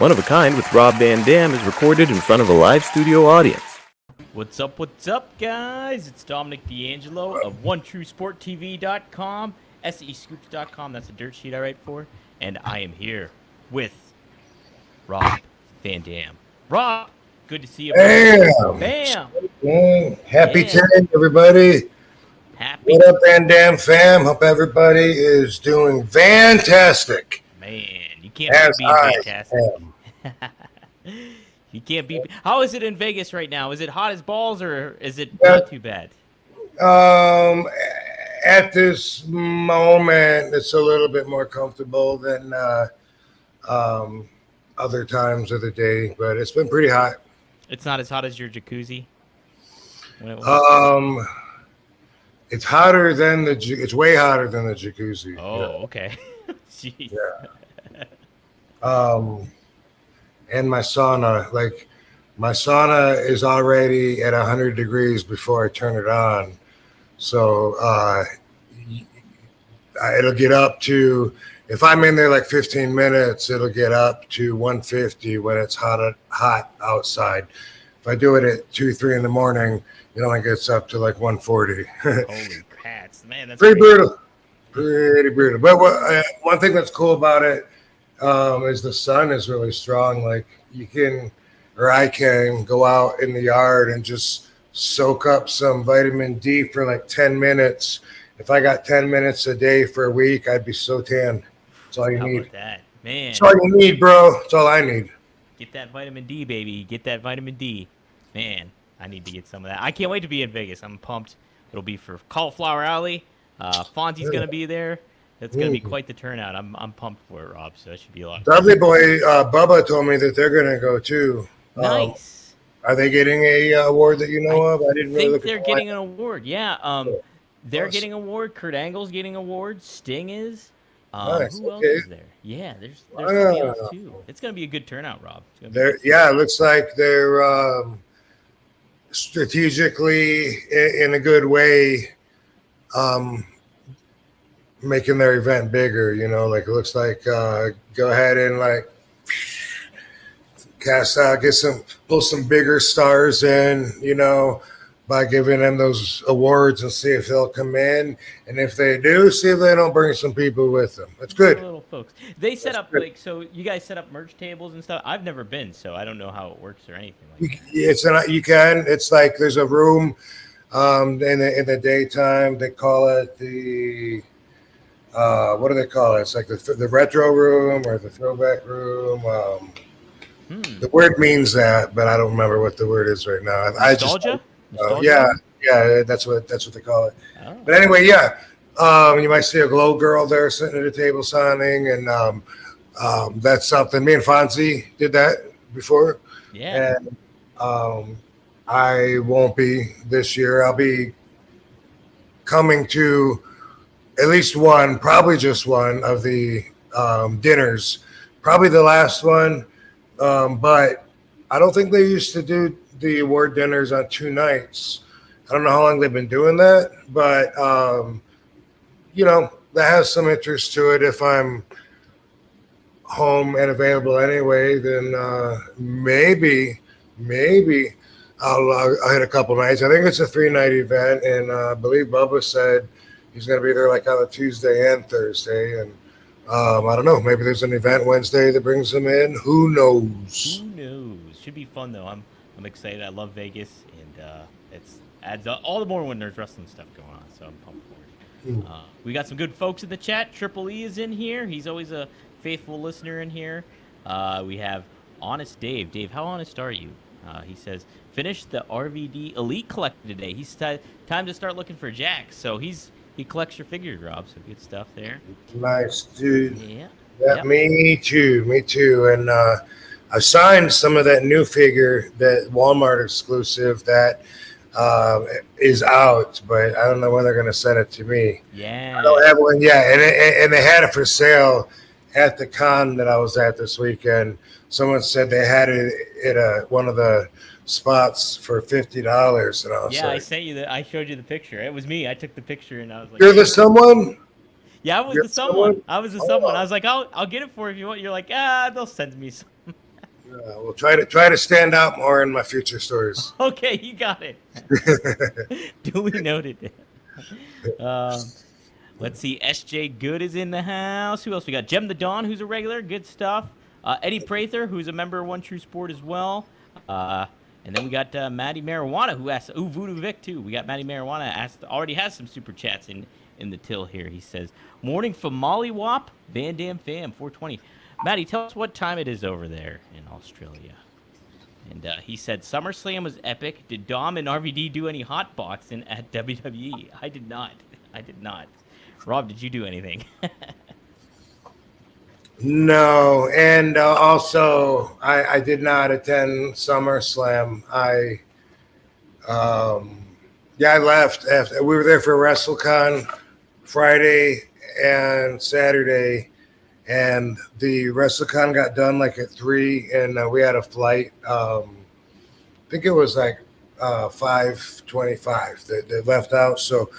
One of a Kind with Rob Van Dam is recorded in front of a live studio audience. What's up, guys? It's Dominic DeAngelo of OneTrueSportTV.com, SEScoops.com, that's the dirt sheet I write for, and I am here with Rob Van Dam. Rob, good to see you. Bam! Bam! Happy Yeah. 10, everybody. Happy. What up, Van Dam fam? Hope everybody is doing fantastic. Man, you can't As be being I fantastic. am. You can't be. How is it in Vegas right now? Is it hot as balls or is it Yeah. not too bad? At this moment, it's a little bit more comfortable than other times of the day, but it's been pretty hot. It's not as hot as your jacuzzi? When it was? It's hotter than it's way hotter than the jacuzzi. Oh, okay. Jeez. Yeah. And my sauna is already at 100 degrees before I turn it on. So it'll get up to, if I'm in there like 15 minutes, it'll get up to 150 when it's hot outside. If I do it at 2, 3 in the morning, it only gets up to like 140. Holy cats, man, that's Pretty crazy. brutal. Pretty brutal. But one thing that's cool about it is the sun is really strong. Like I can go out in the yard and just soak up some vitamin D for like 10 minutes. If I got 10 minutes a day for a week, I'd be so tan. That's all you How need. about that, man? That's all you need, bro. That's all I need. Get that vitamin D, baby. Get that vitamin D, man. I need to get some of that. I can't wait to be in Vegas. I'm pumped. It'll be for Cauliflower Alley. Fonzie's gonna be there. It's gonna be quite the turnout. I'm pumped for it, Rob. So that should be a lot of fun. Dudley boy, Bubba told me that they're gonna go too. Nice. Are they getting a award that you know of? I didn't really look. They're at getting an award. Yeah. They're Nice. getting an award. Kurt Angle's getting an award. Sting is. Nice, Who else okay. is there? Yeah, there's somebody else too. It's gonna be a good turnout, Rob. It's gonna be It looks like they're strategically in a good way making their event bigger. You know, like it looks like go ahead and like cast out, pull some bigger stars in, you know, by giving them those awards and see if they'll come in. And if they do, see if they don't bring some people with them. That's good. Little folks. They set up good. like, so you guys set up merch tables and stuff. I've never been, so I don't know how it works or anything like that. It's like there's a room in the daytime. They call it the what do they call it? It's like the retro room or the throwback room. The word means that, but I don't remember what the word is right now. Nostalgia? Yeah, that's what they call it. Oh. But anyway, yeah, you might see a glow girl there sitting at a table signing, and that's something. Me and Fonzie did that before. Yeah. And I won't be this year. I'll be coming to at least one, probably just one of the dinners, probably the last one. But I don't think they used to do the award dinners on 2 nights. I don't know how long they've been doing that, but you know, that has some interest to it. If I'm home and available anyway, then maybe I'll hit a couple nights. I think it's a 3-night event, and I believe Bubba said he's going to be there like on a Tuesday and Thursday, and I don't know. Maybe there's an event Wednesday that brings them in. Who knows? Who knows? Should be fun though. I'm excited. I love Vegas, and it's adds up all the more when there's wrestling stuff going on. So I'm pumped for it. We got some good folks in the chat. Triple E is in here. He's always a faithful listener in here. We have Honest Dave. Dave, how honest are you? He says, finished the RVD Elite Collector today. He's time to start looking for Jack. So he collects your figures, Rob. So good stuff there. Nice, dude. Yeah. Yep. Me too. And I signed some of that new figure, that Walmart exclusive that is out, but I don't know when they're going to send it to me. Yeah. I don't have one yet. And they had it for sale at the con that I was at this weekend. Someone said they had it at one of the spots for $50, and I was Yeah, like, I sent you I showed you the picture. It was me. I took the picture and I was like, "You're the someone." Yeah, I was You're the someone. someone? I was the someone. I was like, I'll get it for you if you want. You're like, they'll send me some. We'll try to stand out more in my future stories. Okay, you got it. Duly noted. Um, let's see. SJ Good is in the house. Who else we got? Jem the Dawn, who's a regular. Good stuff. Eddie Prather, who's a member of One True Sport as well. And then we got Maddie Marijuana, who asked. Ooh, Voodoo Vic too. We got Maddie Marijuana asked. Already has some super chats in the till here. He says, "Morning from Molly Wop, Van Dam fam, 420." Maddie, tell us what time it is over there in Australia. And he said, SummerSlam was epic. Did Dom and RVD do any hot boxing at WWE? I did not. I did not. Rob, did you do anything? No, and also I did not attend SummerSlam. I left after we were there for WrestleCon Friday and Saturday. And the WrestleCon got done like at 3, and we had a flight. I think it was like 5:25 that left out. So,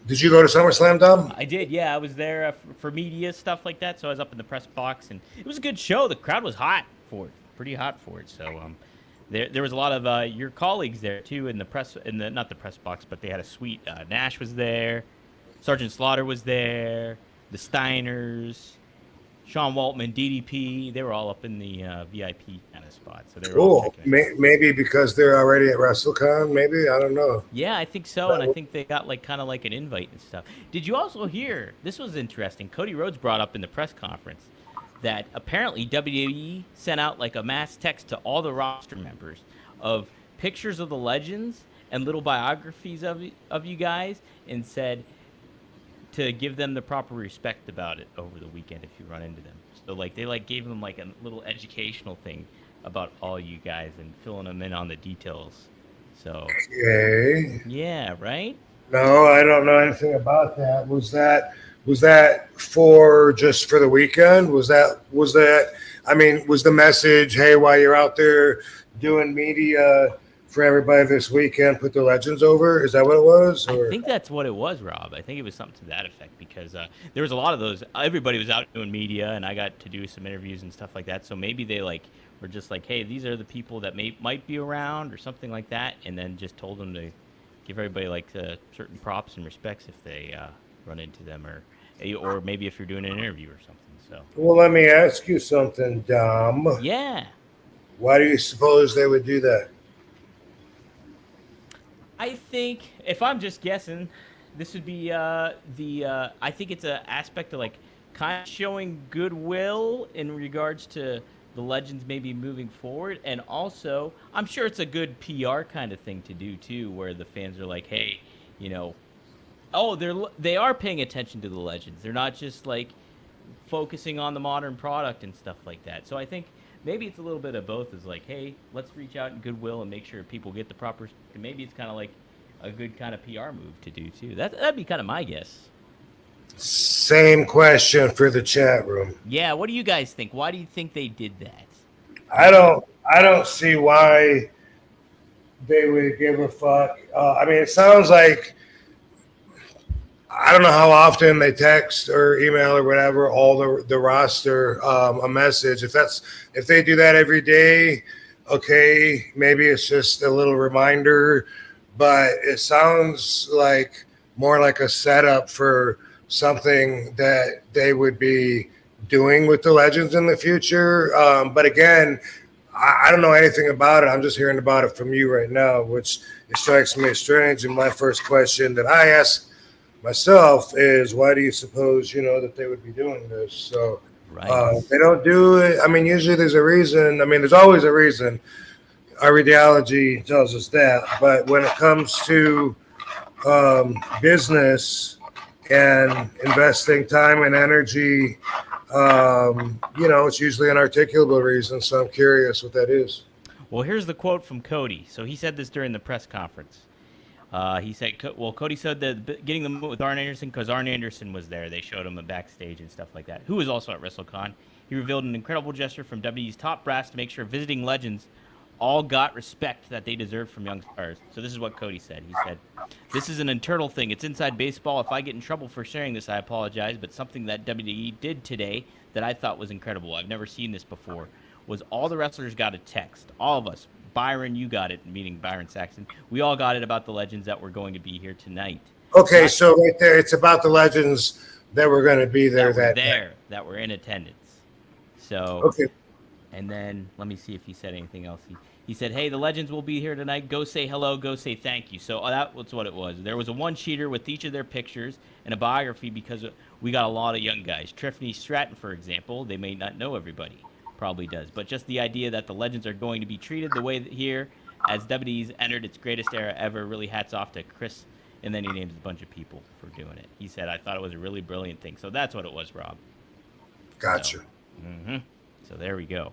did you go to SummerSlam, Dom? I did, yeah. I was there for media stuff like that. So I was up in the press box, and it was a good show. The crowd was hot for it, pretty hot for it. So there was a lot of your colleagues there too in the press, not the press box, but they had a suite. Nash was there, Sergeant Slaughter was there. The Steiners, Sean Waltman, DDP, they were all up in the VIP kind of spot. So they were all maybe because they're already at WrestleCon. Maybe I don't know. Yeah, I think so, and I think they got like kind of like an invite and stuff. Did you also hear? This was interesting. Cody Rhodes brought up in the press conference that apparently WWE sent out like a mass text to all the roster members of pictures of the legends and little biographies of you guys, and said to give them the proper respect about it over the weekend if you run into them. So like they like gave them like a little educational thing about all you guys and filling them in on the details. So yeah, right? No, I don't know anything about that. Was that for just for the weekend? Was that I mean, was the message, hey, while you're out there doing media for everybody this weekend, put the legends over? Is that what it was? Or? I think that's what it was, Rob. I think it was something to that effect, because there was a lot of those. Everybody was out doing media, and I got to do some interviews and stuff like that. So maybe they like were just like, hey, these are the people that might be around or something like that, and then just told them to give everybody like certain props and respects if they run into them, or maybe if you're doing an interview or something. So. Well, let me ask you something, Dom. Yeah. Why do you suppose they would do that? I think, if I'm just guessing, this would be I think it's an aspect of like kind of showing goodwill in regards to the legends maybe moving forward, and also I'm sure it's a good PR kind of thing to do too, where the fans are like, hey, they are paying attention to the legends. They're not just like focusing on the modern product and stuff like that. So I think maybe it's a little bit of both. Is like, hey, let's reach out in goodwill and make sure people get the proper. And maybe it's kind of like a good kind of PR move to do too. That'd be kind of my guess. Same question for the chat room. Yeah, what do you guys think? Why do you think they did that? I don't see why they would give a fuck. I mean, it sounds like, I don't know how often they text or email or whatever all the roster a message. If they do that every day, okay, maybe it's just a little reminder, but it sounds like more like a setup for something that they would be doing with the legends in the future. But again, I don't know anything about it. I'm just hearing about it from you right now, which it strikes me as strange. And my first question that I ask myself is, why do you suppose, that they would be doing this? So they don't do it. I mean, usually there's a reason. I mean, there's always a reason. Our radiology tells us that. But when it comes to business and investing time and energy, it's usually an articulable reason. So I'm curious what that is. Well, here's the quote from Cody. So he said this during the press conference. He said, Cody said that getting them with Arn Anderson because Arn Anderson was there. They showed him a backstage and stuff like that, who was also at WrestleCon. He revealed an incredible gesture from WWE's top brass to make sure visiting legends all got respect that they deserve from young stars. So this is what Cody said. He said, this is an internal thing. It's inside baseball. If I get in trouble for sharing this, I apologize, but something that WWE did today that I thought was incredible. I've never seen this before. was all the wrestlers got a text. All of us. Byron, you got it, meaning Byron Saxon. We all got it about the legends that were going to be here tonight. Okay, so right there, it's about the legends that were going to be there that night. That were in attendance. So, Okay. and then let me see if he said anything else. He said, "Hey, the legends will be here tonight. Go say hello. Go say thank you." So that was what it was. There was a one-sheeter with each of their pictures and a biography because we got a lot of young guys. Tiffany Stratton, for example, they may not know everybody, probably does, but just the idea that the legends are going to be treated the way that here as WWE's entered its greatest era ever. Really, hats off to Chris. And then he names a bunch of people for doing it. He said, "I thought it was a really brilliant thing." So that's what it was, Rob. Gotcha. So there we go.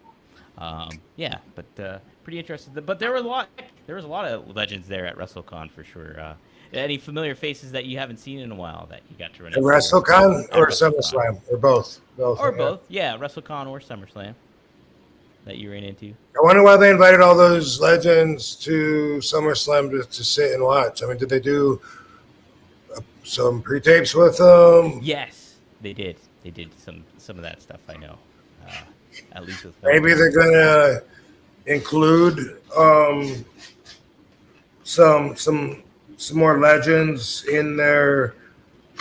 Yeah, but pretty interesting. But there was a lot. There was a lot of legends there at WrestleCon for sure. Any familiar faces that you haven't seen in a while that you got to run At into? WrestleCon or WrestleCon. SummerSlam or both? Or both. Yeah, WrestleCon or SummerSlam that you ran into. I wonder why they invited all those legends to SummerSlam to sit and watch. I mean, did they do some pre-tapes with them? Yes, they did. They did some of that stuff. I know. At least with maybe they're gonna include some more legends in their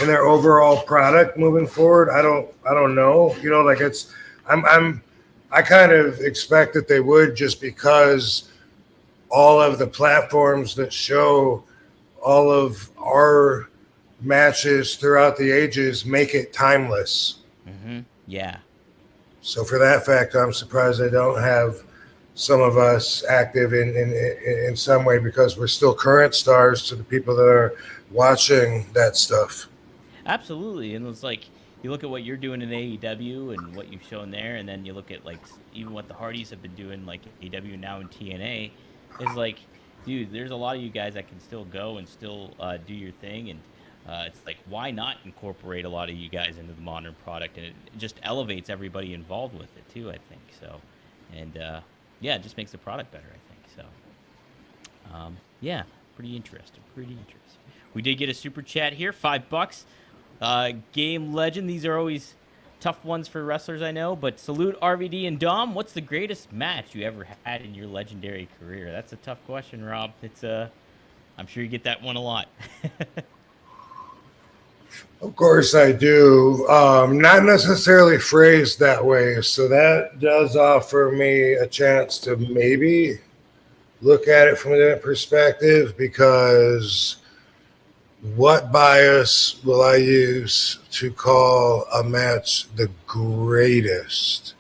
overall product moving forward. I don't know. You know, like I kind of expect that they would, just because all of the platforms that show all of our matches throughout the ages make it timeless. Yeah. So for that fact, I'm surprised they don't have some of us active in some way, because we're still current stars to the people that are watching that stuff. Absolutely. And it's like, you look at what you're doing in AEW and what you've shown there, and then you look at like even what the Hardys have been doing, like AEW now in TNA, is like, dude, there's a lot of you guys that can still go and still do your thing, and it's like, why not incorporate a lot of you guys into the modern product? And it just elevates everybody involved with it too, I think. So, and yeah, it just makes the product better, I think. So, yeah, pretty interesting. We did get a super chat here, $5. Game Legend. These are always tough ones for wrestlers, I know, but salute RVD and Dom. What's the greatest match you ever had in your legendary career? That's a tough question, Rob. It's I'm sure you get that one a lot. Of course I do. Not necessarily phrased that way. So that does offer me a chance to maybe look at it from a different perspective, because what bias will I use to call a match the greatest?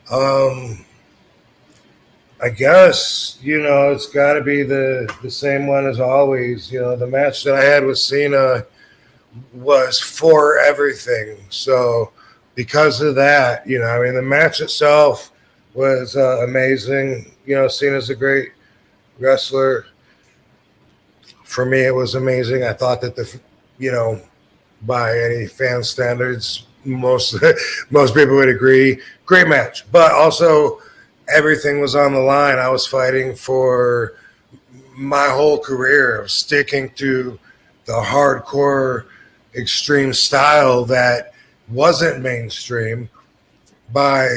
I guess, it's got to be the same one as always. The match that I had with Cena was for everything. So because of that, the match itself was amazing. Cena's a great wrestler. For me, it was amazing. I thought that by any fan standards, most people would agree, great match. But also, everything was on the line. I was fighting for my whole career of sticking to the hardcore, extreme style that wasn't mainstream, by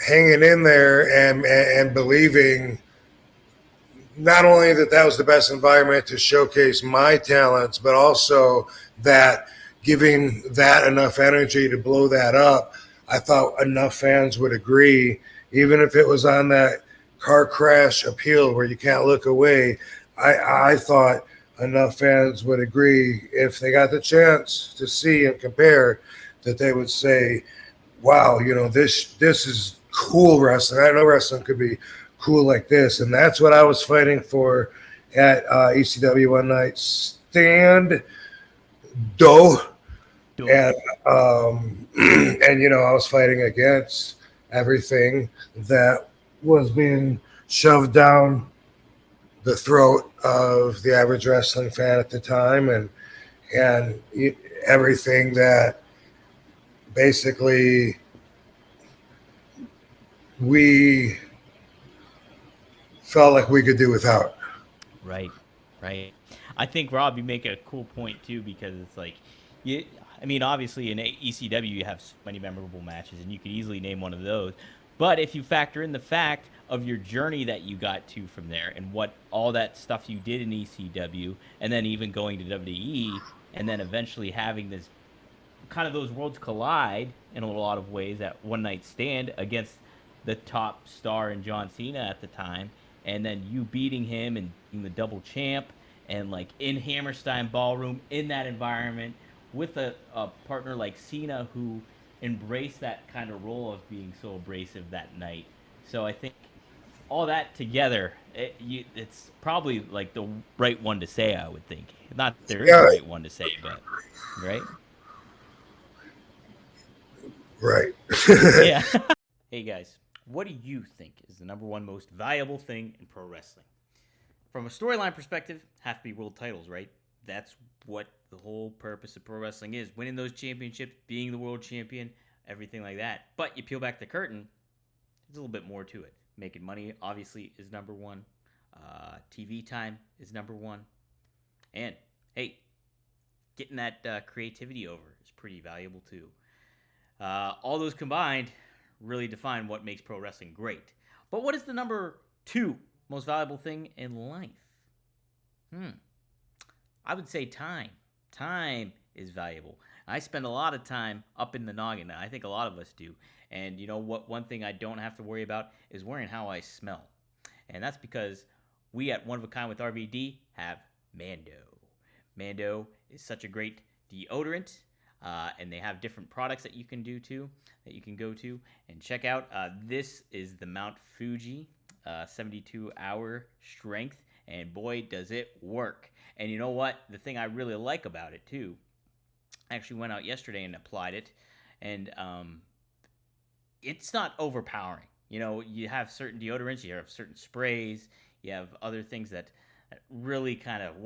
hanging in there and believing not only that was the best environment to showcase my talents, but also that giving that enough energy to blow that up, I thought enough fans would agree, even if it was on that car crash appeal where you can't look away. I thought enough fans would agree, if they got the chance to see and compare, that they would say, wow, this is cool wrestling. I know wrestling could be cool like this. And that's what I was fighting for at ECW One Night Stand. And I was fighting against everything that was being shoved down the throat of the average wrestling fan at the time, and everything that basically we felt like we could do without. Right. I think, Rob, you make a cool point too, because it's like, obviously in ECW you have so many memorable matches, and you could easily name one of those. But if you factor in the fact of your journey that you got to from there and what all that stuff you did in ECW, and then even going to WWE, and then eventually having this kind of those worlds collide in a lot of ways at One Night Stand against the top star in John Cena at the time, and then you beating him and being the double champ, and like in Hammerstein Ballroom in that environment with a partner like Cena who embraced that kind of role of being so abrasive that night. So I think all that together, it's probably like the right one to say, I would think. Not that there is a right one to say, but right? Right. Yeah. Hey guys, what do you think is the number one most valuable thing in pro wrestling? From a storyline perspective, have to be world titles, right? That's what the whole purpose of pro wrestling is. Winning those championships, being the world champion, everything like that. But you peel back the curtain, there's a little bit more to it. Making money, obviously, is number one. TV time is number one. And, hey, getting that creativity over is pretty valuable, too. All those combined really define what makes pro wrestling great. But what is the number two most valuable thing in life? I would say time. Time is valuable. I spend a lot of time up in the noggin. I think a lot of us do. And you know what? One thing I don't have to worry about is worrying how I smell. And that's because we at One of a Kind with RVD have Mando. Mando is such a great deodorant. And they have different products that you can do too, that you can go to and check out. This is the Mount Fuji 72-hour strength. And boy, does it work. And you know what? The thing I really like about it too, I actually went out yesterday and applied it. And it's not overpowering. You know, you have certain deodorants, you have certain sprays, you have other things that really kind of,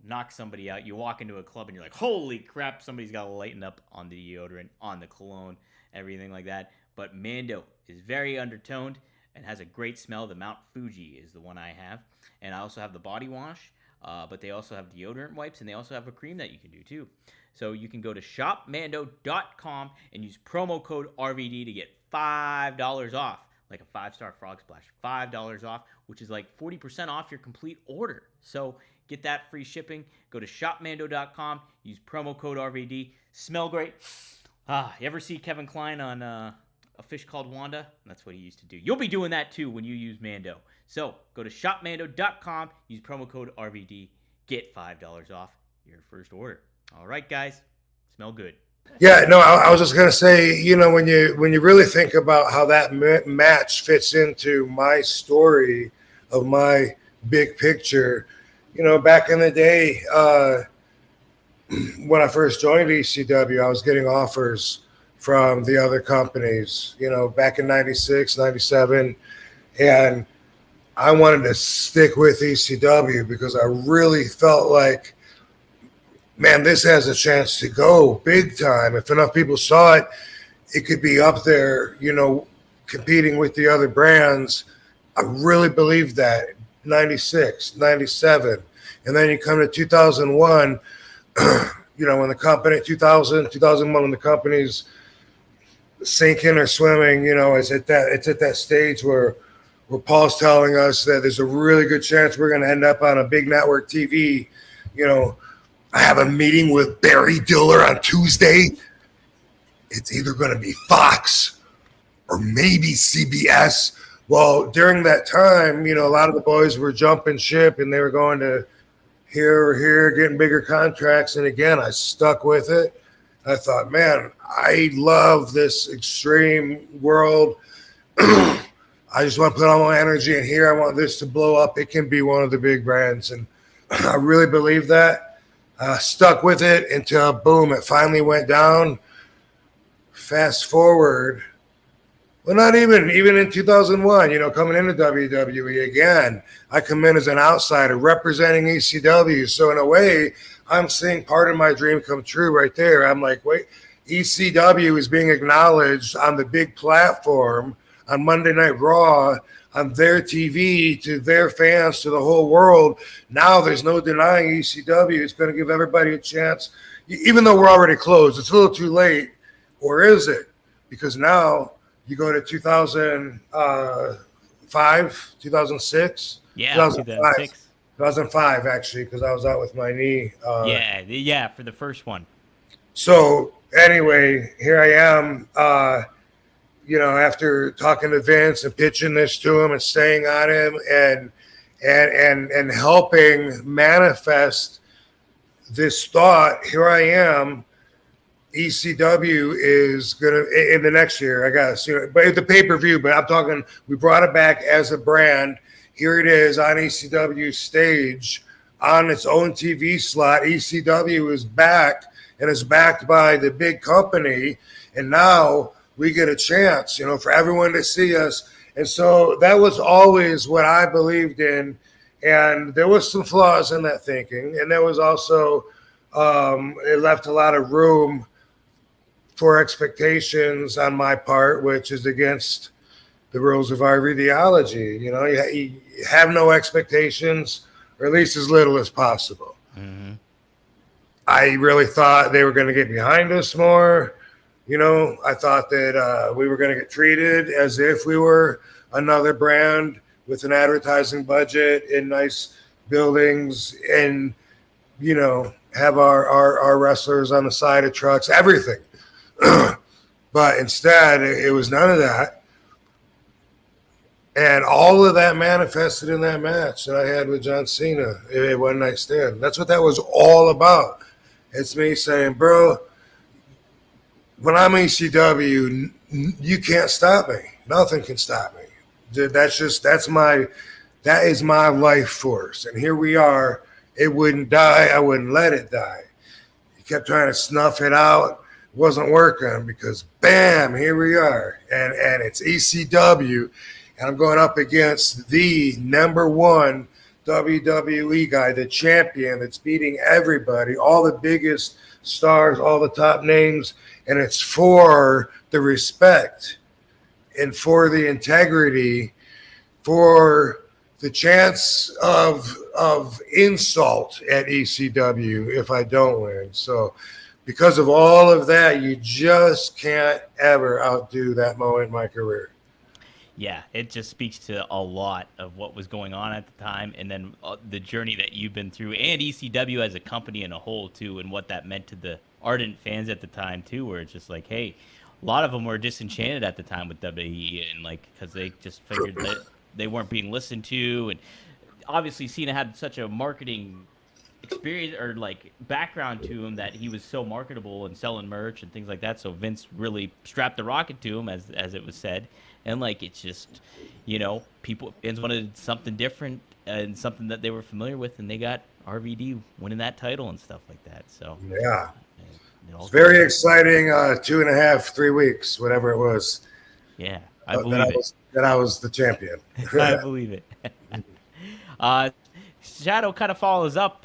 knock somebody out. You walk into a club and you're like, holy crap, somebody's got to lighten up on the deodorant, on the cologne, everything like that. But Mando is very undertoned and has a great smell. The Mount Fuji is the one I have. And I also have the body wash, but they also have deodorant wipes, and they also have a cream that you can do too. So you can go to shopmando.com and use promo code RVD to get $5 off. Like a 5-star frog splash, $5 off, which is like 40% off your complete order. So get that free shipping. Go to shopmando.com, use promo code RVD. Smell great. You ever see Kevin Kline on A Fish Called Wanda? That's what he used to do. You'll be doing that too when you use Mando. So go to shopmando.com, use promo code RVD, get $5 off your first order. All right, guys, smell good. Yeah, no, I was just gonna say, you know, when you really think about how that match fits into my story of my big picture, you know, back in the day, when I first joined ECW, I was getting offers from the other companies, you know, back in 96, 97, and I wanted to stick with ECW because I really felt like, man, this has a chance to go big time. If enough people saw it, it could be up there, you know, competing with the other brands. I really believed that. 96, 97. And then you come to 2001, you know, when the company, 2001, when the company's sinking or swimming, you know, it's at that stage where Paul's telling us that there's a really good chance we're going to end up on a big network TV, you know. I have a meeting with Barry Diller on Tuesday. It's either going to be Fox or maybe CBS. Well, during that time, you know, a lot of the boys were jumping ship and they were going to here or here, getting bigger contracts. And again, I stuck with it. I thought, man, I love this extreme world. I just want to put all my energy in here. I want this to blow up. It can be one of the big brands. And I really believe that. Stuck with it until, boom, it finally went down. Fast forward, well, not even in 2001, you know, coming into WWE again, I come in as an outsider representing ECW. So in a way, I'm seeing part of my dream come true right there. I'm like, wait, ECW is being acknowledged on the big platform on Monday Night Raw, on their TV, to their fans, to the whole world. Now there's no denying ECW. It's going to give everybody a chance. Even though we're already closed, it's a little too late. Or is it? Because now You go to 2005, 2006, Yeah, 2005, 2006. 2005 actually, because I was out with my knee. Yeah, for the first one. So anyway, here I am. After talking to Vince and pitching this to him and staying on him and helping manifest this thought, here I am. ECW is gonna in the next year, I guess. But the pay-per-view. But I'm talking. We brought it back as a brand. Here it is on ECW stage on its own TV slot. ECW is back and is backed by the big company, and now we get a chance, for everyone to see us. And so that was always what I believed in. And there was some flaws in that thinking, and there was also it left a lot of room for expectations on my part, which is against the rules of RVDology. You have no expectations, or at least as little as possible. Mm-hmm. I really thought they were going to get behind us more. I thought that we were going to get treated as if we were another brand with an advertising budget in nice buildings and, have our wrestlers on the side of trucks, everything. But instead, it was none of that. And all of that manifested in that match that I had with John Cena at One Night Stand. That's what that was all about. It's me saying, bro, when I'm ECW, you can't stop me. Nothing can stop me. That is my life force. And here we are. It wouldn't die. I wouldn't let it die. You kept trying to snuff it out. Wasn't working because bam, here we are. And it's ECW. And I'm going up against the number one WWE guy, the champion that's beating everybody, all the biggest stars, all the top names. And it's for the respect and for the integrity, for the chance of insult at ECW if I don't win. So because of all of that, you just can't ever outdo that moment in my career. Yeah, it just speaks to a lot of what was going on at the time, and then the journey that you've been through, and ECW as a company in a whole too, and what that meant to the ardent fans at the time too, where it's just like, hey, a lot of them were disenchanted at the time with WWE, and because they just figured that they weren't being listened to, and obviously Cena had such a marketing experience or background to him that he was so marketable and selling merch and things like that. So Vince really strapped the rocket to him, as it was said, and it's just, fans wanted something different and something that they were familiar with, and they got RVD winning that title and stuff like that. So yeah, it's very exciting. 2.5, 3 weeks, whatever it was. Yeah, I believe that I was the champion. I believe it. Shadow kind of follows up,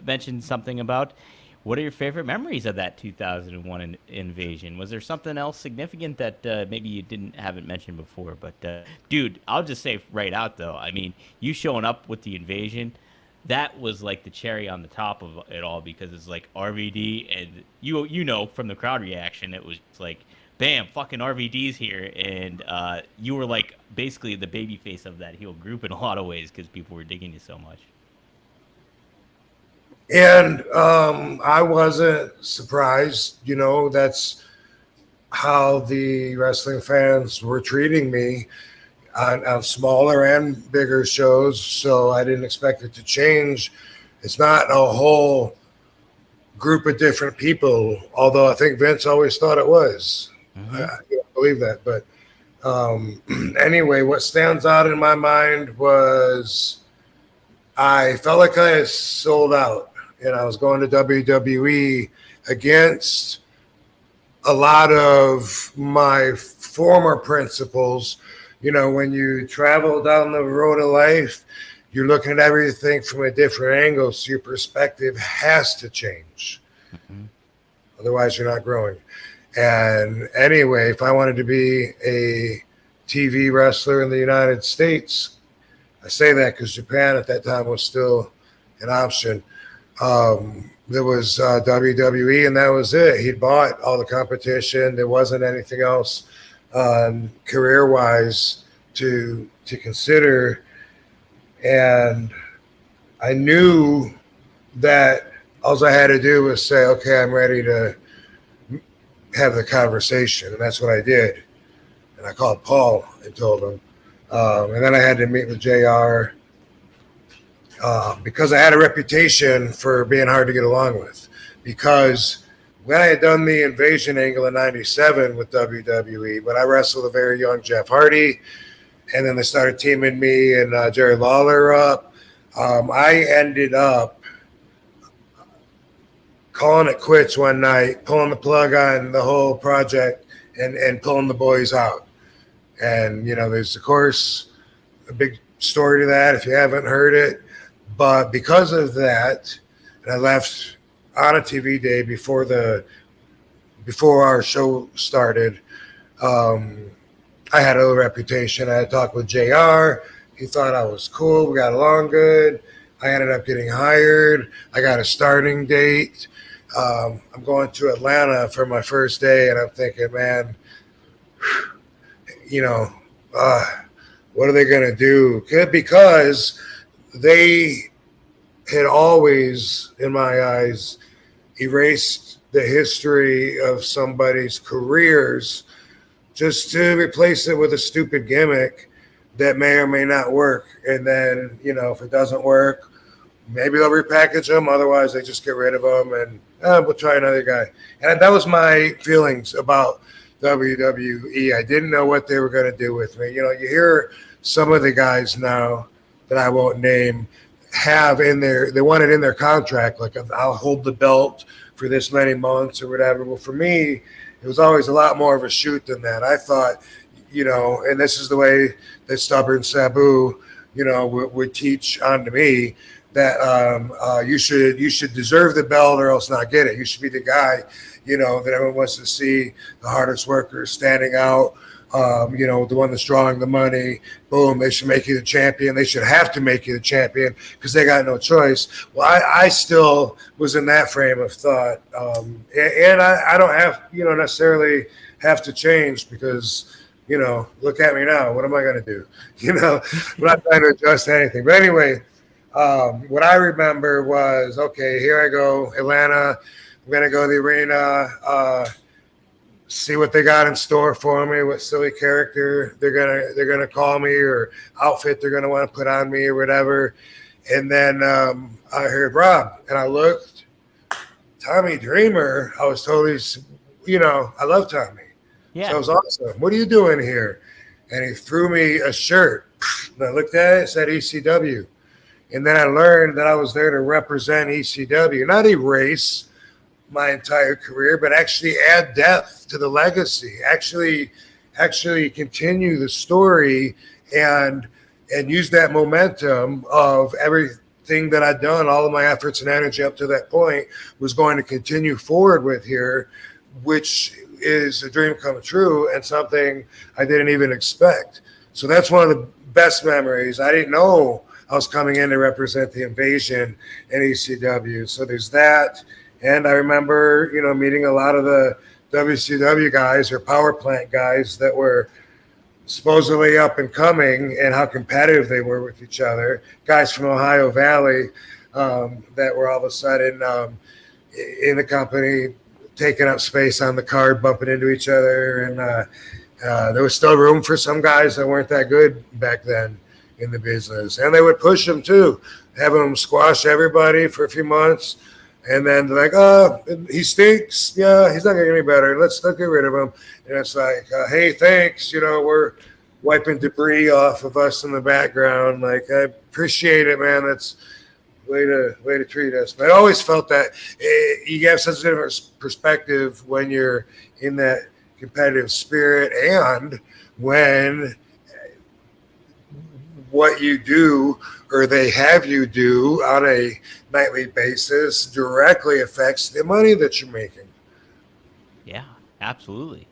mentioned something about what are your favorite memories of that 2001 invasion? Was there something else significant that maybe you haven't mentioned before? But dude, I'll just say right out though, I mean, you showing up with the invasion, that was like the cherry on the top of it all, because it's like RVD, and you from the crowd reaction, it was like, bam, fucking RVD's here, and you were like basically the baby face of that heel group in a lot of ways because people were digging you so much. And I wasn't surprised. That's how the wrestling fans were treating me on smaller and bigger shows. So I didn't expect it to change. It's not a whole group of different people, although I think Vince always thought it was. Mm-hmm. I don't believe that. But anyway, what stands out in my mind was I felt like I had sold out. And I was going to WWE against a lot of my former principles. When you travel down the road of life, you're looking at everything from a different angle, so your perspective has to change. Mm-hmm. Otherwise, you're not growing. And anyway, if I wanted to be a TV wrestler in the United States, I say that because Japan at that time was still an option. There was WWE, and that was it. He'd bought all the competition. There wasn't anything else career-wise to consider, and I knew that all I had to do was say, okay, I'm ready to have the conversation, and that's what I did. And I called Paul and told him, and then I had to meet with JR because I had a reputation for being hard to get along with. Because when I had done the invasion angle in '97 with WWE, when I wrestled a very young Jeff Hardy, and then they started teaming me and Jerry Lawler up, I ended up calling it quits one night, pulling the plug on the whole project, and pulling the boys out. And, you know, there's, of course, a big story to that if you haven't heard it. But because of that, and I left on a TV day before our show started, I had a reputation. I had talked with JR. He thought I was cool. We got along good. I ended up getting hired. I got a starting date. I'm going to Atlanta for my first day, and I'm thinking, man, you know, what are they going to do? Because they had always, in my eyes, erased the history of somebody's careers just to replace it with a stupid gimmick that may or may not work. And then, you know, if it doesn't work, maybe they'll repackage them. Otherwise, they just get rid of them and we'll try another guy. And that was my feelings about WWE. I didn't know what they were going to do with me. You know, you hear some of the guys now that I won't name have in their, they want it in their contract, like I'll hold the belt for this many months or whatever. Well, for me, it was always a lot more of a shoot than that. I thought, you know, and this is the way that stubborn Sabu, you know, would teach onto me that you should deserve the belt or else not get it. You should be the guy, you know, that everyone wants to see, the hardest workers standing out, you know, the one that's drawing the money. Boom, they should make you the champion. They should have to make you the champion because they got no choice. Well, I still was in that frame of thought. And I don't have, you know, necessarily have to change because, you know, look at me now. What am I going to do? You know, I'm not trying to adjust anything. But anyway, what I remember was, okay, here I go, Atlanta. I'm going to go to the arena, see what they got in store for me, what silly character they're gonna call me or outfit they're gonna want to put on me or whatever. And then I heard Rob, and I looked, Tommy Dreamer. I was totally, you know, I love Tommy. Yeah. So it was awesome. What are you doing here? And he threw me a shirt. And I looked at it, it said ECW. And then I learned that I was there to represent ECW, not erase my entire career, but actually add depth to the legacy, actually continue the story and use that momentum of everything that I'd done, all of my efforts and energy up to that point was going to continue forward with here, which is a dream come true and something I didn't even expect. So that's one of the best memories. I didn't know I was coming in to represent the invasion in ECW. So there's that. And I remember, you know, meeting a lot of the WCW guys or power plant guys that were supposedly up and coming and how competitive they were with each other. Guys from Ohio Valley that were all of a sudden in the company, taking up space on the card, bumping into each other. And there was still room for some guys that weren't that good back then in the business. And they would push them too, have them squash everybody for a few months. And then they're like, oh, he stinks. Yeah, he's not going to get any better. Let's get rid of him. And it's like, hey, thanks. You know, we're wiping debris off of us in the background. Like, I appreciate it, man. That's way to treat us. But I always felt that you have such a different perspective when you're in that competitive spirit and when what you do or they have you do on a nightly basis directly affects the money that you're making. Yeah, absolutely.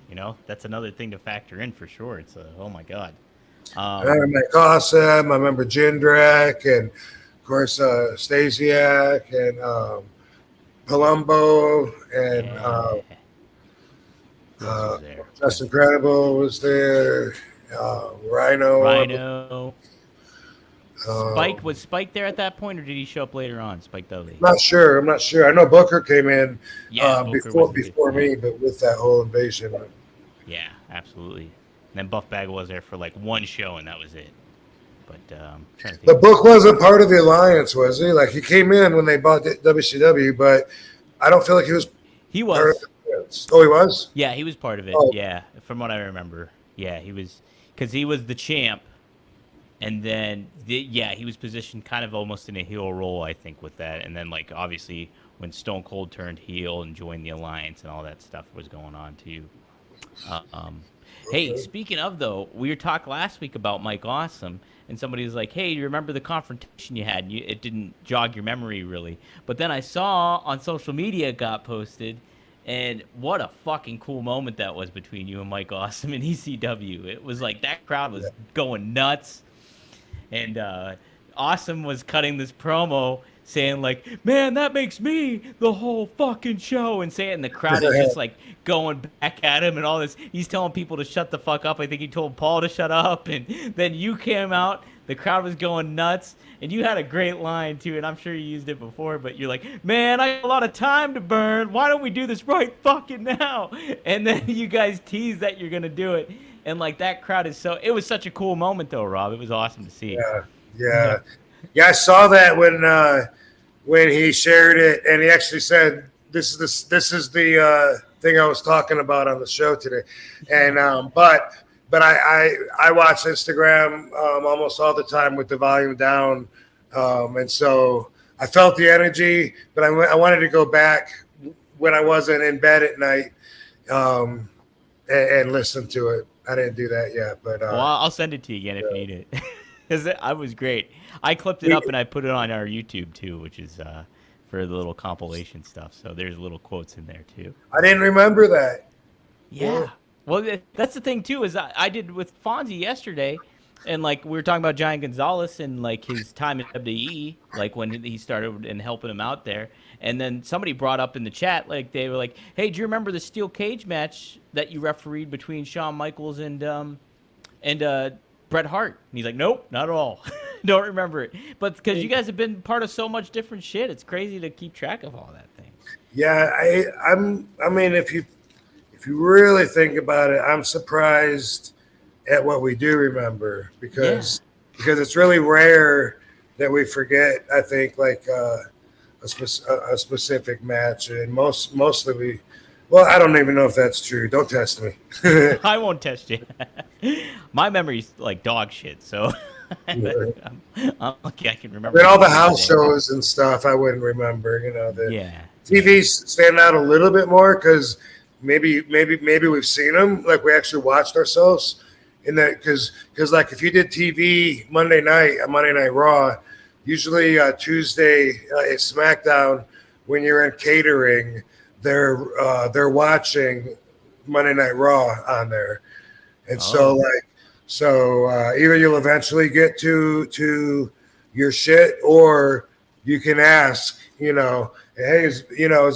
You know, that's another thing to factor in for sure. It's oh my God. I remember Awesome. I remember Jindrak and of course Stasiak and Palumbo and Who else was there? Just Incredible was there. Rhino. Rhino. Spike, Um, was Spike there at that point, or did he show up later on? Spike Dudley. Not sure. I'm not sure. I know Booker came in Yeah, Booker before was me, but with that whole invasion. Yeah, absolutely. And then Buff Bagwell was there for like one show, and that was it. But trying to think. The Book wasn't part of the alliance, was he? Like he came in when they bought WCW, but I don't feel like he was. He part was. of the alliance. Oh, he was. Yeah, he was part of it. Oh. Yeah, from what I remember. Yeah, he was, because he was the champ, and then he was positioned kind of almost in a heel role, I think, with that. And then like obviously when Stone Cold turned heel and joined the alliance and all that stuff was going on too. Hey, speaking of though, we were talking last week about Mike Awesome, and somebody was like, "Hey, do you remember the confrontation you had?" And it didn't jog your memory really, but then I saw on social media it got posted, and what a fucking cool moment that was between you and Mike Awesome in ECW. It was like that crowd was going nuts, and Awesome was cutting this promo saying like, "Man, that makes me the whole fucking show," and saying, and the crowd is just like going back at him and all this. He's telling people to shut the fuck up. I think he told Paul to shut up, and then you came out. The crowd was going nuts, and you had a great line too, and I'm sure you used it before, but you're like, "Man, I got a lot of time to burn. Why don't we do this right fucking now?" And then you guys tease that you're gonna do it, and like that crowd is so. It was such a cool moment though, Rob. It was awesome to see. Yeah. I saw that when he shared it, and he actually said, "This is the thing I was talking about on the show today," and but I watch Instagram almost all the time with the volume down, and so I felt the energy, but I wanted to go back when I wasn't in bed at night and listen to it. I didn't do that yet, but well, I'll send it to you again if you need it. Because I was great. I clipped it up and I put it on our YouTube too, which is for the little compilation stuff. So there's little quotes in there too. I didn't remember that. Yeah. Well, that's the thing too, is I did with Fonzie yesterday, and like we were talking about Giant Gonzalez and like his time at WWE, like when he started and helping him out there. And then somebody brought up in the chat, like they were like, "Hey, do you remember the steel cage match that you refereed between Shawn Michaels and Bret Hart?" And he's like, "Nope, not at all." Don't remember it. But because you guys have been part of so much different shit, it's crazy to keep track of all that thing. Yeah, I mean, if you really think about it, I'm surprised at what we do remember because it's really rare that we forget. I think like a specific match, and mostly we. Well, I don't even know if that's true. Don't test me. I won't test you. My memory's like dog shit, so I'm lucky I can remember. But all the house shows and stuff, I wouldn't remember. You know, TVs stand out a little bit more because maybe we've seen them, like we actually watched ourselves in that. Because like if you did TV Monday Night Raw, usually Tuesday at SmackDown when you're in catering. They're watching Monday Night Raw on there, and so either you'll eventually get to your shit, or you can ask, hey, is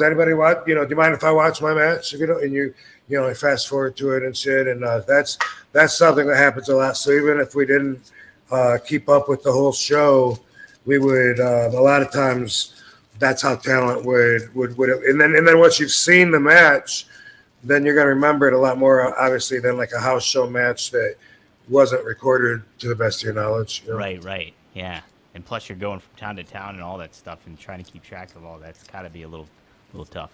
anybody watch? Do you mind if I watch my match? And you fast forward to it and shit, and that's something that happens a lot. So even if we didn't keep up with the whole show, we would a lot of times. That's how talent would and then once you've seen the match, then you're gonna remember it a lot more obviously than like a house show match that wasn't recorded to the best of your knowledge. Right, yeah. And plus you're going from town to town and all that stuff and trying to keep track of all that's gotta be a little tough.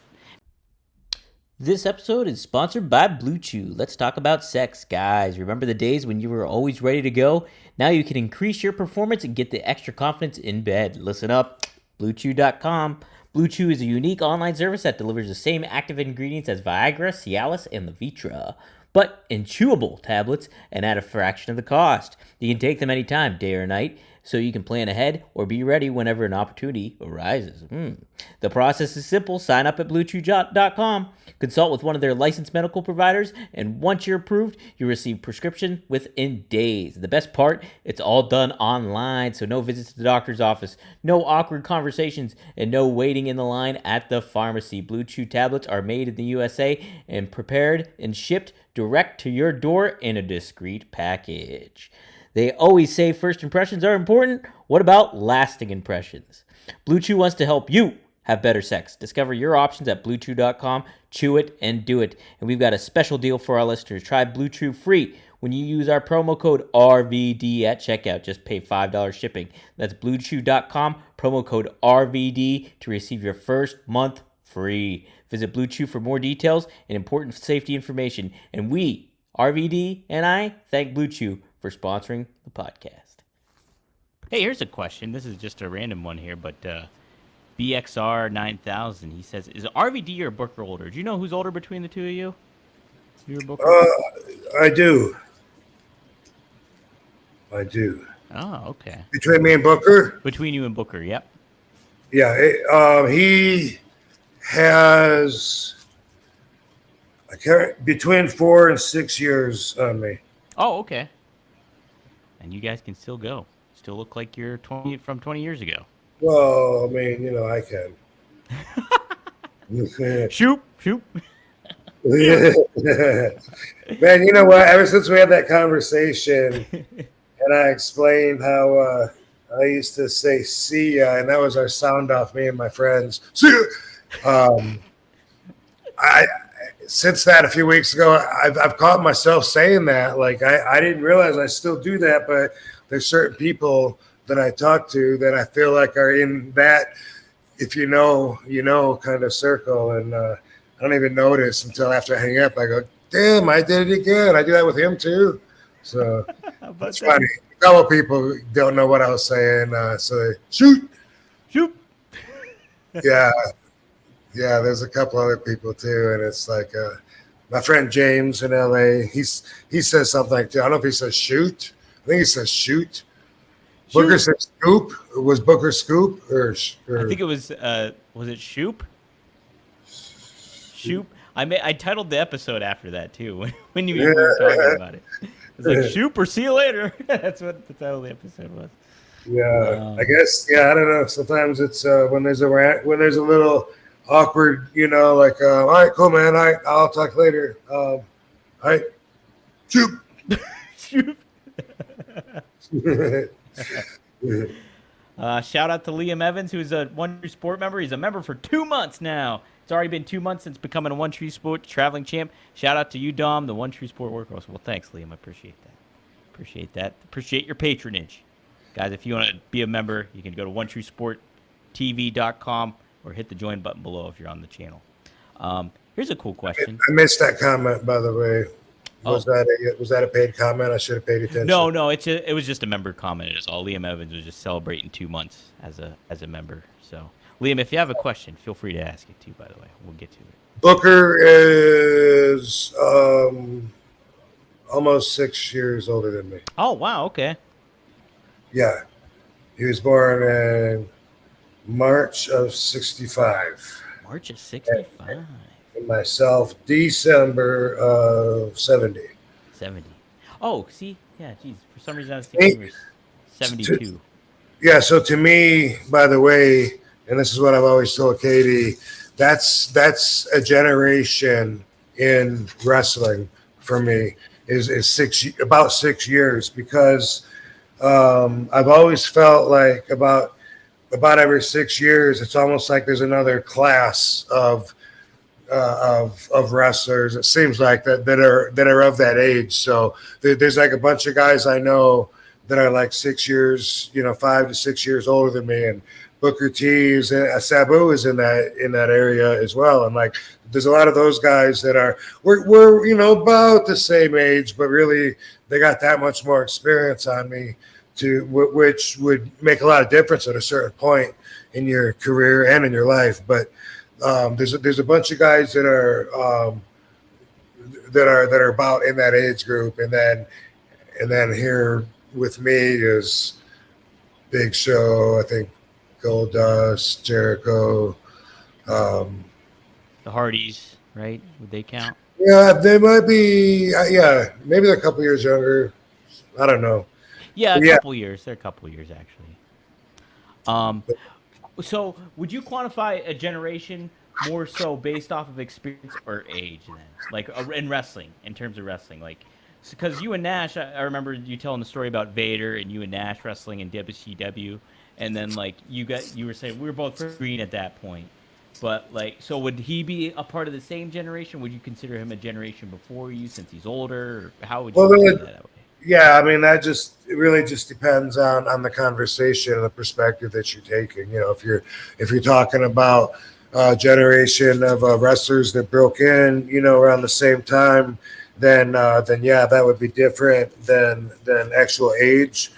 This episode is sponsored by Blue Chew. Let's talk about sex, guys. Remember the days when you were always ready to go? Now you can increase your performance and get the extra confidence in bed. Listen up. BlueChew.com. Blue Chew is a unique online service that delivers the same active ingredients as Viagra, Cialis, and Levitra, but in chewable tablets and at a fraction of the cost. You can take them anytime, day or night. so you can plan ahead or be ready whenever an opportunity arises. The process is simple. Sign up at BlueChew.com, consult with one of their licensed medical providers, and once you're approved, you receive prescription within days. The best part, it's all done online, so no visits to the doctor's office, no awkward conversations, and no waiting in the line at the pharmacy. Blue Chew tablets are made in the USA and prepared and shipped direct to your door in a discreet package. They always say first impressions are important. What about lasting impressions? Blue Chew wants to help you have better sex. Discover your options at BlueChew.com. Chew it and do it. And we've got a special deal for our listeners. Try Blue Chew free when you use our promo code RVD at checkout. Just pay $5 shipping. That's BlueChew.com, promo code RVD to receive your first month free. Visit Blue Chew for more details and important safety information. And we, RVD and I, thank Blue Chew for sponsoring the podcast. Hey, here's a question. This is just a random one here, but BXR 9000, he says, is RVD or Booker older? Do you know who's older between the two of you? You or Booker? I do. Oh, okay. Between me and Booker? Between you and Booker, yep. Yeah, he has between 4 and 6 years on me. Oh, okay. And you guys can still go. Still look like you're 20 years ago. Well, I mean, I can. Shoot. Man, you know what? Ever since we had that conversation and I explained how I used to say see ya, and that was our sound off, me and my friends. See ya! I since that a few weeks ago, I've caught myself saying that. Like I didn't realize I still do that, but there's certain people that I talk to that I feel like are in that, if you know, kind of circle. And I don't even notice until after I hang up. I go, damn, I did it again. I do that with him too. So it's funny. A couple people don't know what I was saying. So they shoot. Yeah. There's a couple other people too. And it's like my friend James in LA, he says something like, I don't know if he says shoot. I think he says shoot. Booker said scoop. Was Booker scoop or I think it was it Shoop? Shoop. I titled the episode after that too when you were talking about it. It's like Shoop or see you later. That's what the title of the episode was. Yeah, I guess. Yeah, I don't know. Sometimes it's when there's a little awkward, like all right, cool, man. All right, I'll talk later. All right, Shoop. Shoop. Shout out to Liam Evans, who's a One Tree Sport member. He's a member for 2 months now. It's already been 2 months since becoming a One Tree Sport traveling champ. Shout out to you, Dom, the One Tree Sport workhorse. Well, thanks, Liam. I appreciate that. Appreciate your patronage. Guys, if you want to be a member, you can go to OneTreeSportTV.com or hit the join button below if you're on the channel. Here's a cool question. I missed that comment, by the way. Was that a paid comment? I should have paid attention. No, it was just a member comment. It's all. Liam Evans was just celebrating 2 months as a member. So, Liam, if you have a question, feel free to ask it too. By the way, we'll get to it. Booker is almost 6 years older than me. Oh wow, okay. Yeah, he was born in March of '65. March of '65. And myself, December of 70. 70. Oh, see? Yeah, geez. For some reason I was thinking you were 72. Yeah, so to me, by the way, and this is what I've always told Katie, that's a generation in wrestling for me, is about 6 years, because I've always felt like about every 6 years, it's almost like there's another class of wrestlers. It seems like that are of that age. So there's like a bunch of guys I know that are like 6 years, 5 to 6 years older than me, and Booker T is Sabu is in that area as well. And like there's a lot of those guys that we're about the same age, but really they got that much more experience on me, which would make a lot of difference at a certain point in your career and in your life. But there's a bunch of guys that are about in that age group, and then here with me is Big Show, I think Goldust, Jericho. The Hardys, right? Would they count? Yeah, they might be. Yeah, maybe they're a couple years younger. I don't know. Yeah, a But yeah, couple years. They're a couple years actually. Um, so would you quantify a generation more so based off of experience or age then? Like in wrestling, in terms of wrestling, like because you and Nash, I remember you telling the story about Vader and you and Nash wrestling in WCW, and then like you were saying we were both pretty green at that point. But like, so would he be a part of the same generation? Would you consider him a generation before you since he's older? Or how would you well, say that way? yeah. I mean, it really just depends on the conversation and the perspective that you're taking. You know, if you're talking about a generation of wrestlers that broke in, you know, around the same time, then yeah, that would be different than actual age.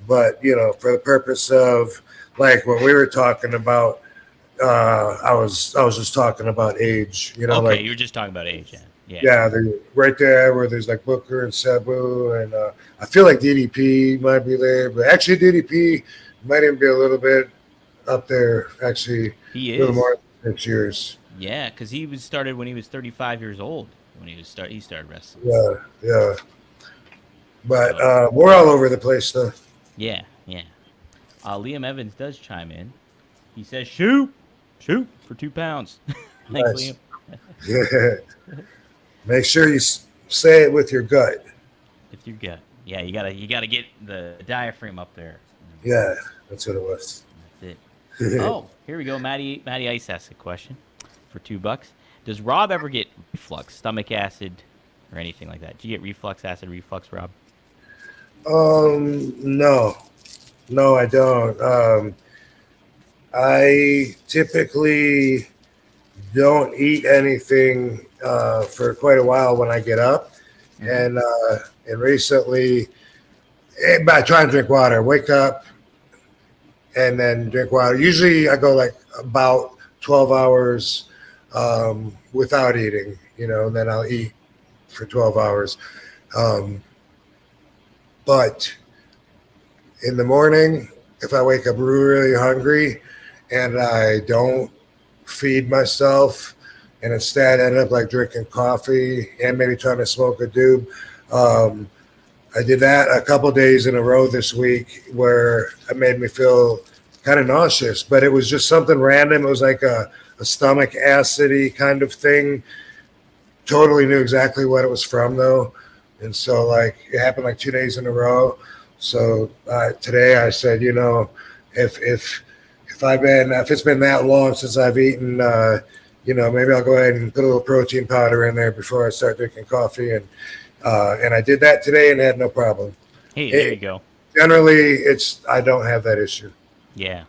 But you know, for the purpose of like what we were talking about, I was just talking about age. You know, Okay, like you were just talting about age, then. Yeah. yeah, they're right there where there's like Booker and Sabu, and I feel like DDP might be there, but actually DDP might even be a little bit up there. Actually, He a little is. more than 6 years. Yeah, because he was started when he was 35 years old. When he started wrestling. Yeah, yeah. But So we're all over the place, though. yeah, yeah. Liam Evans does chime in. He says, "Shoot for 2 pounds." Thanks, Nice. Liam. Yeah. Make sure you say it with your gut. With your gut. Yeah, you gotta get the diaphragm up there. Yeah, that's what it was. That's it. Oh, here we go. Matty Ice asks a question for $2. Does Rob ever get reflux, stomach acid, or anything like that? Do you get reflux, acid reflux, Rob? No, I don't. I typically don't eat anything for quite a while when I get up, and recently, I try and drink water. Wake up and then drink water. Usually, I go like about 12 hours without eating, you know, and then I'll eat for 12 hours. But in the morning, if I wake up really hungry and I don't feed myself and instead end up like drinking coffee and maybe trying to smoke a doob, I did that a couple days in a row this week where it made me feel kind of nauseous, but it was just something random. It was like a stomach acidy kind of thing. Totally knew exactly what it was from though. And so like it happened like 2 days in a row. So today I said, you know, if it's been that long since I've eaten, you know, maybe I'll go ahead and put a little protein powder in there before I start drinking coffee. And I did that today and had no problem. Hey, there you go. Generally, I don't have that issue. Yeah.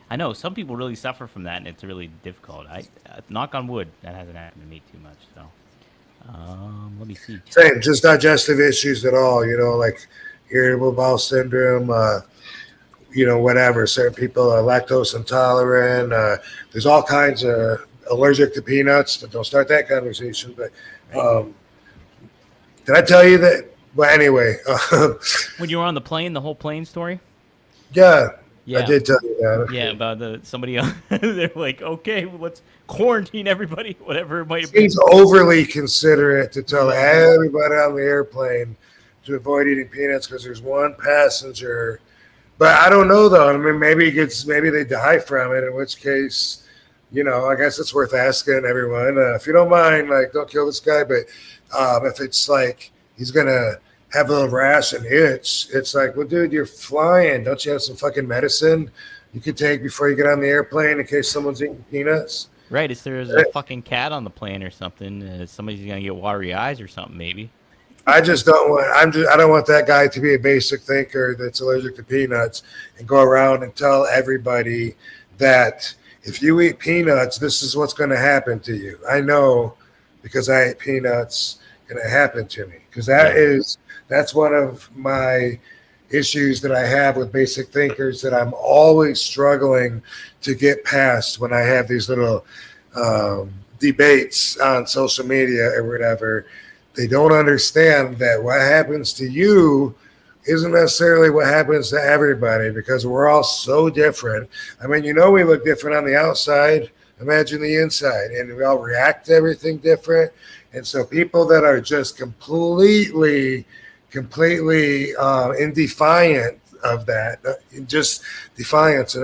I know some people really suffer from that, and it's really difficult. I knock on wood, that hasn't happened to me too much. So, let me see. Same, just digestive issues at all. You know, like irritable bowel syndrome. You know, whatever. Certain people are lactose intolerant. There's all kinds of allergic to peanuts, but don't start that conversation. But did I tell you that? Well, anyway. When you were on the plane, the whole plane story? Yeah. Yeah. I did tell you that. Yeah, about somebody else. They're like, okay, well, let's quarantine everybody, whatever it might have been. He's overly considerate to tell everybody on the airplane to avoid eating peanuts because there's one passenger. But I don't know though. I mean, maybe they die from it. In which case, you know, I guess it's worth asking everyone. If you don't mind, like, don't kill this guy. But if it's like he's gonna have a little rash and itch, it's like, well, dude, you're flying. Don't you have some fucking medicine you could take before you get on the airplane in case someone's eating peanuts? Right. If there's a fucking cat on the plane or something, somebody's gonna get watery eyes or something, maybe. I don't want that guy to be a basic thinker that's allergic to peanuts and go around and tell everybody that if you eat peanuts, this is what's going to happen to you. I know because I ate peanuts and it happened to me. Because that's one of my issues that I have with basic thinkers that I'm always struggling to get past when I have these little debates on social media or whatever. They don't understand that what happens to you isn't necessarily what happens to everybody because we're all so different. I mean, we look different on the outside. Imagine the inside, and we all react to everything different. And so people that are just completely in defiant of that, just defiance.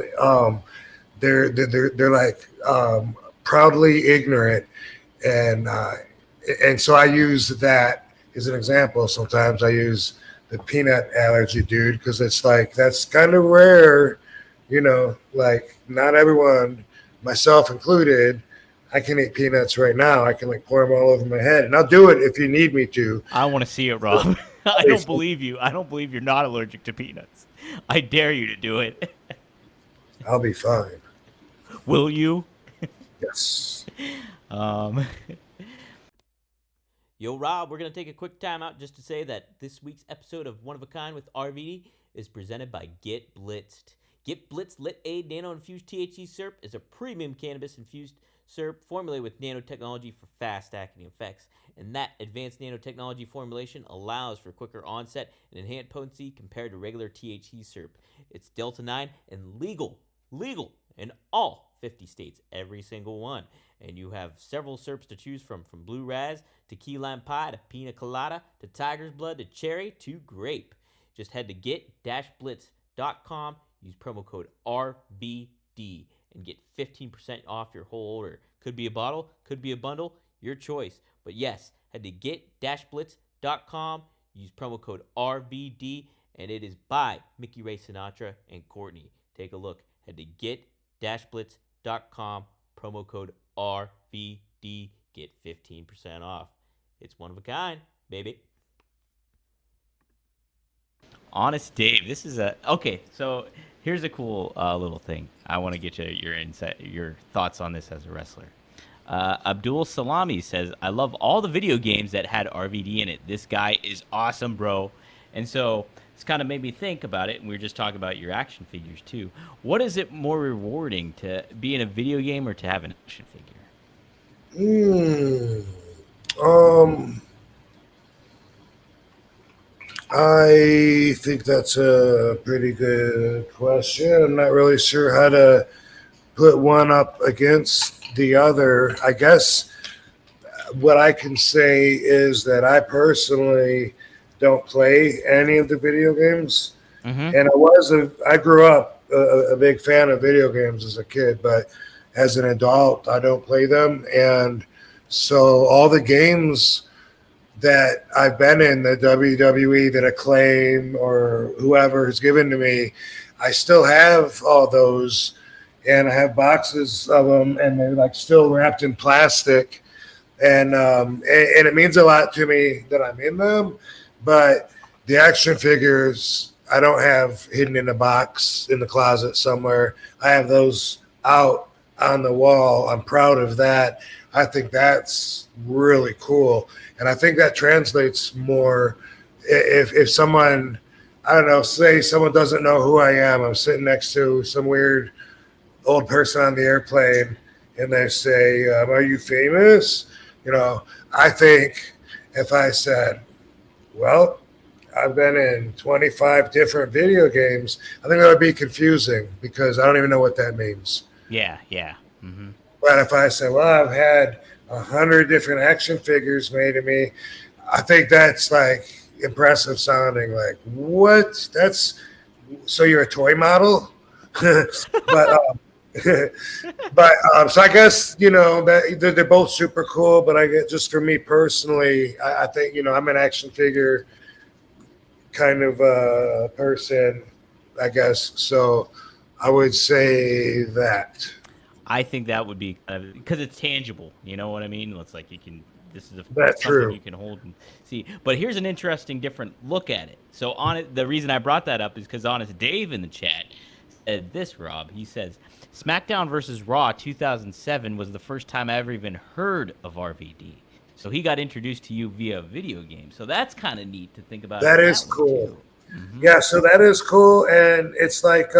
They're like proudly ignorant, and so I use that as an example. Sometimes I use the peanut allergy dude because it's like that's kind of rare, like not everyone, myself included. I can eat peanuts right now. I can like pour them all over my head, and I'll do it if you need me to. I want to see it, Rob. I don't believe you. I don't believe you're not allergic to peanuts. I dare you to do it. I'll be fine. Will you? Yes. Yo, Rob, we're going to take a quick time out just to say that this week's episode of One of a Kind with RVD is presented by Get Blitzed. Get Blitzed Lit Aid Nano-Infused THC Syrup is a premium cannabis-infused syrup formulated with nanotechnology for fast-acting effects. And that advanced nanotechnology formulation allows for quicker onset and enhanced potency compared to regular THC syrup. It's Delta-9 and legal in all 50 states, every single one. And you have several syrups to choose from Blue Raz to key lime pie to pina colada to tiger's blood to cherry to grape. Just head to get-blitz.com, use promo code RVD, and get 15% off your whole order. Could be a bottle, could be a bundle, your choice. But yes, head to get-blitz.com, use promo code RVD, and it is by Mickey Ray Sinatra and Courtney. Take a look. Head to get-blitz.com, promo code RVD, get 15% off. It's one of a kind, baby. Honest Dave, this is okay. So here's a cool little thing. I want to get your insight, your thoughts on this as a wrestler. Abdul Salami says, "I love all the video games that had RVD in it. This guy is awesome, bro." And so it's kind of made me think about it. And we were just talking about your action figures too. What is it more rewarding, to be in a video game or to have an action figure? I think that's a pretty good question. I'm not really sure how to put one up against the other. I guess what I can say is that I personally don't play any of the video games. Mm-hmm. And I grew up a big fan of video games as a kid, but as an adult, I don't play them. And so all the games that I've been in, the WWE, that Acclaim or whoever has given to me, I still have all those, and I have boxes of them, and they're like still wrapped in plastic, and it means a lot to me that I'm in them. But the action figures I don't have hidden in a box in the closet somewhere. I have those out on the wall. I'm proud of that. I think that's really cool. And I think that translates more if someone, I don't know, say someone doesn't know who I am. I'm sitting next to some weird old person on the airplane and they say, are you famous? I think if I said, well, I've been in 25 different video games, I think that would be confusing because I don't even know what that means. Yeah. Mm-hmm. But if I say, well, I've had 100 different action figures made of me, I think that's like impressive sounding. Like, what? So you're a toy model? But so I guess, that they're both super cool, but I get, just for me personally, I think, I'm an action figure kind of person, I guess. So I would say that. I think that would be because it's tangible. You know what I mean? It's like this is something true. You can hold and see. But here's an interesting, different look at it. So the reason I brought that up is because Honest Dave in the chat said this, Rob. He says, SmackDown versus Raw 2007 was the first time I ever even heard of RVD. So he got introduced to you via video game. So that's kind of neat to think about. That is cool. Mm-hmm. Yeah, so that is cool. And it's like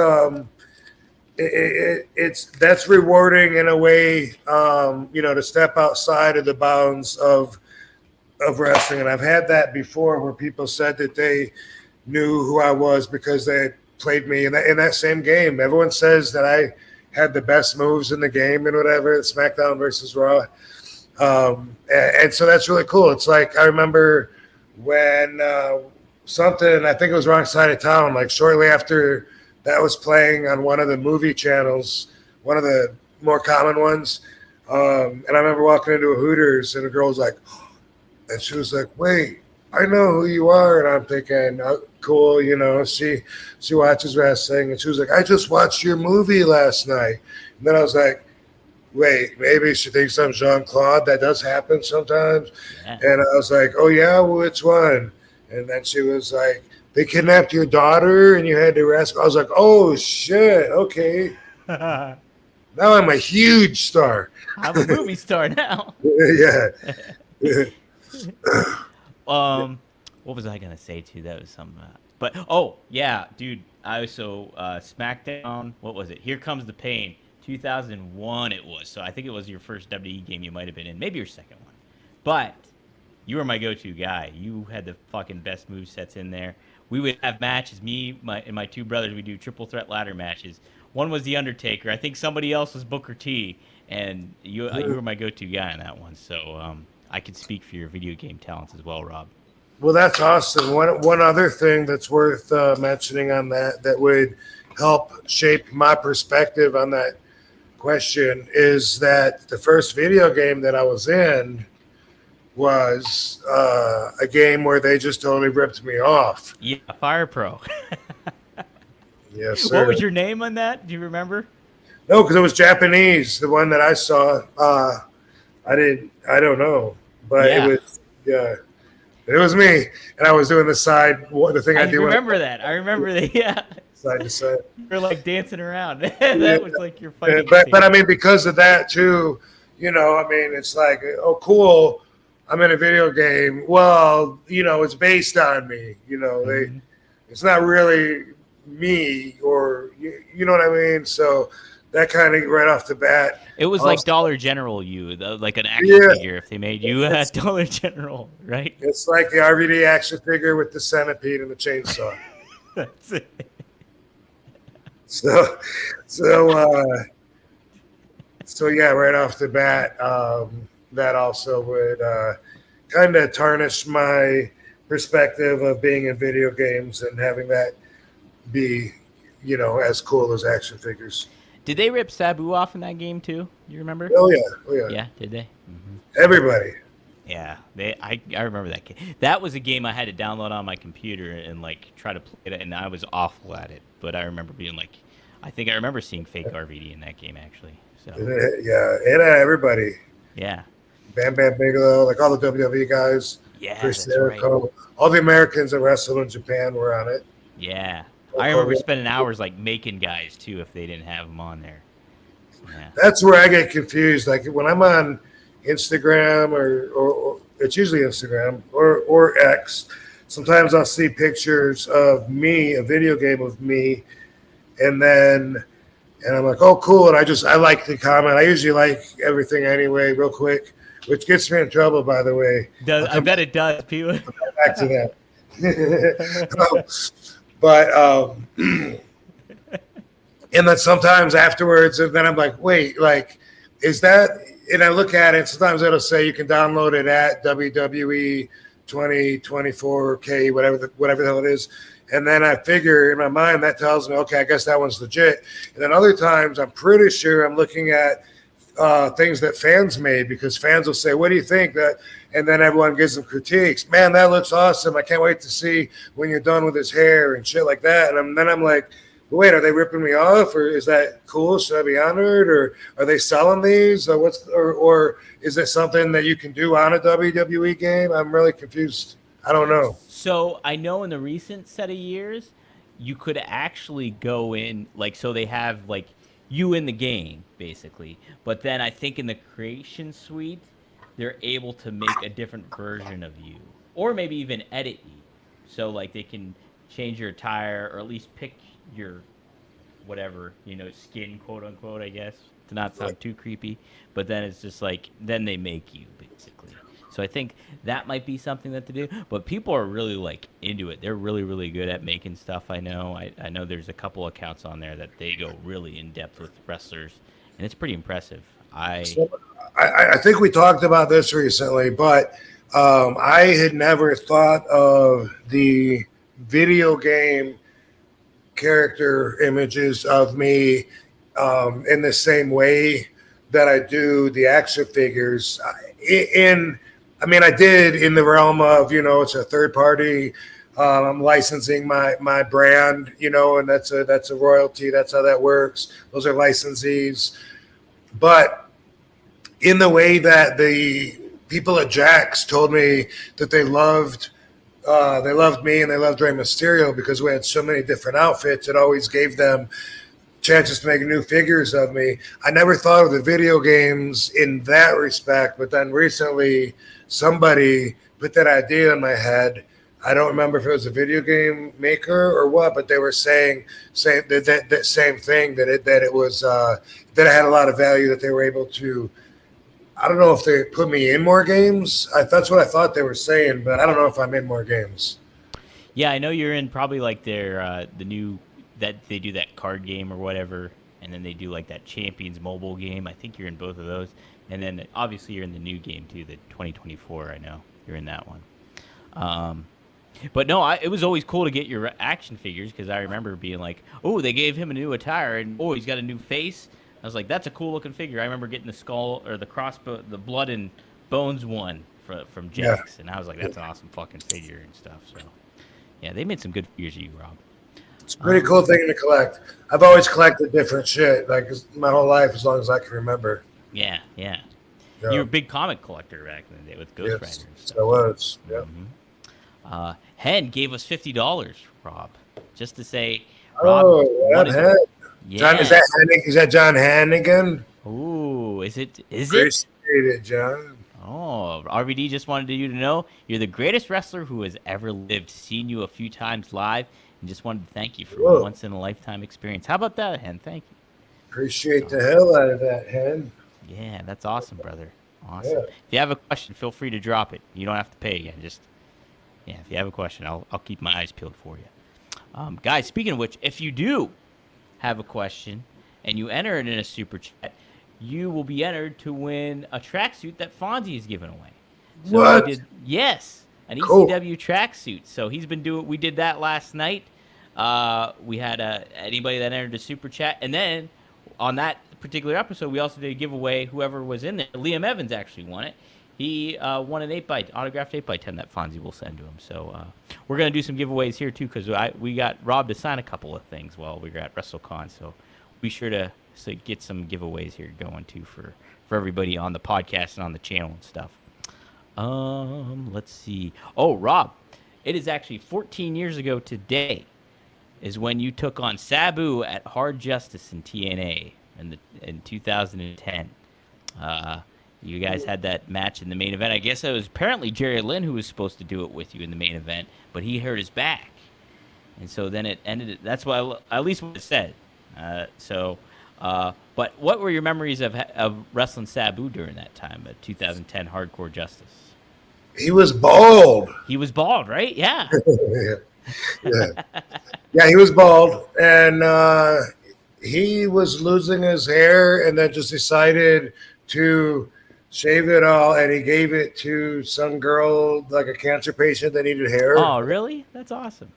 that's rewarding in a way, to step outside of the bounds of wrestling. And I've had that before where people said that they knew who I was because they had played me in that same game. Everyone says that I had the best moves in the game and whatever, SmackDown versus Raw. And so that's really cool. It's like I remember when something, I think it was Wrong Side of Town, like shortly after that was playing on one of the movie channels, one of the more common ones. And I remember walking into a Hooters and a girl was like, and she was like, wait, I know who you are. And I'm thinking, oh, cool, you know, she watches wrestling. And she was like, I just watched your movie last night. And then I was like, wait, maybe she thinks I'm Jean-Claude. That does happen sometimes. Yeah. And I was like, oh, yeah, which one? And then she was like, they kidnapped your daughter and you had to rescue. I was like, oh, shit, okay. Now I'm a huge star. I'm a movie star now. Yeah. What was I gonna say too? That was some. But oh yeah, dude. I also SmackDown. What was it? Here Comes the Pain. 2001 it was. So I think it was your first WWE game you might have been in. Maybe your second one. But you were my go-to guy. You had the fucking best move sets in there. We would have matches. Me, and my two brothers. We do triple threat ladder matches. One was the Undertaker. I think somebody else was Booker T. And you were my go-to guy on that one. So I could speak for your video game talents as well, Rob. Well, that's awesome. One other thing that's worth mentioning on that would help shape my perspective on that question is that the first video game that I was in was a game where they just totally ripped me off. Yeah, Fire Pro. Yes, sir. What was your name on that? Do you remember? No, because it was Japanese. The one that I saw, I don't know, but Yeah. it was, yeah, it was me, and I was doing the thing I do. I remember that. I remember that. Yeah. Side to side. You're like dancing around. That was like your fighting. But I mean, because of that too, you know, I mean, it's like, oh, cool, I'm in a video game. Well, you know, it's based on me. You know, it's not really me, or you know what I mean. So that kind of right off the bat. It was like Dollar General, like an action figure. If they made you a Dollar General, right? It's like the RVD action figure with the centipede and the chainsaw. That's it. So yeah, right off the bat, that also would kind of tarnish my perspective of being in video games and having that be, you know, as cool as action figures. Did they rip Sabu off in that game too? You remember? Oh yeah. Yeah, did they? Mm-hmm. Everybody. Yeah, I remember that game. That was a game I had to download on my computer and like try to play it, and I was awful at it. But I remember being like, I think I remember seeing fake RVD in that game actually. So Yeah, and everybody. Yeah. Bam Bam Bigelow, like all the WWE guys. Yeah, Chris that's right. All the Americans that wrestled in Japan were on it. Yeah. I remember spending hours like making guys too if they didn't have them on there. Yeah. That's where I get confused. Like when I'm on Instagram or it's usually Instagram or X, sometimes I'll see pictures of me, a video game of me, and I'm like, oh cool, and I like the comment. I usually like everything anyway, real quick, which gets me in trouble, by the way. I bet it does, people. Back to that. But and then sometimes afterwards, and then I'm like, wait, like, is that? And I look at it. Sometimes it'll say you can download it at WWE 2024K, whatever the hell it is. And then I figure in my mind that tells me, okay, I guess that one's legit. And then other times, I'm pretty sure I'm looking at things that fans made, because fans will say, what do you think? That, and then everyone gives them critiques. Man, that looks awesome. I can't wait to see when you're done with his hair and shit like that. And then I'm like, wait, are they ripping me off, or is that cool? Should I be honored, or are they selling these, or is it something that you can do on a WWE game? I'm really confused. I don't know. So I know in the recent set of years, you could actually go in, like, so they have like you in the game basically, but then I think in the creation suite, they're able to make a different version of you, or maybe even edit you. So like they can change your attire, or at least pick your whatever, you know, skin, quote unquote, I guess, to not sound too creepy. But then it's just like, then they make you basically. So I think that might be something that to do. But people are really like into it. They're really, really good at making stuff. I know. I know there's a couple accounts on there that they go really in depth with wrestlers, and it's pretty impressive. So, I think we talked about this recently, but I had never thought of the video game character images of me in the same way that I do the action figures. I did in the realm of, it's a third party. I'm licensing my brand, and that's a royalty. That's how that works. Those are licensees. But in the way that the people at Jax told me that they loved me and they loved Rey Mysterio because we had so many different outfits. It always gave them chances to make new figures of me. I never thought of the video games in that respect, but then recently somebody put that idea in my head. I don't remember if it was a video game maker or what, but they were saying that same thing, that it was that it had a lot of value, that they were able to. I don't know if they put me in more games. That's what I thought they were saying, but I don't know if I'm in more games. Yeah, I know you're in probably like their the new that they do that card game or whatever, and then they do like that Champions mobile game. I think you're in both of those, and then obviously you're in the new game too, the 2024. I know you're in that one. But no, it was always cool to get your action figures because I remember being like, oh, they gave him a new attire, and oh, he's got a new face. I was like, that's a cool looking figure. I remember getting the skull or the crossbow, the blood and bones one from Jax, and I was like, that's an awesome fucking figure and stuff. So, yeah, they made some good figures of you, Rob. It's a pretty cool thing to collect. I've always collected different shit, like my whole life, as long as I can remember. Yeah. You were a big comic collector back in the day with Ghost Rider and stuff. I was, yeah. Mm-hmm. Hen gave us $50, Rob, just to say, Rob, Hen. Yeah. John, is that John Hannigan? Ooh, is it? Appreciate it, John. Oh, RVD just wanted you to know you're the greatest wrestler who has ever lived. Seen you a few times live, and just wanted to thank you for a once-in-a-lifetime experience. How about that, Hen? Thank you. Appreciate the hell out of that, Hen. Yeah, that's awesome, brother. Awesome. Yeah. If you have a question, feel free to drop it. You don't have to pay again. If you have a question, I'll keep my eyes peeled for you. Guys, speaking of which, if you do have a question and you enter it in a super chat, you will be entered to win a tracksuit that Fonzie is giving away. So what? Yes, an Cool. ECW tracksuit. So he's been doing. We did that last night. We had anybody that entered the super chat, and then on that particular episode, we also did a giveaway. Whoever was in there, Liam Evans actually won it. He won an autographed 8x10 that Fonzie will send to him. So we're going to do some giveaways here, too, because we got Rob to sign a couple of things while we were at WrestleCon. So be sure to get some giveaways here going, too, for everybody on the podcast and on the channel and stuff. Let's see. Oh, Rob, it is actually 14 years ago today is when you took on Sabu at Hard Justice in TNA in 2010. You guys had that match in the main event. I guess it was apparently Jerry Lynn who was supposed to do it with you in the main event, but he hurt his back. And so then it ended. That's why, at least what it said. But what were your memories of wrestling Sabu during that time, 2010 Hardcore Justice? He was bald. He was bald, right? Yeah. Yeah, he was bald. And he was losing his hair and then just decided to shave it all, and he gave it to some girl, like a cancer patient that needed hair. Oh, really? That's awesome.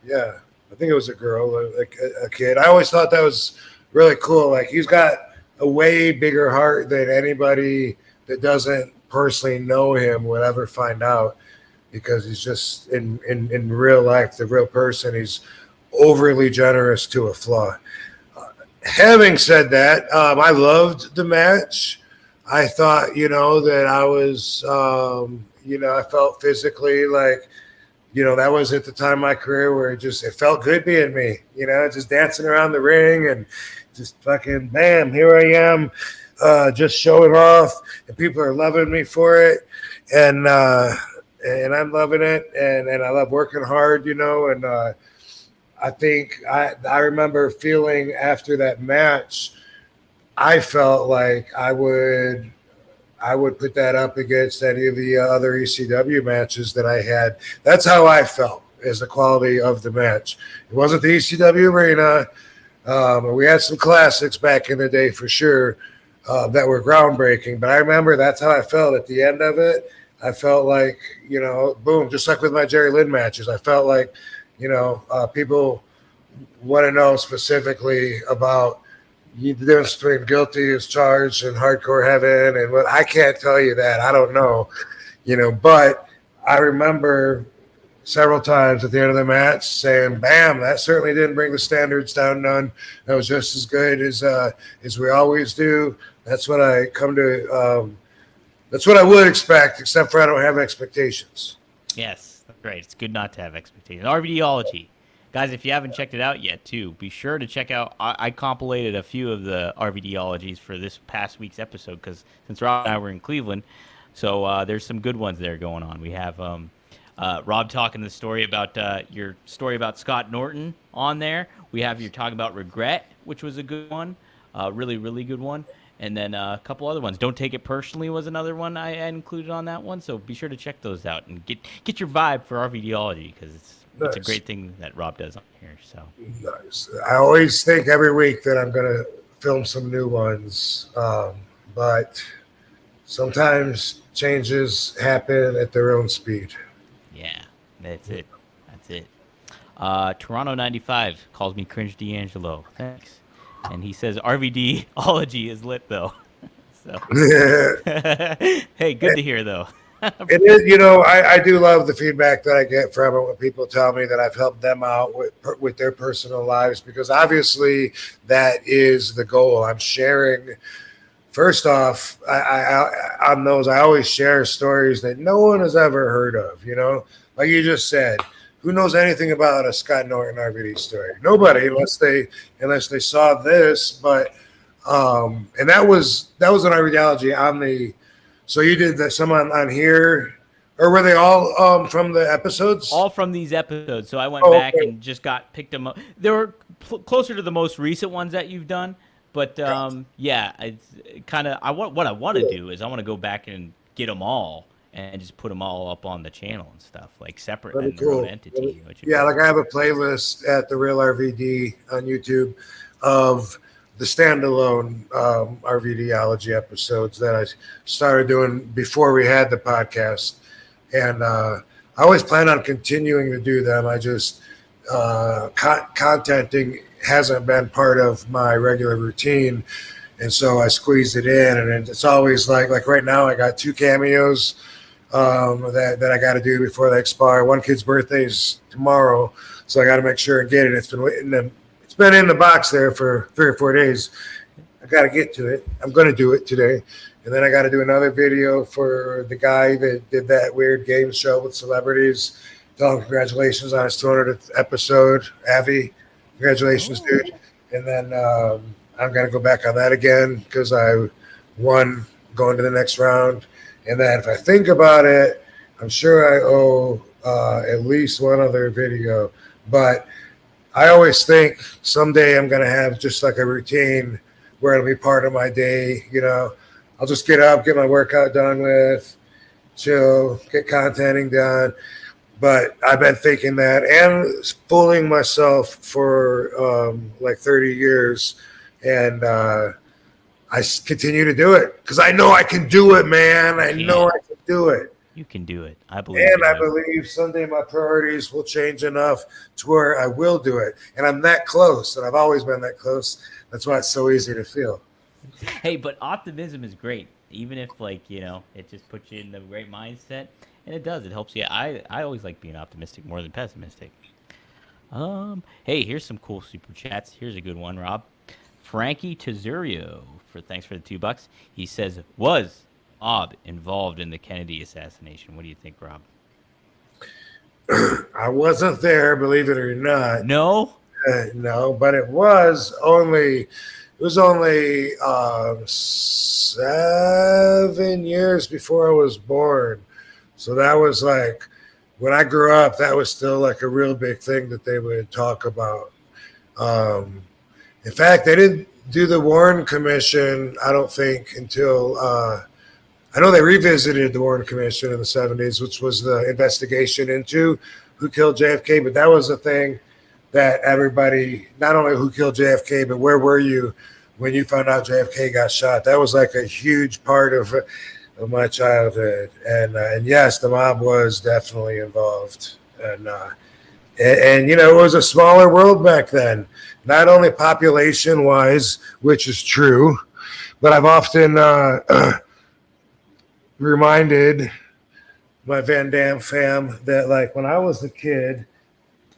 Yeah, I think it was a girl, like a kid. I always thought that was really cool. Like, he's got a way bigger heart than anybody that doesn't personally know him would ever find out, because he's just in real life, the real person. He's overly generous to a flaw. Having said that, I loved the match. I thought, that I was, I felt physically like, that was at the time of my career where it felt good being me, just dancing around the ring and just fucking, bam, here I am, just showing off, and people are loving me for it. And I'm loving it. And I love working hard, and I think I remember feeling after that match, I felt like I I would put that up against any of the other ECW matches that I had. That's how I felt as the quality of the match. It wasn't the ECW arena. We had some classics back in the day for sure that were groundbreaking, but I remember that's how I felt at the end of it. I felt like, boom, just like with my Jerry Lynn matches, I felt like, people want to know specifically about the difference between guilty as charged and hardcore heaven. And what I can't tell you that. I don't know, but I remember several times at the end of the match saying, bam, that certainly didn't bring the standards down none. That was just as good as we always do. That's what I come to that's what I would expect, except for I don't have expectations. Yes, that's right. It's good not to have expectations. RVDology. Guys, if you haven't checked it out yet, too, be sure to check out. I compilated a few of the RVDologies for this past week's episode because since Rob and I were in Cleveland, so there's some good ones there going on. We have Rob talking the story about your story about Scott Norton on there. We have you talking about regret, which was a good one, really, really good one. And then a couple other ones. Don't Take It Personally was another one I included on that one. So be sure to check those out and get your vibe for RVDology because it's a great thing that Rob does on here. So nice. I always think every week that I'm going to film some new ones, but sometimes changes happen at their own speed. Yeah, that's it. That's it. Toronto 95 calls me Cringe D'Angelo. Thanks. And he says RVDology is lit though. So hey, good to hear though. It is, I do love the feedback that I get from it when people tell me that I've helped them out with their personal lives, because obviously that is the goal. I'm sharing. First off, I on those, I always share stories that no one has ever heard of. Like you just said. Who knows anything about a Scott Norton RVD story? Nobody, unless they saw this. But and that was an RVDology on the. So you did some on here, or were they all from the episodes? All from these episodes. So I went back and just picked them up. They were closer to the most recent ones that you've done. But yeah, it's kind of what I want to do is I want to go back and get them all. And just put them all up on the channel and stuff, like separate in their own entity. Yeah, like I have a playlist at The Real RVD on YouTube of the standalone RVDology episodes that I started doing before we had the podcast. And I always plan on continuing to do them. I just, contenting hasn't been part of my regular routine. And so I squeezed it in. And it's always like right now I got 2 cameos that I got to do before they expire. One kid's birthday is tomorrow, so I got to make sure and get it. It's been in the box there for 3 or 4 days. I got to get to it. I'm going to do it today, and then I got to do another video for the guy that did that weird game show with celebrities. Tell him congratulations on his 200th episode, Avi. Congratulations, dude. And then I'm going to go back on that again because I won going to the next round. And then if I think about it, I'm sure I owe at least one other video. But I always think someday I'm going to have just like a routine where it'll be part of my day. I'll just get up, get my workout done with, chill, get contenting done. But I've been thinking that and fooling myself for like 30 years. And I continue to do it because I know I can do it, man. I know I can do it. You can do it. I believe. And I believe someday my priorities will change enough to where I will do it. And I'm that close, and I've always been that close. That's why it's so easy to feel. Hey, but optimism is great. Even if, it just puts you in the right mindset. And it does. It helps you. I always like being optimistic more than pessimistic. Hey, here's some cool super chats. Here's a good one, Rob. Frankie Tezurio, thanks for the $2. He says, was Bob involved in the Kennedy assassination? What do you think, Rob? I wasn't there, believe it or not. No? No, but it was only 7 years before I was born. So that was like, when I grew up, that was still like a real big thing that they would talk about. In fact, they didn't do the Warren Commission, I don't think, until I know they revisited the Warren Commission in the 70s, which was the investigation into who killed JFK, but that was a thing that everybody, not only who killed JFK, but where were you when you found out JFK got shot? That was like a huge part of my childhood. And yes, the mob was definitely involved. And you know, it was a smaller world back then, not only population wise, which is true, but I've often reminded my Van Dam fam that, like, when I was a kid,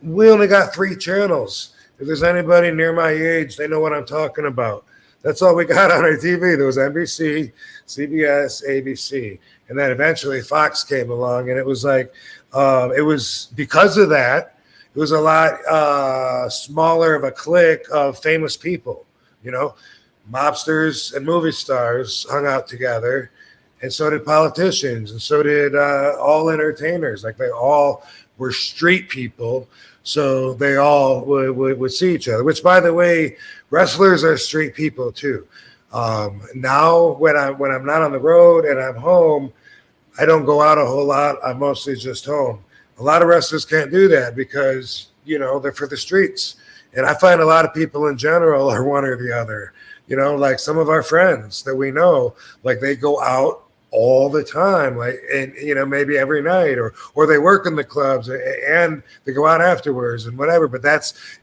we only got 3 channels. If there's anybody near my age, they know what I'm talking about. That's all we got on our TV. There was NBC, CBS, ABC. And then eventually Fox came along, and it was like, it was because of that, it was a lot smaller of a clique of famous people, you know, mobsters and movie stars hung out together. And so did politicians, and so did all entertainers. Like, they all were street people, so they all would see each other. Which, by the way, wrestlers are street people too. Now, when I'm not on the road and I'm home, I don't go out a whole lot. I'm mostly just home. A lot of wrestlers can't do that because, you know, they're for the streets. And I find a lot of people in general are one or the other. You know, like some of our friends that we know, like, they go out all the time, like, and you know, maybe every night, or they work in the clubs and they go out afterwards and whatever. But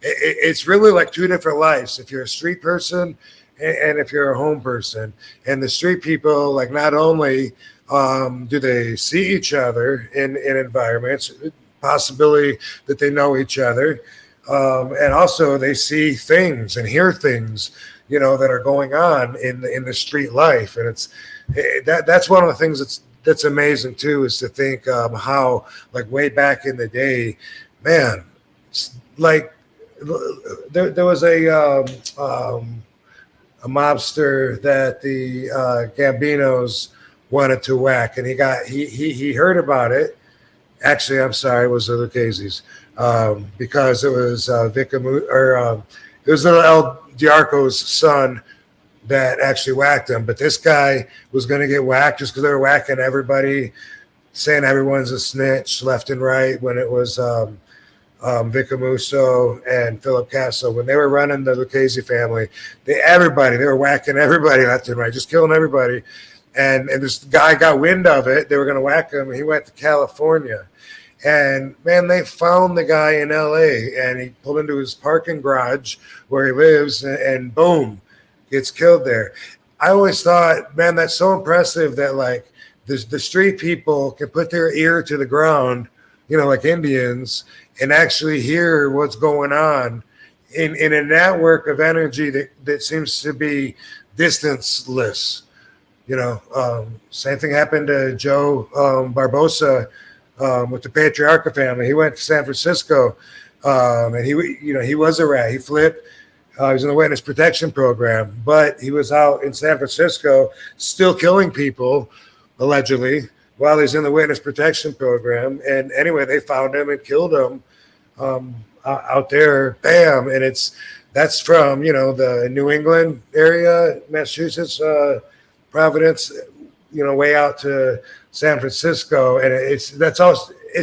it's really like 2 different lives. If you're a street person and if you're a home person. And the street people, like, not only do they see each other in environments, possibility that they know each other, and also they see things and hear things, you know, that are going on in the street life. And that's one of the things that's amazing too, is to think how, like, way back in the day, man, like, there was a mobster that the Gambinos wanted to whack, and he heard about it. Actually, I'm sorry, it was the Lucchese's, because it was it was little El Diarco's son that actually whacked him. But this guy was going to get whacked just because they were whacking everybody, saying everyone's a snitch left and right, when it was Vicamuso and Philip Castle. When they were running the Lucchese family, they were whacking everybody left and right, just killing everybody. And this guy got wind of it. They were going to whack him, and he went to California. And, man, they found the guy in L.A., and he pulled into his parking garage where he lives, and boom, gets killed there. I always thought, man, that's so impressive that, like, the street people can put their ear to the ground, you know, like Indians, and actually hear what's going on in a network of energy that seems to be distanceless. You know, same thing happened to Joe Barbosa with the Patriarca family. He went to San Francisco, and he was a rat. He flipped. He was in the witness protection program, but he was out in San Francisco still killing people, allegedly, while he's in the witness protection program. And anyway, they found him and killed him out there. Bam! And that's from, you know, the New England area, Massachusetts, Providence, you know, way out to San Francisco. And it's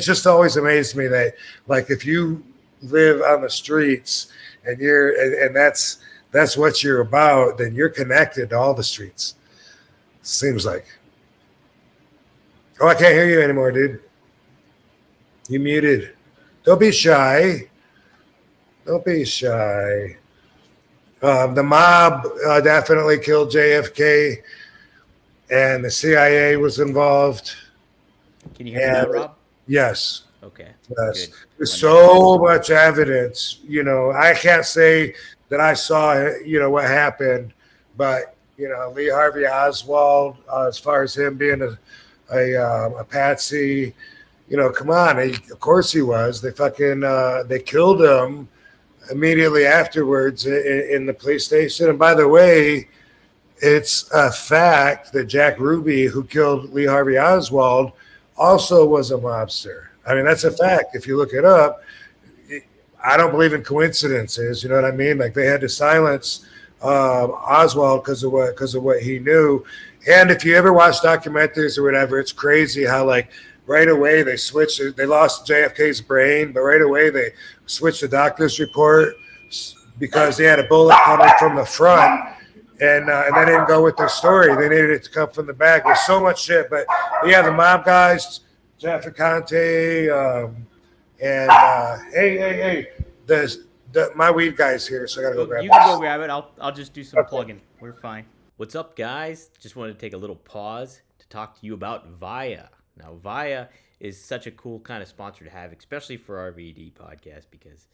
just always amazed me that, like, if you live on the streets and that's what you're about, then you're connected to all the streets. Seems like. Oh, I can't hear you anymore, dude. You muted. Don't be shy. Don't be shy. The mob definitely killed JFK, and the CIA was involved. Can you hear me now, Rob? Yes. Okay. Yes. Good. There's so much evidence. You know, I can't say that I saw, you know, what happened, but, you know, Lee Harvey Oswald, as far as him being a patsy, you know, come on. Of course he was. They killed him immediately afterwards in the police station. And by the way, it's a fact that Jack Ruby, who killed Lee Harvey Oswald, also was a mobster. I mean, that's a fact. If you look it up, I don't believe in coincidences. You know what I mean? Like, they had to silence Oswald because of what he knew. And if you ever watch documentaries or whatever, it's crazy how like right away they switched. They lost JFK's brain, but right away they switched the doctor's report because they had a bullet coming from the front. And they didn't go with their story. They needed it to come from the back. There's so much shit. But yeah, the mob guys, Jeff Conte, and hey, my weed guy's here, so I gotta go grab it. You can go grab it. I'll just do some plugging. We're fine. What's up, guys? Just wanted to take a little pause to talk to you about Via. Now, Via is such a cool kind of sponsor to have, especially for our RVD podcast, because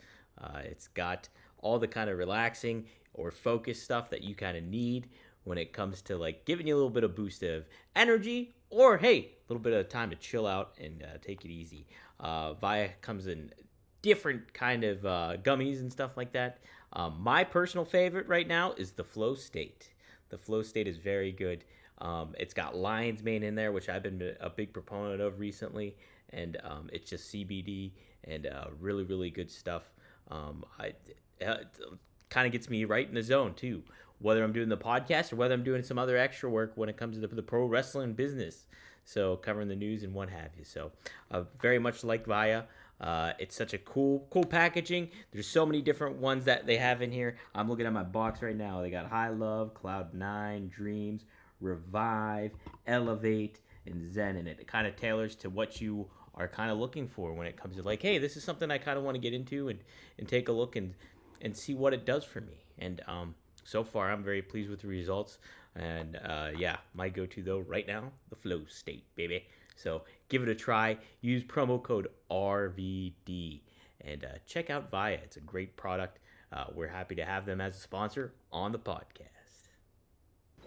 it's got all the kind of relaxing or focus stuff that you kind of need when it comes to like giving you a little bit of boost of energy, or hey, a little bit of time to chill out and take it easy. Via comes in different kind of gummies and stuff like that. My personal favorite right now is the Flow State. The Flow State is very good. It's got lion's mane in there, which I've been a big proponent of recently, and it's just CBD and really, really good stuff. It kind of gets me right in the zone too, whether I'm doing the podcast or whether I'm doing some other extra work when it comes to the pro wrestling business. So covering the news and what have you. So very much like Via. It's such a cool packaging. There's so many different ones that they have in here. I'm looking at my box right now. They got High Love, Cloud 9, Dreams, Revive, Elevate, and Zen in it. It kind of tailors to what you are kind of looking for when it comes to like, hey, this is something I kind of want to get into and take a look and see what it does for me. And so far, I'm very pleased with the results. And yeah, my go-to though right now, the Flow State, baby. So give it a try. Use promo code RVD and check out Via. It's a great product. We're happy to have them as a sponsor on the podcast.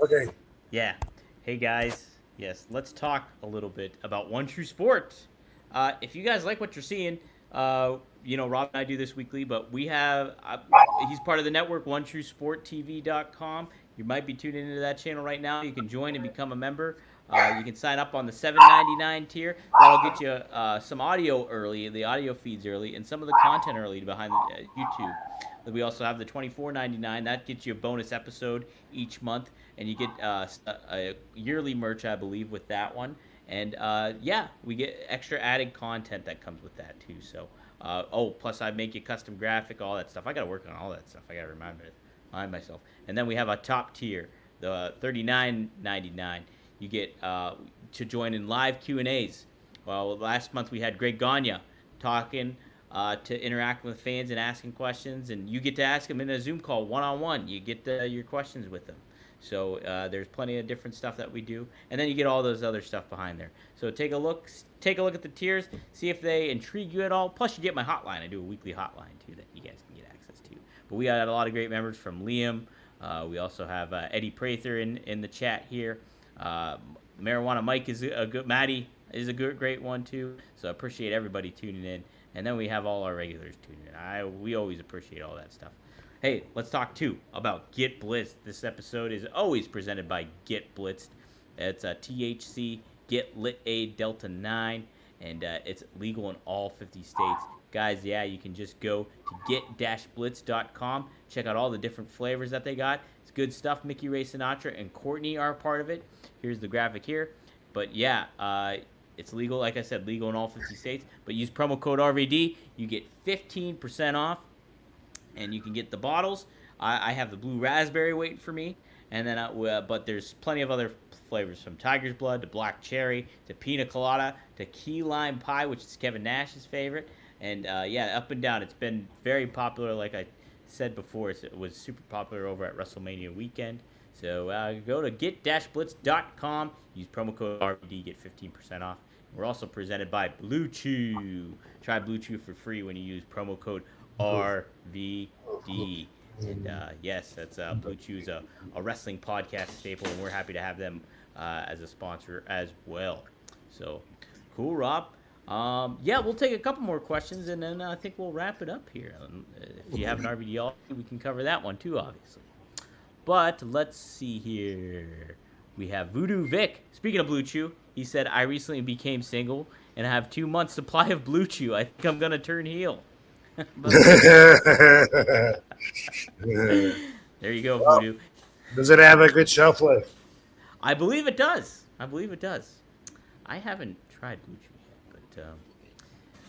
Okay. Yeah. Hey guys. Yes, let's talk a little bit about One True Sports. If you guys like what you're seeing, Rob and I do this weekly, but we have, he's part of the network, OneTrueSportTV.com. You might be tuning into that channel right now. You can join and become a member. You can sign up on the $7.99 tier. That'll get you some audio early, the audio feeds early, and some of the content early behind YouTube. We also have the $24.99. That gets you a bonus episode each month, and you get a yearly merch, I believe, with that one. And yeah, we get extra added content that comes with that too. So, plus I make you custom graphic, all that stuff. I got to work on all that stuff. I got to remind myself. And then we have a top tier, the $39.99. You get to join in live Q&As. Well, last month we had Greg Gagne talking to interact with fans and asking questions, and you get to ask him in a Zoom call one-on-one. You get your questions with them. So there's plenty of different stuff that we do, and then you get all those other stuff behind there. So take a look at the tiers, see if they intrigue you at all. Plus, you get my hotline. I do a weekly hotline too that you guys can get access to. But we got a lot of great members from Liam. We also have Eddie Prather in the chat here. Marijuana Mike is a good. Maddie is a great one too. So I appreciate everybody tuning in. And then we have all our regulars tuning in. We always appreciate all that stuff. Hey, let's talk too about Get Blitzed. This episode is always presented by Get Blitzed. It's a THC Get Lit A Delta 9, and it's legal in all 50 states. Guys, yeah, you can just go to get-blitz.com. Check out all the different flavors that they got. It's good stuff. Mickey Ray Sinatra and Courtney are a part of it. Here's the graphic here. But yeah, it's legal, like I said, legal in all 50 states. But use promo code RVD. You get 15% off. And you can get the bottles. I have the blue raspberry waiting for me. And then, but there's plenty of other flavors, from Tiger's Blood to Black Cherry to Pina Colada to Key Lime Pie, which is Kevin Nash's favorite. And yeah, up and down. It's been very popular. Like I said before, it was super popular over at WrestleMania weekend. So go to get-blitz.com. Use promo code RVD, get 15% off. We're also presented by Blue Chew. Try Blue Chew for free when you use promo code RVD. And yes, that's Blue Chew's a wrestling podcast staple, and we're happy to have them as a sponsor as well. So cool, Rob. Yeah, we'll take a couple more questions, and then I think we'll wrap it up here. If you have an RVD all, we can cover that one too, obviously. But let's see here. We have Voodoo Vic. Speaking of Blue Chew, he said, I recently became single and I have 2 months supply of Blue Chew. I think I'm going to turn heel. Yeah, There you go, Well, Voodoo. does it have a good shelf life? I believe it does. I haven't tried Blue Chew yet,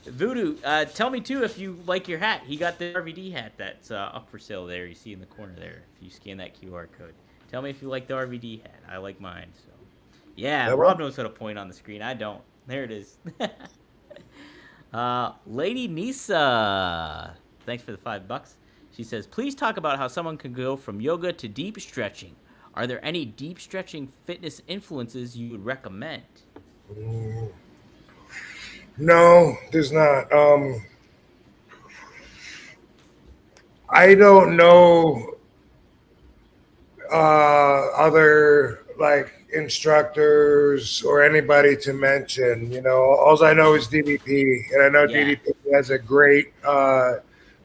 but Voodoo, tell me too if you like your hat. He got the RVD hat that's up for sale there. You see in the corner there. If you scan that QR code, tell me if you like the RVD hat. I like mine. So, yeah, Rob knows how to point on the screen. I don't. There it is. Lady Nisa, thanks for the $5. She says, please talk about how someone can go from yoga to deep stretching. Are there any deep stretching fitness influences you would recommend? No, there's not. I don't know other like instructors or anybody to mention. All I know is DDP, and I know DDP has a great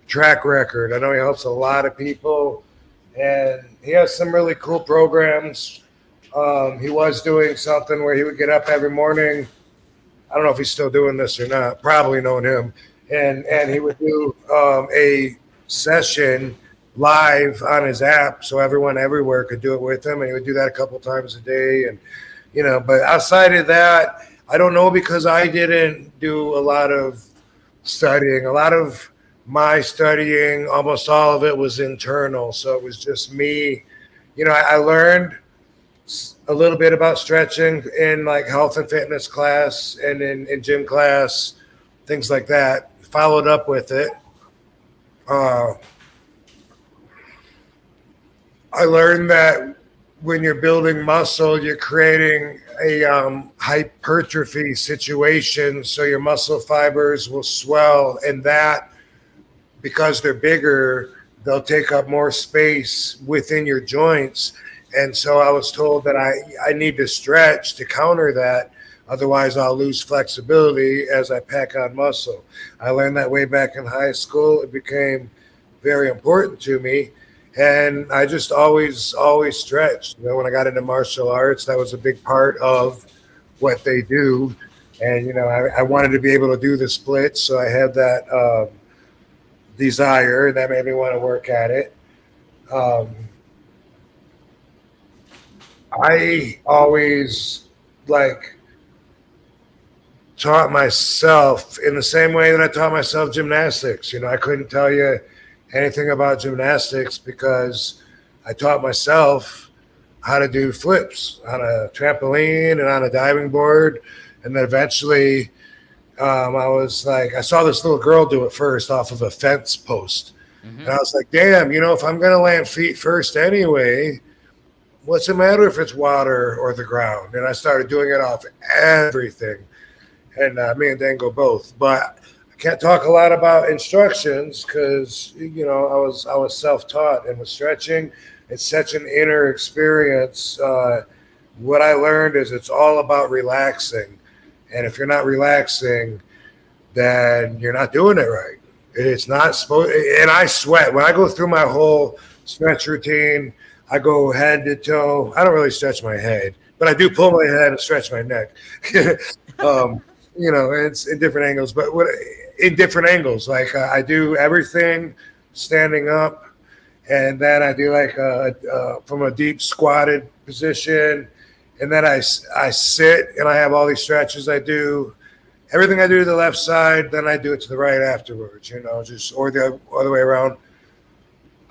track record. I know he helps a lot of people, and he has some really cool programs. He was doing something where he would get up every morning. I don't know if he's still doing this or not. Probably knowing him, and he would do a session live on his app, so everyone everywhere could do it with him, and he would do that a couple times a day. And but outside of that, I don't know, because I didn't do a lot of studying. A lot of my studying, almost all of it, was internal, so it was just me. I learned a little bit about stretching in like health and fitness class and in gym class, things like that. Followed up with it. I learned that when you're building muscle, you're creating a hypertrophy situation, so your muscle fibers will swell, and that, because they're bigger, they'll take up more space within your joints. And so I was told that I need to stretch to counter that. Otherwise, I'll lose flexibility as I pack on muscle. I learned that way back in high school. It became very important to me. And I just always stretched. When I got into martial arts, that was a big part of what they do. And, I wanted to be able to do the splits. So I had that desire, and that made me want to work at it. I always taught myself in the same way that I taught myself gymnastics. I couldn't tell you anything about gymnastics because I taught myself how to do flips on a trampoline and on a diving board. And then eventually I saw this little girl do it first off of a fence post. Mm-hmm. And I was like, damn, if I'm going to land feet first anyway, what's the matter if it's water or the ground? And I started doing it off everything. And me and Dan go both. But I can't talk a lot about instructions because, I was self-taught. And with stretching, it's such an inner experience. What I learned is it's all about relaxing. And if you're not relaxing, then you're not doing it right. It's not supposed. And I sweat. When I go through my whole stretch routine, I go head to toe. I don't really stretch my head, but I do pull my head and stretch my neck. It's in different angles, but in different angles. Like I do everything standing up, and then I do from a deep squatted position, and then I sit and I have all these stretches. I do everything I do to the left side, then I do it to the right afterwards. Or the other way around.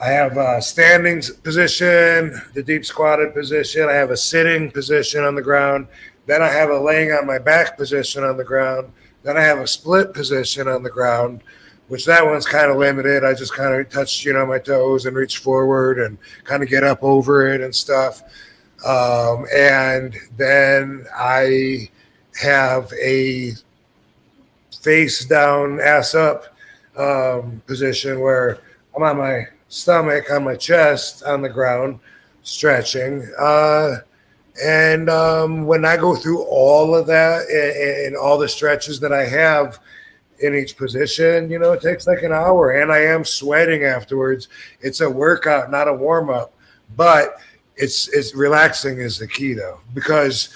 I have a standing position, the deep squatted position. I have a sitting position on the ground. Then I have a laying on my back position on the ground. Then I have a split position on the ground, which that one's kind of limited. I just kind of touch, my toes and reach forward and kind of get up over it and stuff. And then I have a face down, ass up position where I'm on my stomach, on my chest, on the ground, stretching. And when I go through all of that and all the stretches that I have in each position, it takes like an hour, and I am sweating afterwards. It's a workout, not a warm up, but it's relaxing is the key though, because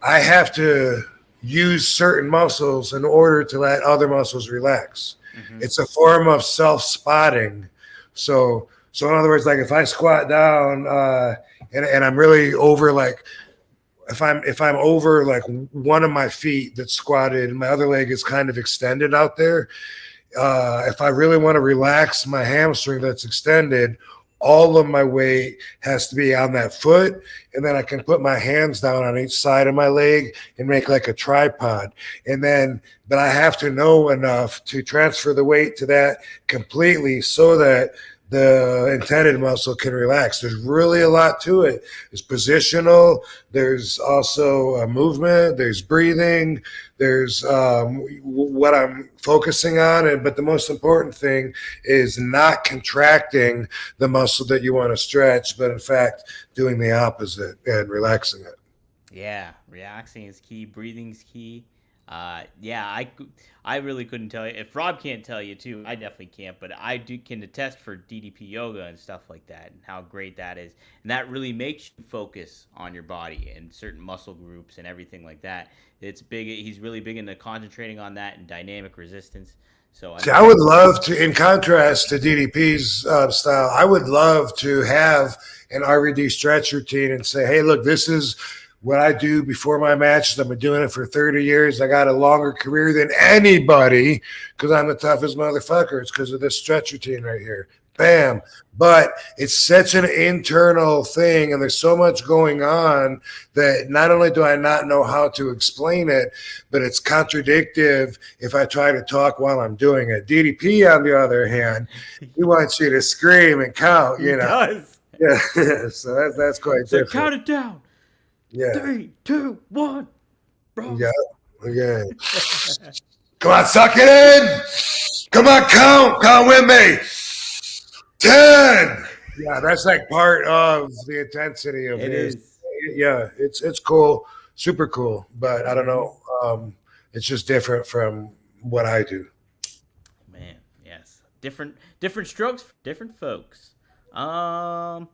I have to use certain muscles in order to let other muscles relax. Mm-hmm. It's a form of self-spotting. So So in other words, like if I squat down and I'm really over, like if I'm over like one of my feet that's squatted and my other leg is kind of extended out there, if I really want to relax my hamstring that's extended, all of my weight has to be on that foot, and then I can put my hands down on each side of my leg and make like a tripod. But I have to know enough to transfer the weight to that completely so that the intended muscle can relax. There's really a lot to it. There's positional. There's also movement. There's breathing. There's what I'm focusing on. But the most important thing is not contracting the muscle that you want to stretch, but in fact, doing the opposite and relaxing it. Yeah, relaxing is key. Breathing's key. I really couldn't tell you. If Rob can't tell you too, I definitely can't. But I can attest for DDP yoga and stuff like that, and how great that is. And that really makes you focus on your body and certain muscle groups and everything like that. It's big. He's really big into concentrating on that and dynamic resistance. So I would love to, in contrast to DDP's style, I would love to have an RVD stretch routine and say, hey, look, this is what I do before my matches. I've been doing it for 30 years. I got a longer career than anybody because I'm the toughest motherfucker. It's because of this stretch routine right here. Bam. But it's such an internal thing, and there's so much going on that not only do I not know how to explain it, but it's contradictive if I try to talk while I'm doing it. DDP, on the other hand, he wants you to scream and count, you know. He does. Yeah, so that's quite different. Count it down. Yeah. 3, 2, 1, bro. Yeah. Okay. Come on, suck it in. Come on, count with me. 10. Yeah, that's like part of the intensity of It his. is. Yeah, it's cool, super cool, but I don't know. It's just different from what I do. Man, yes. Different strokes for different folks. Instagram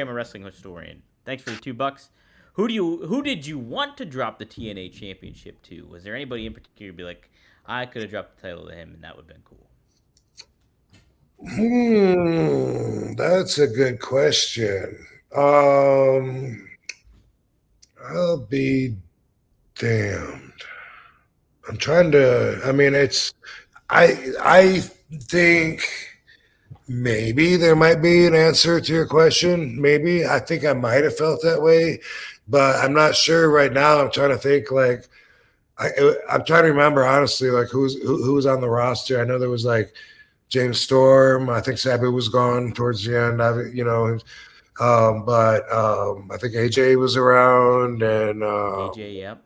a wrestling historian. Thanks for the $2. Who did you want to drop the TNA championship to? Was there anybody in particular you'd be like, I could have dropped the title to him and that would have been cool? That's a good question. I'll be damned. I'm trying to. I mean, I think maybe there might be an answer to your question. Maybe I think I might have felt that way, but I'm not sure right now. I'm trying to think. Like, I'm trying to remember honestly, like who was on the roster. I know there was like James Storm. I think Sabu was gone towards the end. But I think AJ was around, and AJ, yep.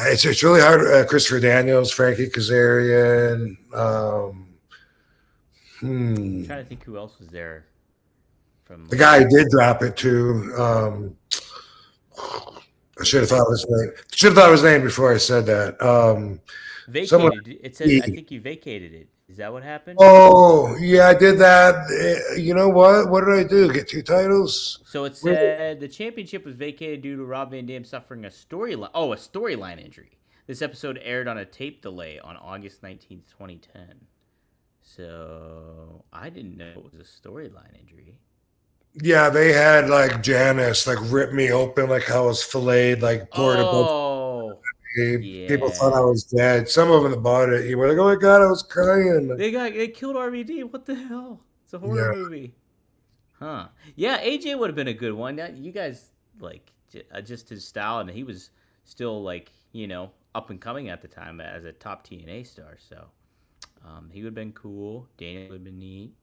It's really hard. Christopher Daniels, Frankie Kazarian. I'm trying to think who else was there. From the guy who did drop it too. I should have thought of his name. Should have thought of his name before I said that. Vacated. It says I think you vacated it. Is that what happened? Oh, yeah, I did that. You know what? What did I do? Get 2 titles? So it said the championship was vacated due to Rob Van Dam suffering a storyline injury. This episode aired on a tape delay on August 19th, 2010. So I didn't know it was a storyline injury. Yeah, they had like Janice like rip me open like I was filleted, like poured a bunch. Yeah. People thought I was dead. Some of them that bought it, you were like, "Oh my god, I was crying." They killed RVD. What the hell? It's a horror movie. Huh? Yeah, AJ would have been a good one. You guys like just his style, and he was still like up and coming at the time as a top TNA star. So he would have been cool. Daniel would have been neat.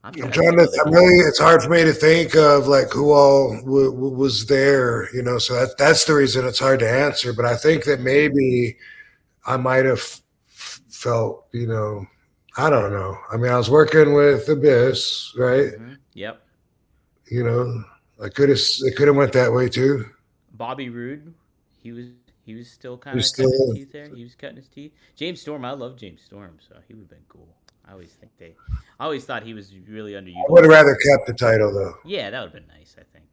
It's hard for me to think of like who all was there, so that's the reason it's hard to answer. But I think that maybe I might have felt, I don't know. I mean, I was working with Abyss, right? Mm-hmm. Yep. It could have went that way too. Bobby Roode, he was still kind of cutting his teeth there. He was cutting his teeth. James Storm, I love James Storm, so he would have been cool. I always thought he was really underutilized. I would have rather kept the title though. Yeah, that would have been nice, I think.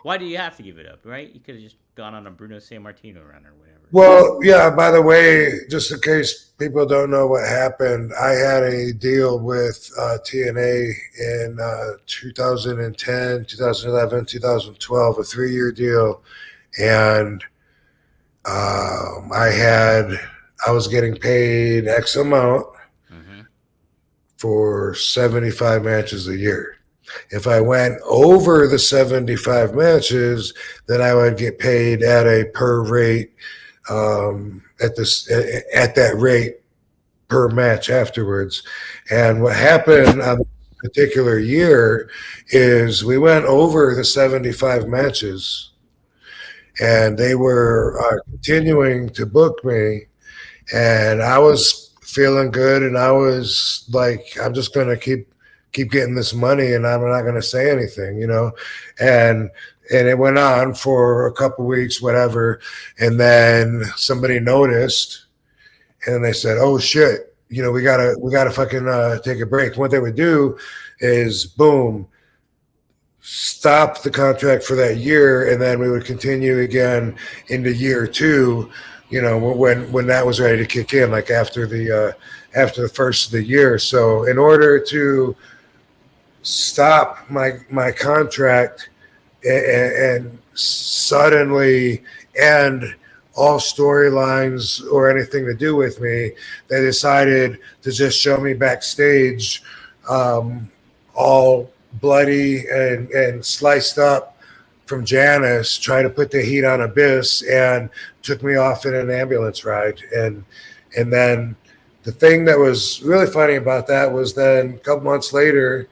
Why do you have to give it up, right? You could have just gone on a Bruno San Martino run or whatever. Well, yeah, by the way, just in case people don't know what happened, I had a deal with TNA in 2010, 2011, 2012, a 3-year deal. And I was getting paid X amount for 75 matches a year. If I went over the 75 matches, then I would get paid at a per rate at that rate per match afterwards. And what happened on this particular year is we went over the 75 matches, and they were continuing to book me, and I was feeling good, and I was like, I'm just going to keep getting this money, and I'm not going to say anything, and it went on for a couple weeks, whatever. And then somebody noticed, and they said, "Oh shit, we gotta fucking take a break." What they would do is, boom, stop the contract for that year, and then we would continue again into year 2. When that was ready to kick in, like after the first of the year. So in order to stop my contract and suddenly end all storylines or anything to do with me, they decided to just show me backstage all bloody and sliced up from Janice, try to put the heat on Abyss, and took me off in an ambulance ride. And then the thing that was really funny about that was then a couple months later,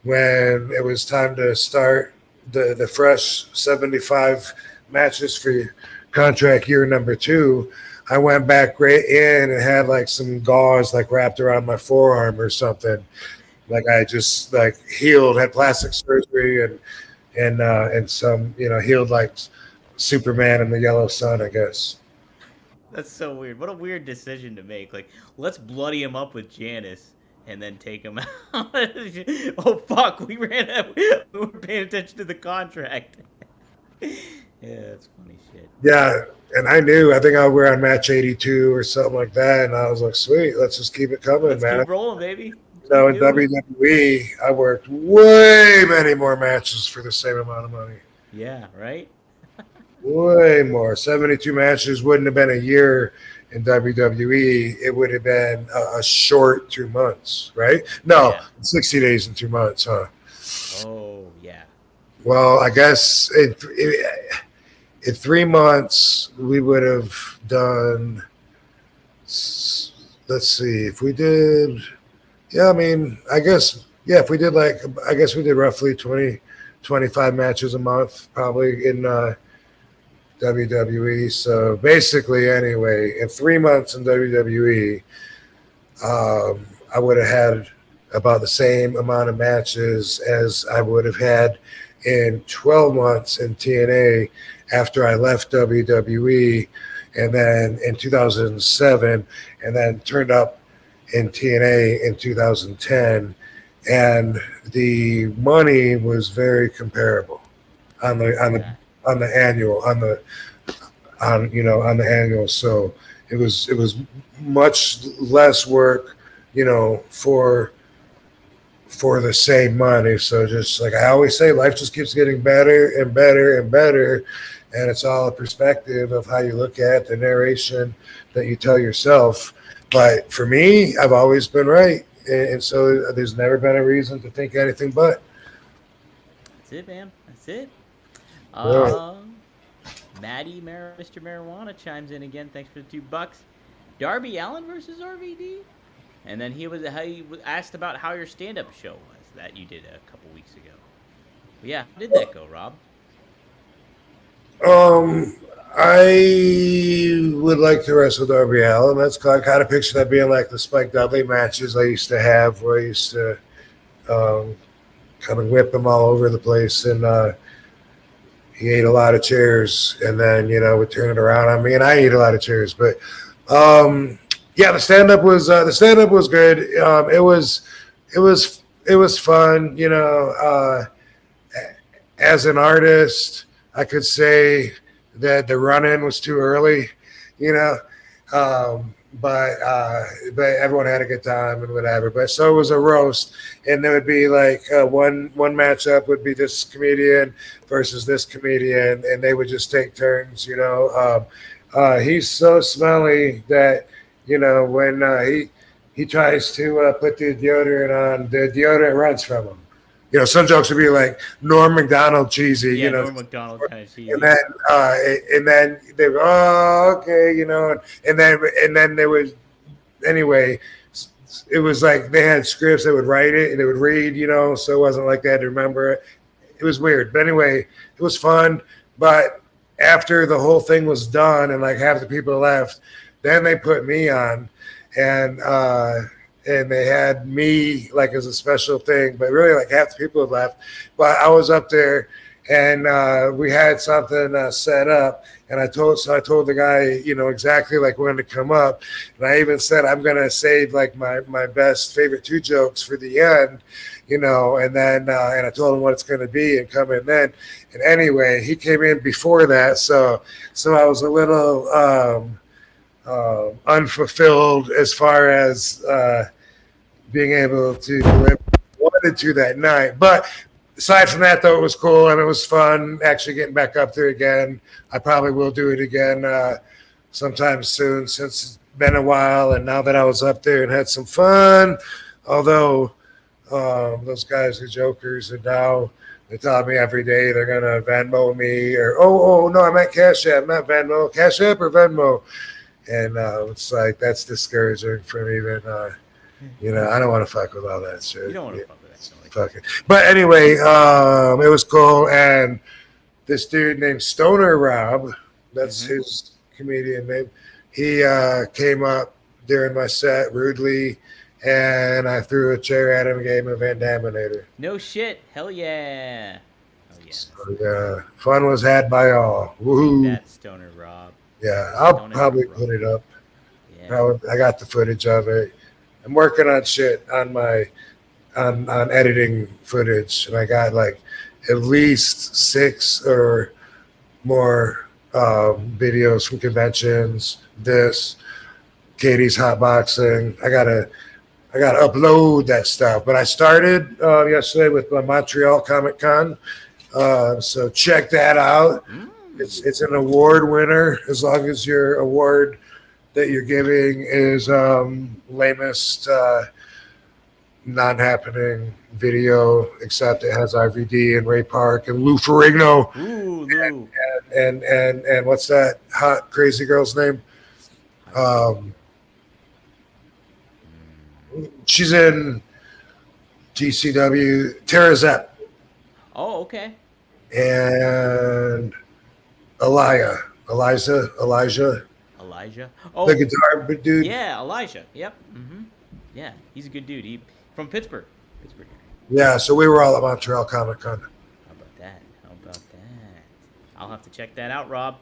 when it was time to start the fresh 75 matches for contract year number 2, I went back right in and had like some gauze like wrapped around my forearm or something. Like I just like healed, had plastic surgery and some, healed like Superman in the yellow sun, I guess. That's so weird. What a weird decision to make. Like, let's bloody him up with Janice and then take him out. Oh fuck, we ran out. We were paying attention to the contract. Yeah, that's funny shit. Yeah, and I think I were on match 82 or something like that, and I was like, sweet, let's just keep it coming, Let's man. keep rolling, baby. In WWE, I worked way many more matches for the same amount of money. Yeah, right? Way more. 72 matches wouldn't have been a year in WWE. It would have been a short 2 months, right? No, Yeah. 60 days and 2 months, huh? Oh, yeah. Well, I guess in 3 months, we would have done, let's see, if we did, if we did we did roughly 20, 25 matches a month, probably in WWE. So basically, anyway, in 3 months in WWE, I would have had about the same amount of matches as I would have had in 12 months in TNA after I left WWE, and then in 2007, and then turned up in TNA in 2010, and the money was very comparable on the annual. So it was much less work, for the same money. So just like I always say, life just keeps getting better and better and better, and it's all a perspective of how you look at the narration that you tell yourself. But for me, I've always been right, and so there's never been a reason to think anything but. That's it, man. That's it. Yeah. Maddie, Mr. Marijuana chimes in again. Thanks for the $2. Darby Allin versus RVD, and then he was asked about how your stand-up show was that you did a couple weeks ago. But yeah, how did that go, Rob? I would like to wrestle Darby Allin. That's kind of picture that being like the Spike Dudley matches I used to have, where I used to kind of whip him all over the place, and he ate a lot of chairs, and then would turn it around on me, and I ate a lot of chairs. But yeah, the stand up was good. It was fun, as an artist, I could say that the run-in was too early, you know. But everyone had a good time and whatever. But so it was a roast, and there would be like one matchup would be this comedian versus this comedian, and they would just take turns, you know. He's so smelly that, you know, when he tries to put the deodorant on, the deodorant runs from him. You know, some jokes would be like Norm Macdonald cheesy, Yeah, you know, Norm Macdonald kind of cheesy. and then they go, oh, okay, you know, and then there was, anyway, it was like they had scripts, they would write it and they would read, you know, so it wasn't like they had to remember it. It was weird, but anyway, it was fun. But after the whole thing was done and like half the people left, then they put me on, and they had me like as a special thing, but really like half the people had left. But I was up there, and we had something set up, and I told the guy, you know, exactly like when to come up, and I even said I'm gonna save like my best favorite 2 jokes for the end, you know, and then and I told him what it's gonna be and come in then. And anyway, he came in before that, so I was a little unfulfilled as far as being able to live wanted to that night. But aside from that, though, it was cool and it was fun actually getting back up there again. I probably will do it again sometime soon, since it's been a while. And now that I was up there and had some fun, although those guys are jokers, and now they tell me every day they're gonna Venmo me, or oh no, I meant Cash App, not Venmo, Cash App or Venmo. And it's like, that's discouraging for me. Even you know, I don't want to fuck with all that shit. You don't want to fuck with that shit. Fuck it. But anyway, it was cool. And this dude named Stoner Rob, that's his comedian name, he came up during my set rudely, and I threw a chair at him and gave him a Van Daminator. No shit. Hell yeah. Oh yeah. So, yeah, fun was had by all. Woohoo. That Stoner Rob. Yeah, I'll Stoner probably Rob. put it up. Yeah. I got the footage of it. I'm working on shit on my on editing footage, and I got like at least 6 or more videos from conventions. This Katie's hotboxing. I gotta upload that stuff. But I started yesterday with my Montreal Comic Con, so check that out. It's an award winner, as long as your award that you're giving is lamest non-happening video, except it has RVD and Ray Park and Lou Ferrigno. Ooh, Lou. And what's that hot crazy girl's name? She's in GCW. Tara Zepp. Oh, okay. And Elijah. Oh, The guitar dude. yeah, Elijah. Yep. Yeah, he's a good dude. He from Pittsburgh. Yeah, so we were all at Montreal Comic Con. How about that? I'll have to check that out, Rob.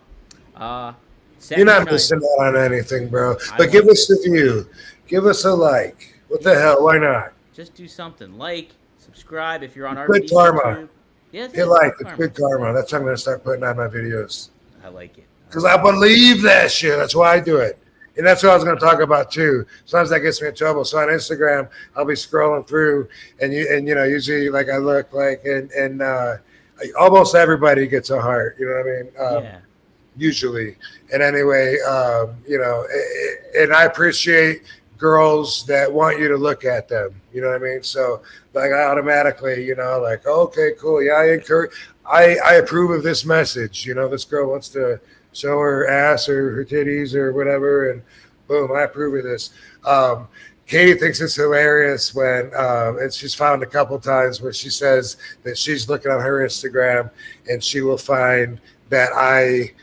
You're not Saturday missing night- out on anything, bro. I But give love us a view. Give us a like. What the hell? Why not? Just do something. Like, subscribe if you're on our Good karma. YouTube. Yeah, Hit like. It's good karma. That's what I'm going to start putting on my videos. I like it. Because I believe that shit. That's why I do it. And that's what I was going to talk about too. Sometimes that gets me in trouble. So on Instagram, I'll be scrolling through, and you know, usually like I look like, and almost everybody gets a heart. You know what I mean? Yeah. Usually. And anyway, you know, and I appreciate girls that want you to look at them. You know what I mean? So like I automatically, you know, like, okay, cool. Yeah, I approve of this message. You know, this girl wants to show her ass or her titties or whatever, and boom, I approve of this. Katie thinks it's hilarious when, and she's found a couple times where she says that she's looking on her Instagram and she will find that I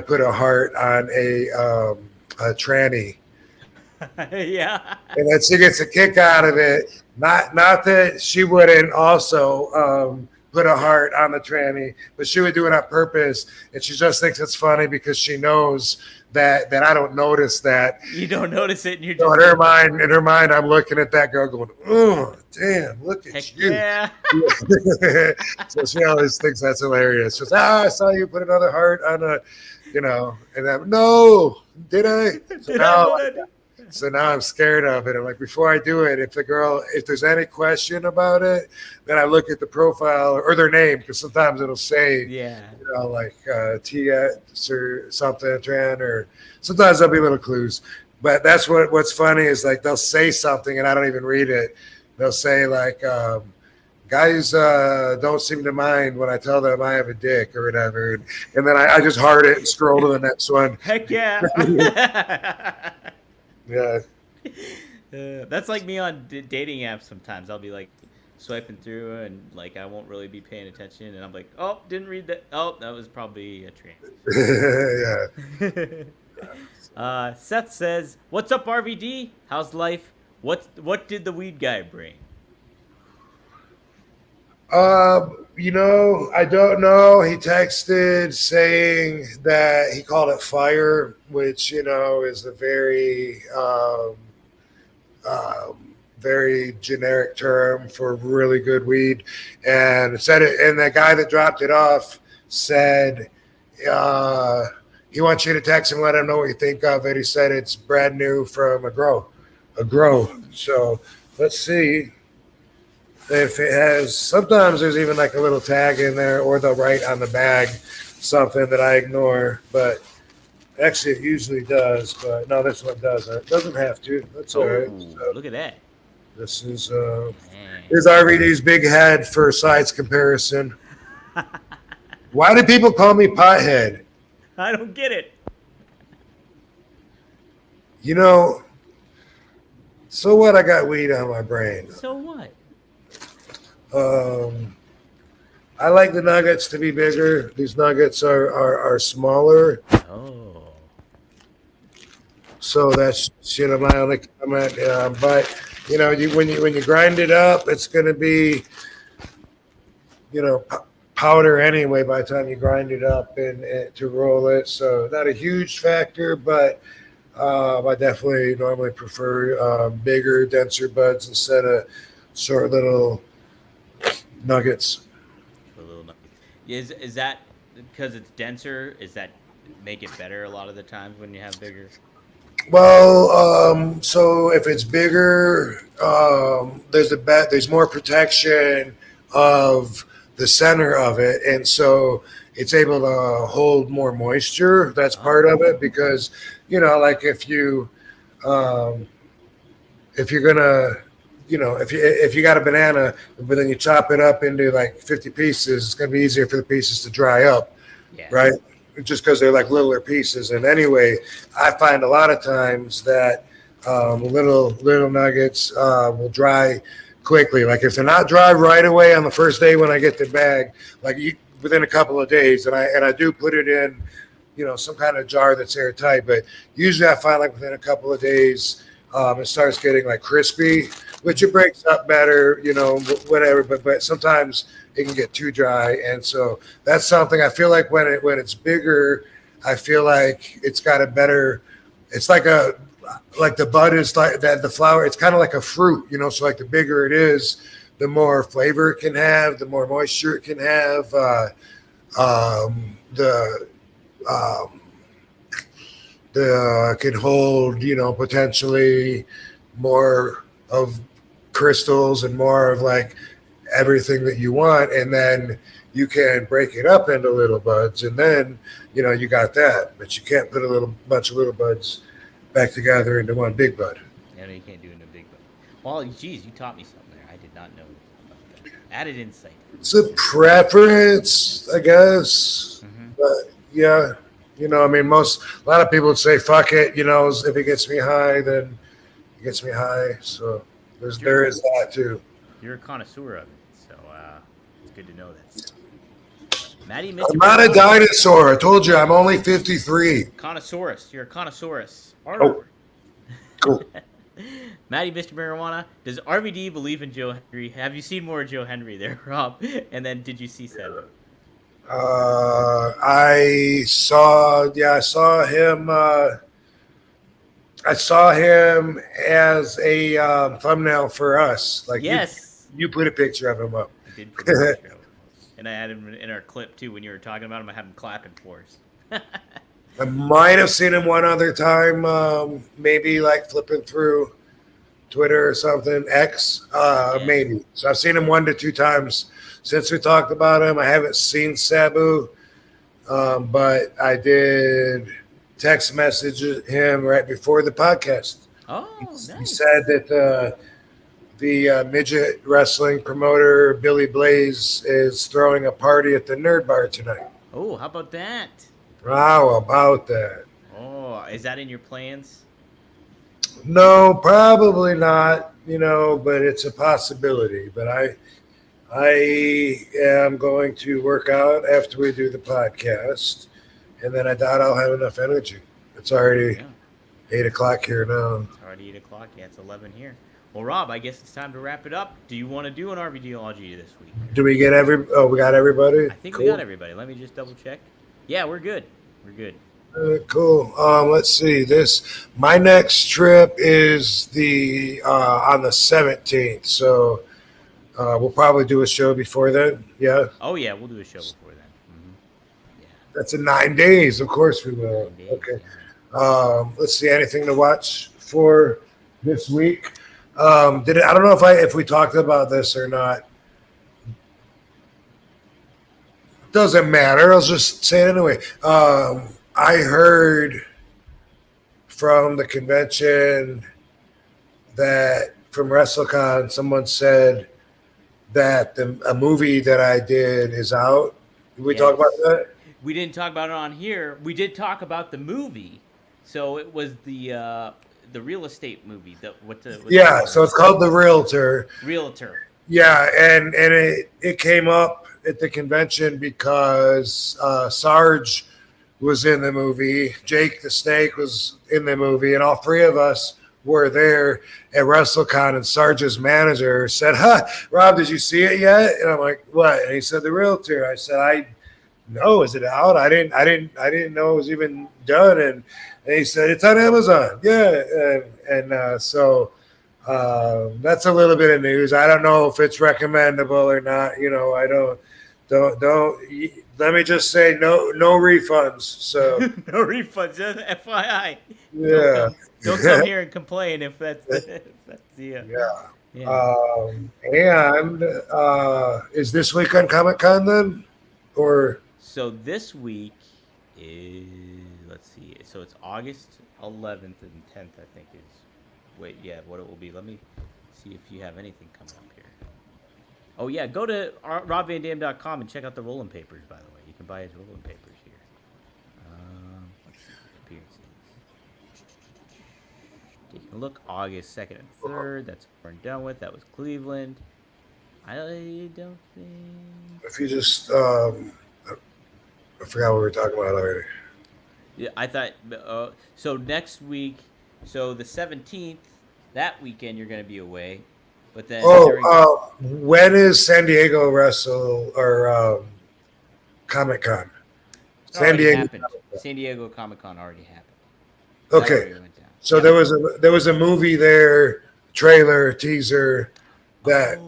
put a heart on a tranny. Yeah. And then she gets a kick out of it. Not that she wouldn't also put a heart on the tranny, but she would do it on purpose, and she just thinks it's funny because she knows that I don't notice that. You don't notice it, and you're So just in her mind, I'm looking at that girl going, "Oh, damn, look at Heck you. yeah. So she always thinks that's hilarious. She's I saw you put another heart on a, and I'm, no, did I? So Did I? now, What I do? so now I'm scared of it. I'm like, before I do it, if there's any question about it, then I look at the profile or their name, because sometimes it'll say, Yeah. like TS or something, Tran, or sometimes there'll be little clues. But that's what's funny is like they'll say something and I don't even read it. They'll say like, guys don't seem to mind when I tell them I have a dick or whatever. And then I just heart it and scroll to the next one. Heck yeah. Yeah. That's like me on dating apps sometimes. I'll be like swiping through and like I won't really be paying attention and I'm like, oh, didn't read that. Oh, that was probably a trans. Yeah. Seth says, "What's up, RVD? How's life? What did the weed guy bring?" I don't know. He texted saying that he called it fire, which, is a very generic term for really good weed. And and the guy that dropped it off said, he wants you to text him, let him know what you think of it. He said it's brand new from a grow. So let's see if it has. Sometimes there's even like a little tag in there, or they'll write on the bag something that I ignore. But actually, it usually does. But no, this one doesn't. It doesn't have to. That's all right. So Look at that. this is RVD's big head for size comparison. Why do people call me pothead? I don't get it. So what? I got weed on my brain. So what? I like the nuggets to be bigger. These nuggets are smaller. Oh. So that's my only comment. But when you grind it up, it's going to be powder anyway by the time you grind it up and to roll it. So not a huge factor, but I definitely normally prefer bigger, denser buds instead of short little nuggets. A little nuggets. Is that because it's denser? Is that make it better a lot of the times when you have bigger? Well, so if it's bigger, there's more protection of the center of it, and so it's able to hold more moisture. That's part of it, because like if you're gonna if you got a banana but then you chop it up into like 50 pieces, it's gonna be easier for the pieces to dry up. Yeah. Right, just because they're like littler pieces. And anyway, I find a lot of times that little nuggets will dry quickly. Like if they're not dry right away on the first day when I get the bag, like within a couple of days, and I do put it in some kind of jar that's airtight, but usually I find like within a couple of days it starts getting like crispy, which it breaks up better, whatever, but sometimes it can get too dry. And so that's something I feel like when it's bigger, I feel like it's got a better, it's like the bud is like that, the flower, it's kind of like a fruit, so like the bigger it is, the more flavor it can have, the more moisture it can have, can hold, potentially more of crystals and more of like everything that you want. And then you can break it up into little buds, and then, you got that, but you can't put a bunch of little buds back together into one big bud. Yeah, no, you can't do it in a big bud. Well, geez, you taught me something there. I did not know about that. Added insight. It's a preference, I guess. Mm-hmm. But yeah, a lot of people would say, fuck it, if it gets me high, then it gets me high. So there is that too. You're a connoisseur of it, so it's good to know that. Maddie, I'm not a dinosaur. I told you I'm only 53. Connoissaurus. You're a connoissaurus. Oh, cool. Maddie, Mr. Marijuana, does RVD believe in Joe Henry? Have you seen more of Joe Henry there, Rob? And then did you see Sabu? I saw him. I saw him as a thumbnail for us. Like Yes. you put a picture of him up. I did put a picture of him. And I had him in our clip too when you were talking about him. I had him clapping for us. I might have seen him one other time, maybe like flipping through Twitter or something, X, maybe. So I've seen him 1 to 2 times since we talked about him. I haven't seen Sabu, but I did text message him right before the podcast. Oh, nice. He said that the midget wrestling promoter Billy Blaze is throwing a party at the Nerd Bar tonight. Oh, how about that? How about that? Oh, is that in your plans? No, probably not, but it's a possibility. But I am going to work out after we do the podcast, and then I doubt I'll have enough energy. It's already 8 o'clock here now. It's already 8 o'clock. Yeah, it's 11 here. Well, Rob, I guess it's time to wrap it up. Do you want to do an RVDology this week? Do we get we got everybody? I think we got everybody. Let me just double check. Yeah, we're good. We're good. Cool. Let's see. My next trip is on the 17th, so we'll probably do a show before then. Yeah. Oh yeah, we'll do a show before then. Mm-hmm. Yeah. That's in 9 days. Of course we will. Okay. Let's see. Anything to watch for this week? I don't know if we talked about this or not. Doesn't matter. I'll just say it anyway. I heard from the convention that from WrestleCon, someone said that a movie that I did is out. Did we talk about that? We didn't talk about it on here. We did talk about the movie. So it was the real estate movie. So it's called The Realtor. Realtor. Yeah, and it came up at the convention because Sarge was in the movie. Jake the Snake was in the movie, and all 3 of us were there at WrestleCon. And Sarge's manager said, Rob, did you see it yet? And I'm like, what? And he said, The Realtor. I said, no, is it out? I didn't know it was even done. And he said, it's on Amazon. Yeah. And so that's a little bit of news. I don't know if it's recommendable or not. I don't. Let me just say no refunds. So no refunds. Just FYI. Yeah. Don't come here and complain if that's yeah. And is this week on Comic-Con then, or? So this week is, let's see. So it's August 11th and 10th, I think what it will be. Let me see if you have anything coming up here. Oh, yeah. Go to robvandam.com and check out the rolling papers, by the way. You can buy his rolling papers here. Let's see. Appearances. Taking a look. August 2nd and 3rd. That's what we're done with. That was Cleveland. I don't think... If you just... I forgot what we were talking about already. Yeah, I thought... so next week... So the 17th, that weekend, you're going to be away. But then... when is San Diego Wrestle or Comic-Con? San Diego Comic-Con already happened. Okay. So there was a movie there, trailer, teaser, that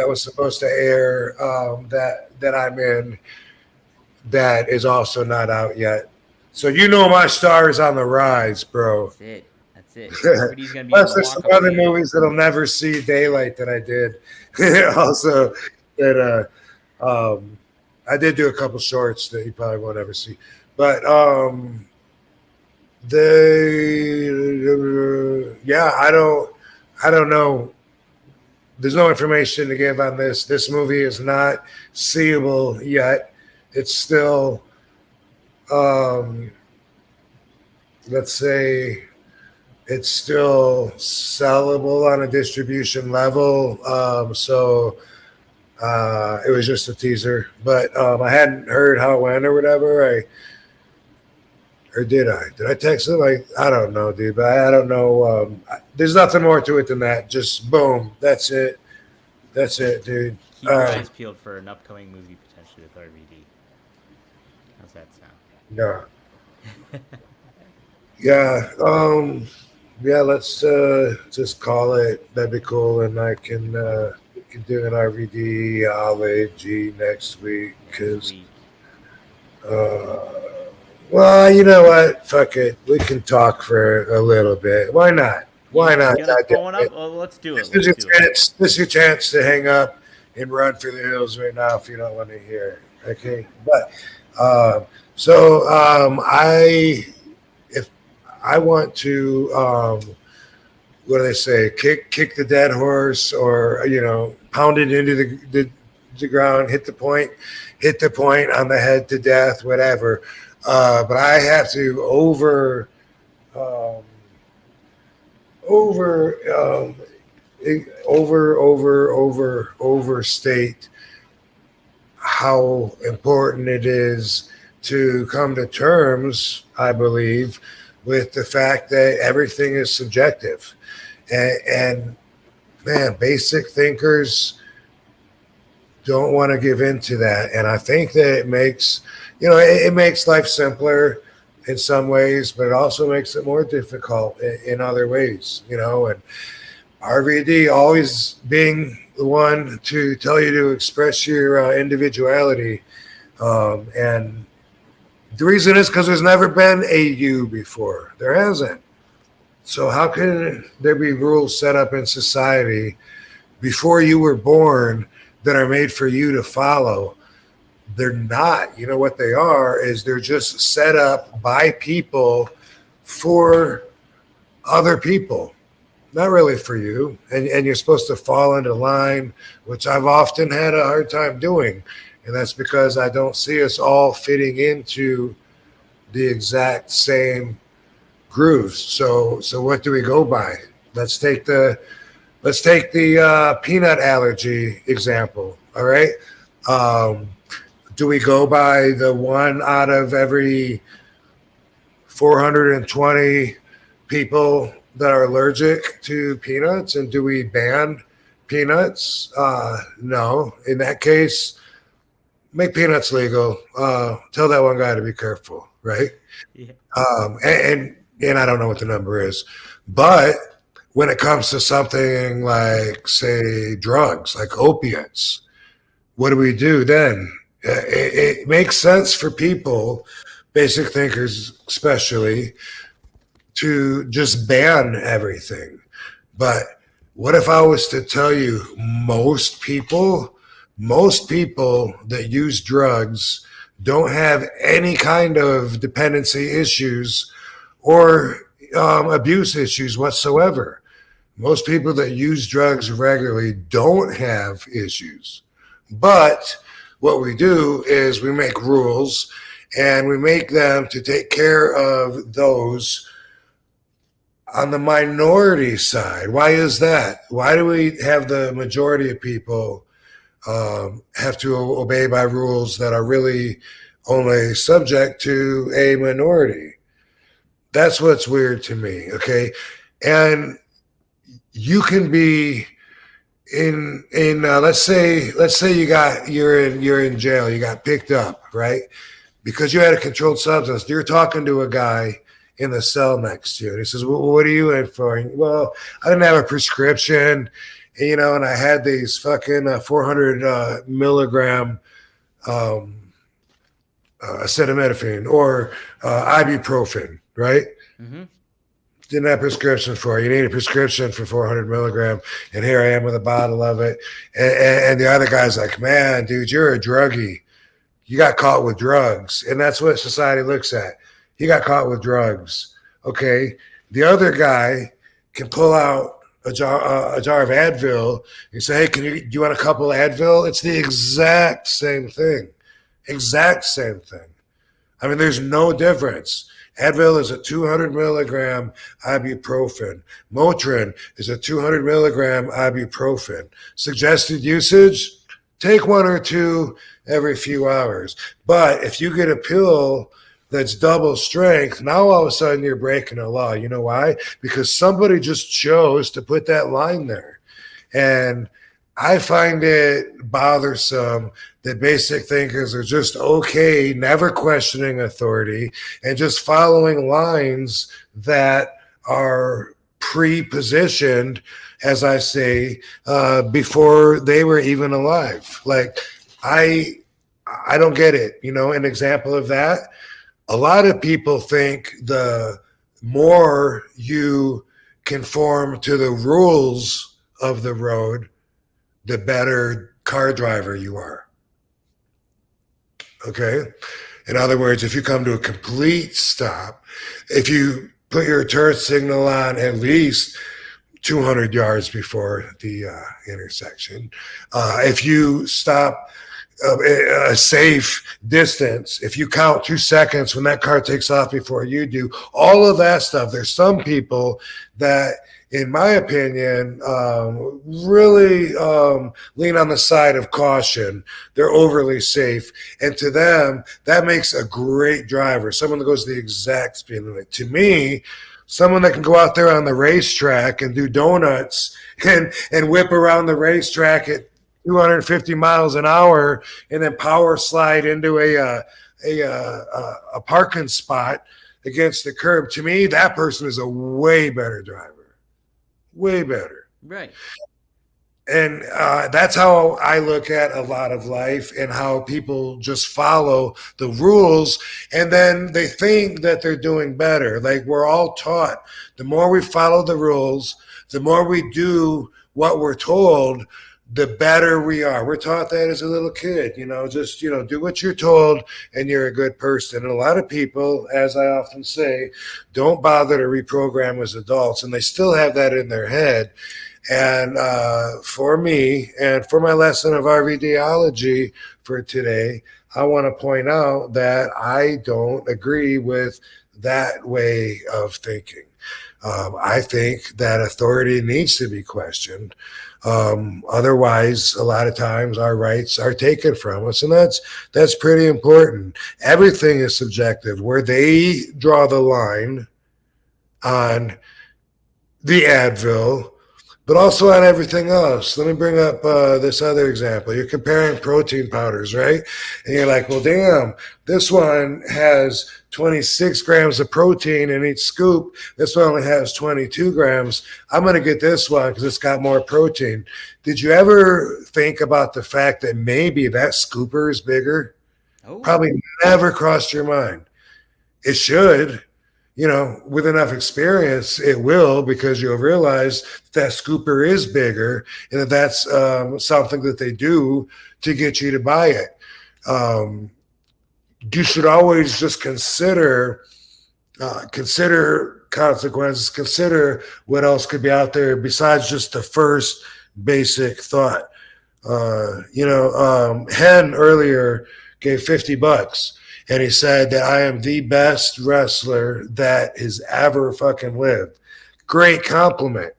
was supposed to air that I'm in, that is also not out yet. So my star is on the rise, bro. That's it. Everybody's gonna be Plus, there's some other movies that'll never see daylight that I did. Also, that I did do a couple shorts that you probably won't ever see. But I don't know. There's no information to give on this. This movie is not seeable yet. It's still, let's say, it's still sellable on a distribution level. So it was just a teaser, but I hadn't heard how it went or whatever. Did I text him? I don't know, dude, but I don't know. There's nothing more to it than that. Just boom. That's it, dude. Keep your eyes peeled for an upcoming movie potentially with RVD. How's that sound? Yeah. Yeah. Yeah, let's just call it. That'd be cool, and I can we can do an RVD ology next week because. Sweet. Well, you know what? Fuck it. We can talk for a little bit. Why not? Why You not? got a phone up? Oh, let's do it. This is Let's your do it. chance. This is your chance to hang up and run for the hills right now if you don't want to hear it. Okay, but I if I want to what do they say? Kick the dead horse, or pound it into the ground, hit the point on the head to death, whatever. But I have to um, over overstate how important it is to come to terms, I believe, with the fact that everything is subjective. And man, basic thinkers don't want to give in to that. And I think that it makes, it makes life simpler in some ways, but it also makes it more difficult in other ways, and RVD always being the one to tell you to express your individuality. And the reason is because there's never been a you before. There hasn't. So how can there be rules set up in society before you were born that are made for you to follow? They're not. You know what they are is they're just set up by people for other people, not really for you. And you're supposed to fall into line, which I've often had a hard time doing. And that's because I don't see us all fitting into the exact same grooves. So what do we go by? Let's take the peanut allergy example. All right. Do we go by the one out of every 420 people that are allergic to peanuts, and do we ban peanuts? No. In that case, make peanuts legal. Tell that one guy to be careful, right? Yeah. And I don't know what the number is, but when it comes to something like, say, drugs, like opiates, what do we do then? It makes sense for people, basic thinkers especially, to just ban everything. But what if I was to tell you most people that use drugs don't have any kind of dependency issues or abuse issues whatsoever? Most people that use drugs regularly don't have issues. But what we do is we make rules, and we make them to take care of those on the minority side. Why is that? Why do we have the majority of people have to obey by rules that are really only subject to a minority? That's what's weird to me. Okay. And you can be in let's say you're in jail, you got picked up, right? Because you had a controlled substance. You're talking to a guy in the cell next to you, and he says, well, what are you in for? And, well, I didn't have a prescription, and I had these fucking 400 milligram acetaminophen or ibuprofen, right? Mm-hmm. Didn't have a prescription for it. You need a prescription for 400 milligram, and here I am with a bottle of it. And the other guy's like, man, dude, you're a druggie. You got caught with drugs. And that's what society looks at. He got caught with drugs. Okay. The other guy can pull out a jar of Advil and say, hey, do you want a couple of Advil? It's the exact same thing. Exact same thing. I mean, there's no difference. Advil is a 200 milligram ibuprofen. Motrin is a 200 milligram ibuprofen. Suggested usage, take one or two every few hours. But if you get a pill that's double strength, now all of a sudden you're breaking a law. You know why? Because somebody just chose to put that line there. And I find it bothersome that basic thinkers are just okay, never questioning authority and just following lines that are pre-positioned, as I say, before they were even alive. Like, I don't get it. An example of that, a lot of people think the more you conform to the rules of the road, the better car driver you are. Okay? In other words, if you come to a complete stop, if you put your turn signal on at least 200 yards before the intersection, if you stop a safe distance, if you count 2 seconds when that car takes off before you do, all of that stuff. There's some people that, in my opinion, really lean on the side of caution. They're overly safe. And to them, that makes a great driver, someone that goes the exact speed limit. To me, someone that can go out there on the racetrack and do donuts and whip around the racetrack at 250 miles an hour and then power slide into a parking spot against the curb. To me, that person is a way better driver. Way better. Right. And that's how I look at a lot of life, and how people just follow the rules and then they think that they're doing better. Like, we're all taught, the more we follow the rules, the more we do what we're told, the better we are. We're taught that as a little kid, just, do what you're told and you're a good person. And a lot of people, as I often say, don't bother to reprogram as adults, and they still have that in their head. And for me, and for my lesson of RVDology for today, I want to point out that I don't agree with that way of thinking. I think that authority needs to be questioned. Otherwise, a lot of times our rights are taken from us, and that's pretty important. Everything is subjective. Where they draw the line on the Advil, but also on everything else. Let me bring up this other example. You're comparing protein powders, right? And you're like, well, damn, this one has 26 grams of protein in each scoop. This one only has 22 grams. I'm going to get this one because it's got more protein. Did you ever think about the fact that maybe that scooper is bigger? Oh. Probably never crossed your mind. It should. With enough experience, it will, because you'll realize that scooper is bigger, and that's something that they do to get you to buy it. You should always just consider consequences, consider what else could be out there besides just the first basic thought. Hen earlier gave $50. And he said that I am the best wrestler that has ever fucking lived. Great compliment.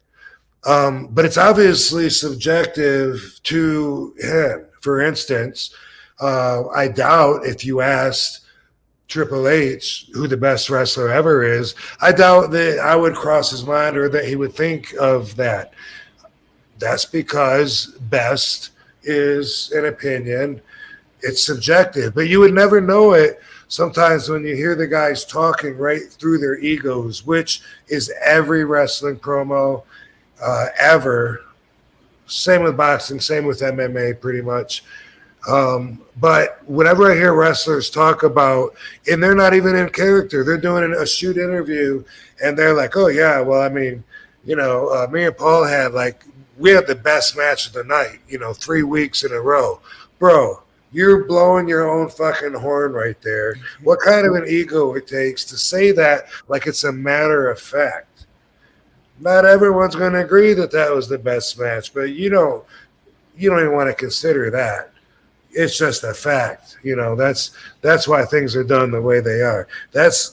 But it's obviously subjective to him. For instance, I doubt if you asked Triple H who the best wrestler ever is, I doubt that I would cross his mind or that he would think of that. That's because best is an opinion. It's subjective, but you would never know it sometimes when you hear the guys talking right through their egos, which is every wrestling promo ever. Same with boxing, same with MMA pretty much. But whenever I hear wrestlers talk about, and they're not even in character, they're doing a shoot interview, and they're like, oh yeah, well, I mean, me and Paul we had the best match of the night, 3 weeks in a row. Bro, you're blowing your own fucking horn right there. What kind of an ego it takes to say that like it's a matter of fact. Not everyone's going to agree that was the best match, but you don't even want to consider that. It's just a fact. That's why things are done the way they are. That's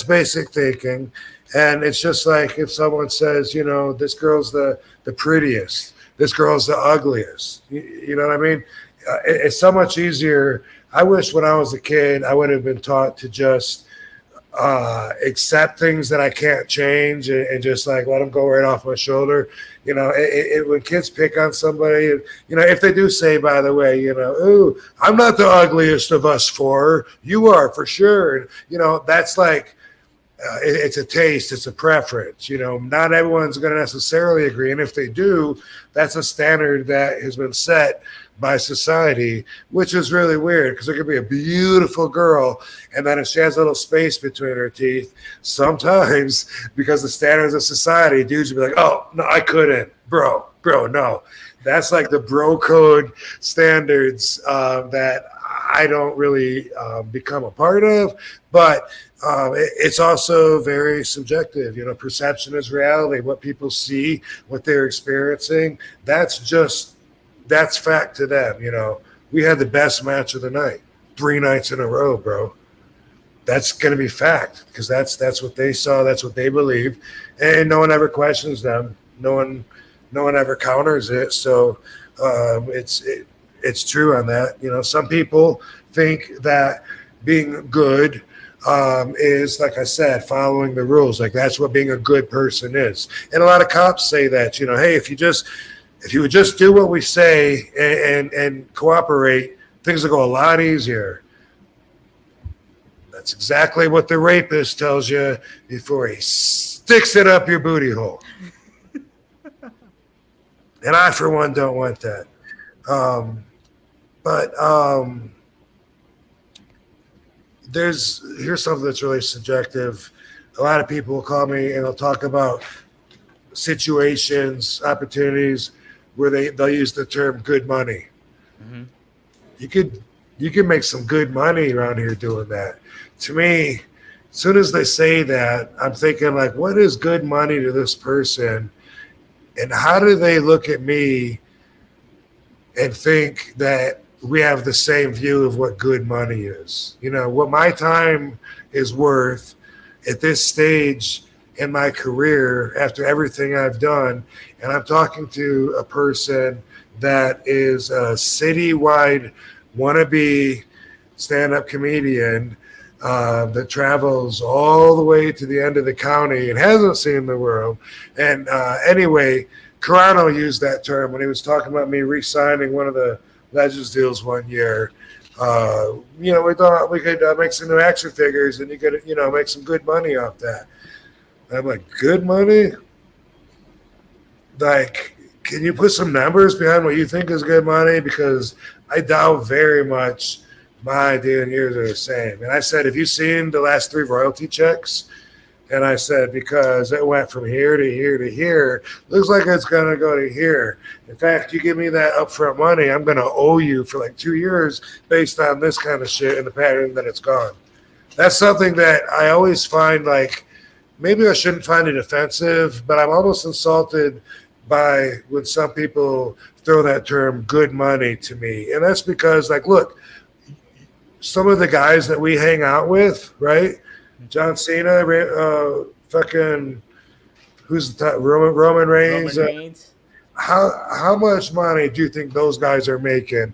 basic thinking. And it's just like if someone says, this girl's the prettiest, this girl's the ugliest. You know what I mean? It's so much easier. I wish when I was a kid, I would have been taught to just accept things that I can't change and just let them go right off my shoulder. When kids pick on somebody, if they do say, by the way, ooh, I'm not the ugliest of us four, you are for sure. That's like it's a taste, it's a preference. Not everyone's going to necessarily agree, and if they do, that's a standard that has been set by society, which is really weird because there could be a beautiful girl, and then if she has a little space between her teeth, sometimes because the standards of society, dudes would be like, "Oh no, I couldn't, bro, no." That's like the bro code standards that I don't really become a part of, but it's also very subjective. Perception is reality. What people see, what they're experiencing, that's fact to them. We had the best match of the night, 3 nights in a row, bro. That's going to be fact because that's what they saw, that's what they believe, and no one ever questions them. No one ever counters it. So it's true on that. Some people think that being good is, like I said, following the rules. Like that's what being a good person is. And a lot of cops say that, hey, if you would just do what we say and cooperate, things will go a lot easier. That's exactly what the rapist tells you before he sticks it up your booty hole. And I, for one, don't want that. But here's something that's really subjective. A lot of people will call me and they'll talk about situations, opportunities where they'll use the term good money. Mm-hmm. You could make some good money around here doing that. To me, as soon as they say that, I'm thinking like, what is good money to this person? And how do they look at me and think that we have the same view of what good money is? What my time is worth at this stage in my career after everything I've done. And I'm talking to a person that is a citywide wannabe stand-up comedian that travels all the way to the end of the county and hasn't seen the world. And anyway, Carano used that term when he was talking about me re-signing one of the Legends deals one year. We thought we could make some new action figures and you could, make some good money off that. I'm like, good money? Like, can you put some numbers behind what you think is good money? Because I doubt very much my idea and yours are the same. And I said, have you seen the last 3 royalty checks? And I said, because it went from here to here to here, looks like it's going to go to here. In fact, you give me that upfront money, I'm going to owe you for like 2 years based on this kind of shit and the pattern that it's gone. That's something that I always find like, maybe I shouldn't find it offensive, but I'm almost insulted by when some people throw that term good money to me. And that's because, like, look, some of the guys that we hang out with, right? John Cena, fucking, who's the top? Roman Reigns. Roman Reigns. How much money do you think those guys are making?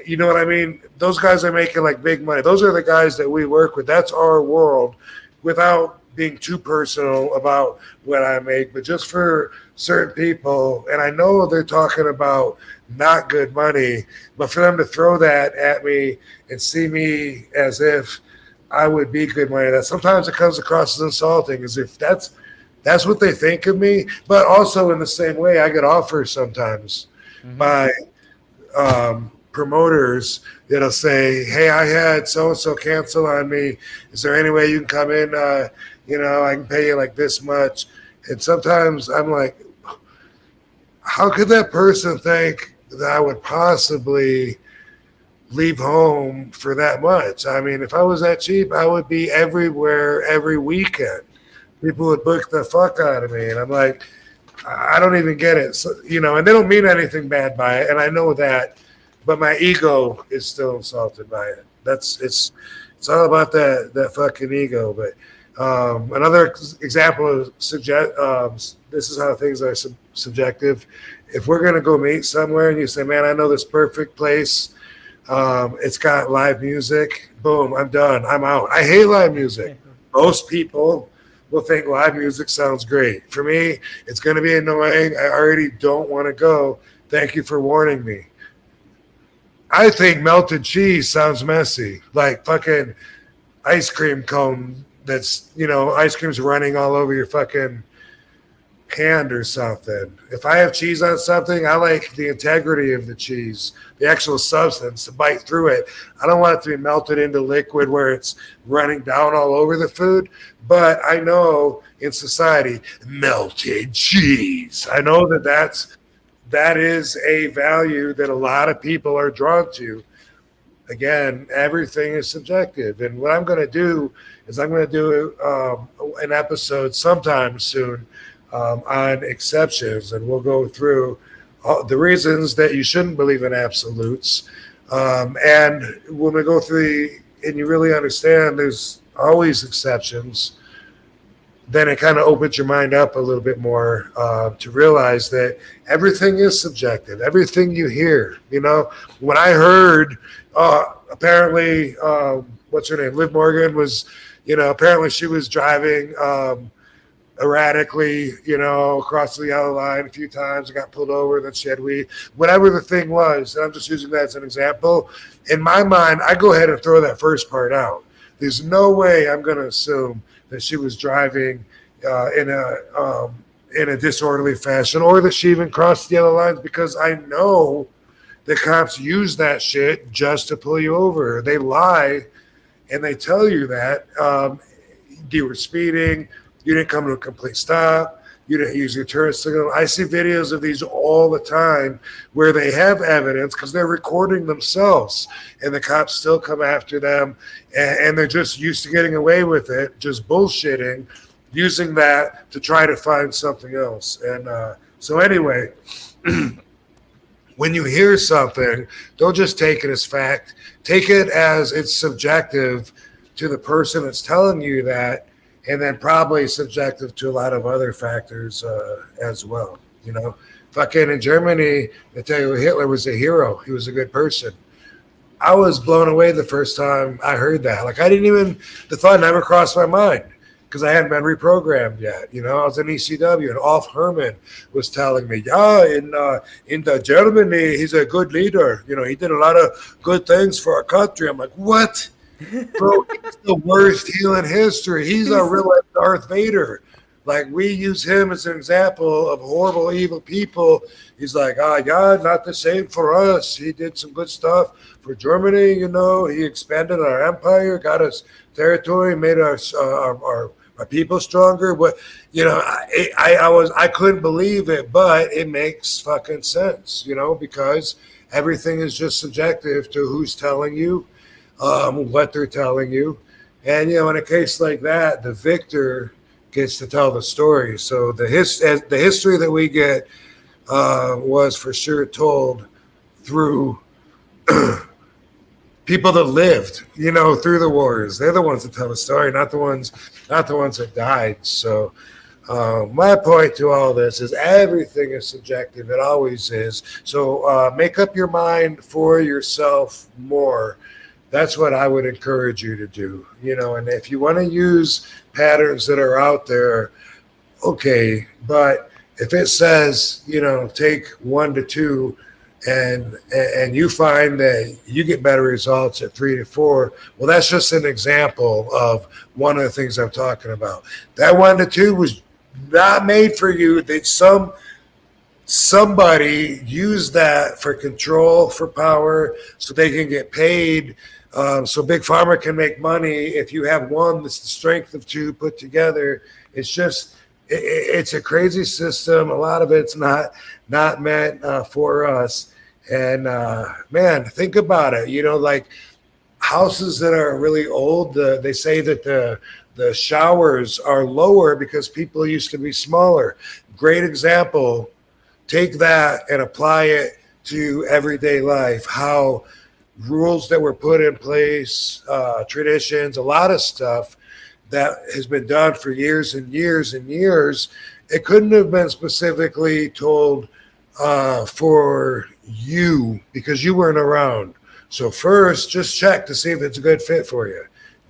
You know what I mean? Those guys are making like big money. Those are the guys that we work with. That's our world, without being too personal about what I make, but just for certain people. And I know they're talking about not good money, but for them to throw that at me and see me as if I would be good money, that sometimes it comes across as insulting, as if that's what they think of me. But also in the same way, I get offers sometimes by promoters that'll say, hey, I had so-and-so cancel on me. Is there any way you can come in? I can pay you like this much. And sometimes I'm like, how could that person think that I would possibly leave home for that much? I mean, if I was that cheap, I would be everywhere every weekend. People would book the fuck out of me. And I'm like, I don't even get it. So, and they don't mean anything bad by it. And I know that, but my ego is still insulted by it. It's all about that fucking ego. But another example of this is how things are subjective. If we're going to go meet somewhere and you say, man, I know this perfect place, it's got live music, boom, I'm done, I'm out. I hate live music. Most people will think live music sounds great. For me, it's going to be annoying. I already don't want to go. Thank you for warning me. I think melted cheese sounds messy, like fucking ice cream cone that's, ice cream's running all over your fucking hand or something. If I have cheese on something, I like the integrity of the cheese, the actual substance, to bite through it. I don't want it to be melted into liquid where it's running down all over the food. But I know in society, melted cheese, I know that is a value that a lot of people are drawn to. Again, everything is subjective. And what I'm going to do is I'm going to do an episode sometime soon on exceptions, and we'll go through the reasons that you shouldn't believe in absolutes. And when we go through and you really understand there's always exceptions, then it kind of opens your mind up a little bit more to realize that everything is subjective. Everything you hear, when I heard apparently, what's her name? Liv Morgan was, apparently she was driving erratically, across the yellow line a few times and got pulled over. Then she had weed, whatever the thing was. And I'm just using that as an example. In my mind, I go ahead and throw that first part out. There's no way I'm going to assume that she was driving in a disorderly fashion, or that she even crossed the yellow lines, because I know the cops use that shit just to pull you over. They lie and they tell you that you were speeding, you didn't come to a complete stop, you didn't use your turn signal. I see videos of these all the time where they have evidence because they're recording themselves, and the cops still come after them, and they're just used to getting away with it, just bullshitting, using that to try to find something else. And so anyway, when you hear something, don't just take it as fact. Take it as it's subjective to the person that's telling you that, and then probably subjective to a lot of other factors as well. Fucking in Germany, I tell you, Hitler was a hero. He was a good person. I was blown away the first time I heard that. Like, the thought never crossed my mind because I hadn't been reprogrammed yet. I was in ECW, and Alf Herman was telling me, in the Germany, he's a good leader. He did a lot of good things for our country. I'm like, what? Bro, he's the worst heel in history. He's a real life Darth Vader. Like, we use him as an example of horrible, evil people. He's like, yeah, not the same for us. He did some good stuff for Germany. He expanded our empire, got us territory, made our people stronger. But I couldn't believe it, but it makes fucking sense, because everything is just subjective to who's telling you. What they're telling you. And, in a case like that, the victor gets to tell the story. So the history that we get was for sure told through people that lived, through the wars. They're the ones that tell the story, not the ones that died. So my point to all this is everything is subjective. It always is. So make up your mind for yourself more. That's what I would encourage you to do, and if you want to use patterns that are out there, okay, but if it says, take 1 to 2 and you find that you get better results at 3 to 4, well, that's just an example of one of the things I'm talking about. That 1 to 2 was not made for you. That somebody used that for control, for power, so they can get paid. So Big Pharma can make money. If you have one that's the strength of 2 put together, it's a crazy system. A lot of it's not meant for us. And man, think about it. Like houses that are really old, they say that the showers are lower because people used to be smaller. Great example. Take that and apply it to everyday life. How rules that were put in place, traditions, a lot of stuff that has been done for years and years and years. It couldn't have been specifically told for you because you weren't around. So first, just check to see if it's a good fit for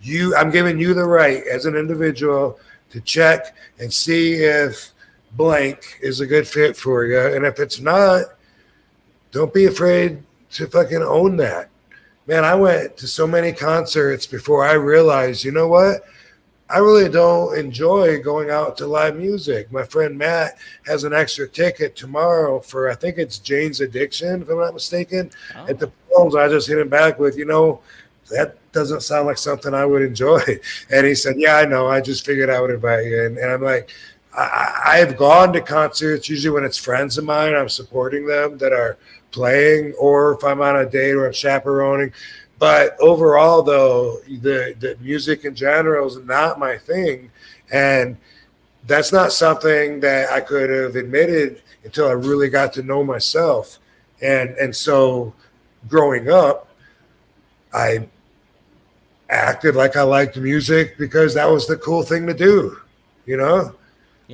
you. I'm giving you the right as an individual to check and see if blank is a good fit for you. And if it's not, don't be afraid to fucking own that. Man, I went to so many concerts before I realized, you know what? I really don't enjoy going out to live music. My friend Matt has an extra ticket tomorrow for, I think it's Jane's Addiction, if I'm not mistaken, at the Palms. I just hit him back with, that doesn't sound like something I would enjoy. And he said, yeah, I know. I just figured I would invite you. And I'm like, I've gone to concerts, usually when it's friends of mine, I'm supporting them that are playing, or if I'm on a date or I'm chaperoning. But overall, though, the music in general is not my thing. And that's not something that I could have admitted until I really got to know myself. And so growing up, I acted like I liked music because that was the cool thing to do, Yeah.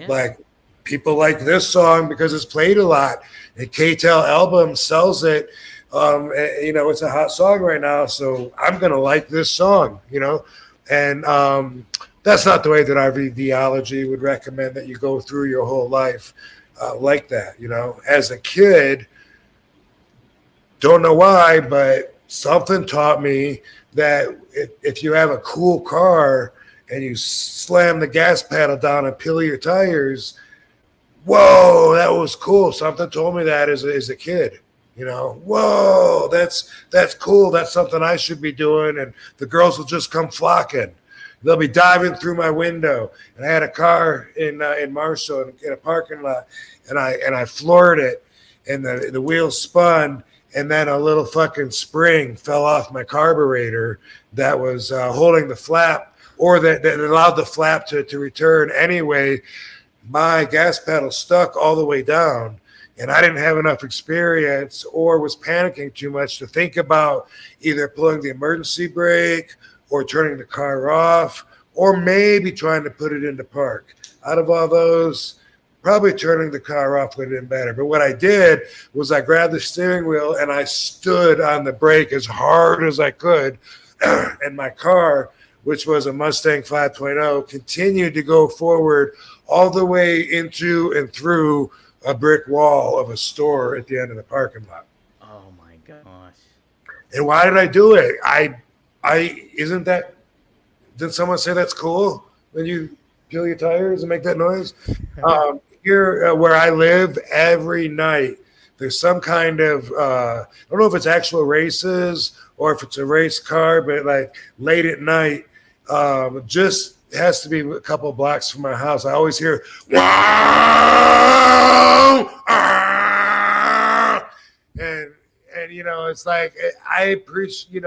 Like people like this song because it's played a lot. And K-Tel album sells it. It's a hot song right now, so I'm gonna like this song, And that's not the way that RVDology would recommend that you go through your whole life like that, As a kid, don't know why, but something taught me that if you have a cool car and you slam the gas pedal down and peel your tires, whoa, that was cool. Something told me that as a kid. Whoa, that's cool. That's something I should be doing. And the girls will just come flocking. They'll be diving through my window. And I had a car in Marshall in a parking lot, and I floored it, and the wheels spun, and then a little fucking spring fell off my carburetor that was holding the flap, or that allowed the flap to return. Anyway, my gas pedal stuck all the way down. And I didn't have enough experience or was panicking too much to think about either pulling the emergency brake or turning the car off, or maybe trying to put it into park. Out of all those, probably turning the car off would have been better. But what I did was I grabbed the steering wheel and I stood on the brake as hard as I could. And my car, which was a Mustang 5.0, continued to go forward all the way into and through a brick wall of a store at the end of the parking lot. Oh my gosh. And why did I do it? Did someone say that's cool when you peel your tires and make that noise? Here where I live, every night there's some kind of, I don't know if it's actual races or if it's a race car, but like late at night, just has to be a couple of blocks from my house. I always hear, wow, and it's like I appreciate,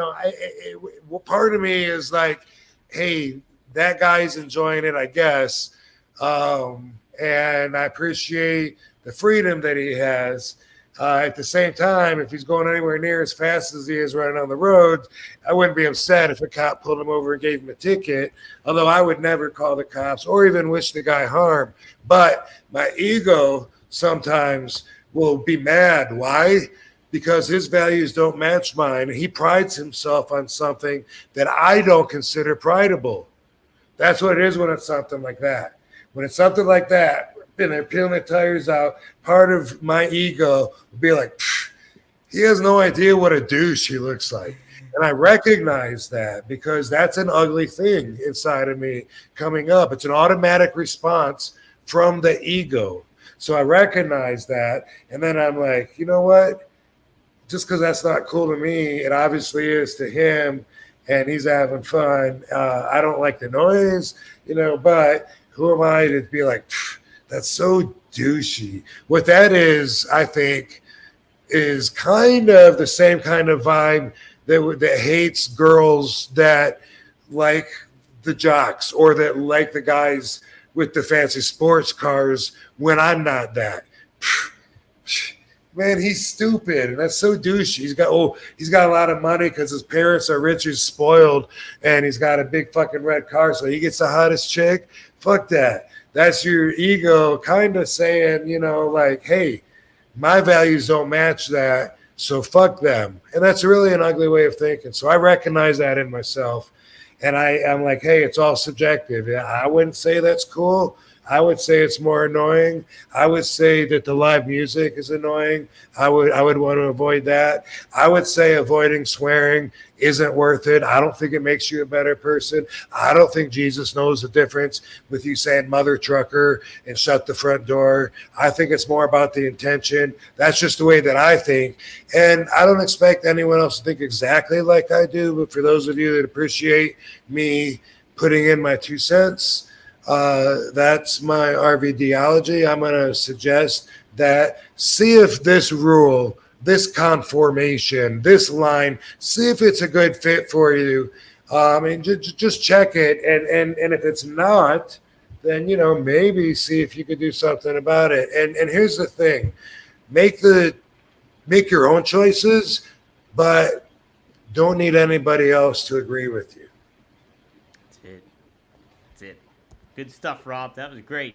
part of me is like, hey, that guy's enjoying it, I guess, and I appreciate the freedom that he has. At the same time, if he's going anywhere near as fast as he is running on the road, I wouldn't be upset if a cop pulled him over and gave him a ticket, although I would never call the cops or even wish the guy harm. But my ego sometimes will be mad. Why? Because his values don't match mine. He prides himself on something that I don't consider prideable. That's what it is when it's something like that. When it's something like that, and they're peeling the tires out, part of my ego would be like, he has no idea what a douche he looks like. And I recognize that because that's an ugly thing inside of me coming up. It's an automatic response from the ego. So I recognize that. And then I'm like, you know what? Just because that's not cool to me, it obviously is to him, and he's having fun. I don't like the noise, but who am I to be like, that's so douchey. What that is, I think, is kind of the same kind of vibe that hates girls that like the jocks or that like the guys with the fancy sports cars when I'm not that. Man, he's stupid, and that's so douchey. He's got a lot of money because his parents are rich, he's spoiled, and he's got a big fucking red car, so he gets the hottest chick. Fuck that. That's your ego kind of saying, like, hey, my values don't match that, so fuck them. And that's really an ugly way of thinking. So I recognize that in myself. And I'm like, hey, it's all subjective. I wouldn't say that's cool. I would say it's more annoying. I would say that the live music is annoying. I would want to avoid that. I would say avoiding swearing isn't worth it. I don't think it makes you a better person. I don't think Jesus knows the difference with you saying mother trucker and shut the front door. I think it's more about the intention. That's just the way that I think. And I don't expect anyone else to think exactly like I do. But for those of you that appreciate me putting in my 2 cents, that's my RVDology. I'm going to suggest that see if this rule, this conformation, this line, see if it's a good fit for you. And just check it. And if it's not, then, maybe see if you could do something about it. And here's the thing, make your own choices, but don't need anybody else to agree with you. That's it. Good stuff, Rob. That was great.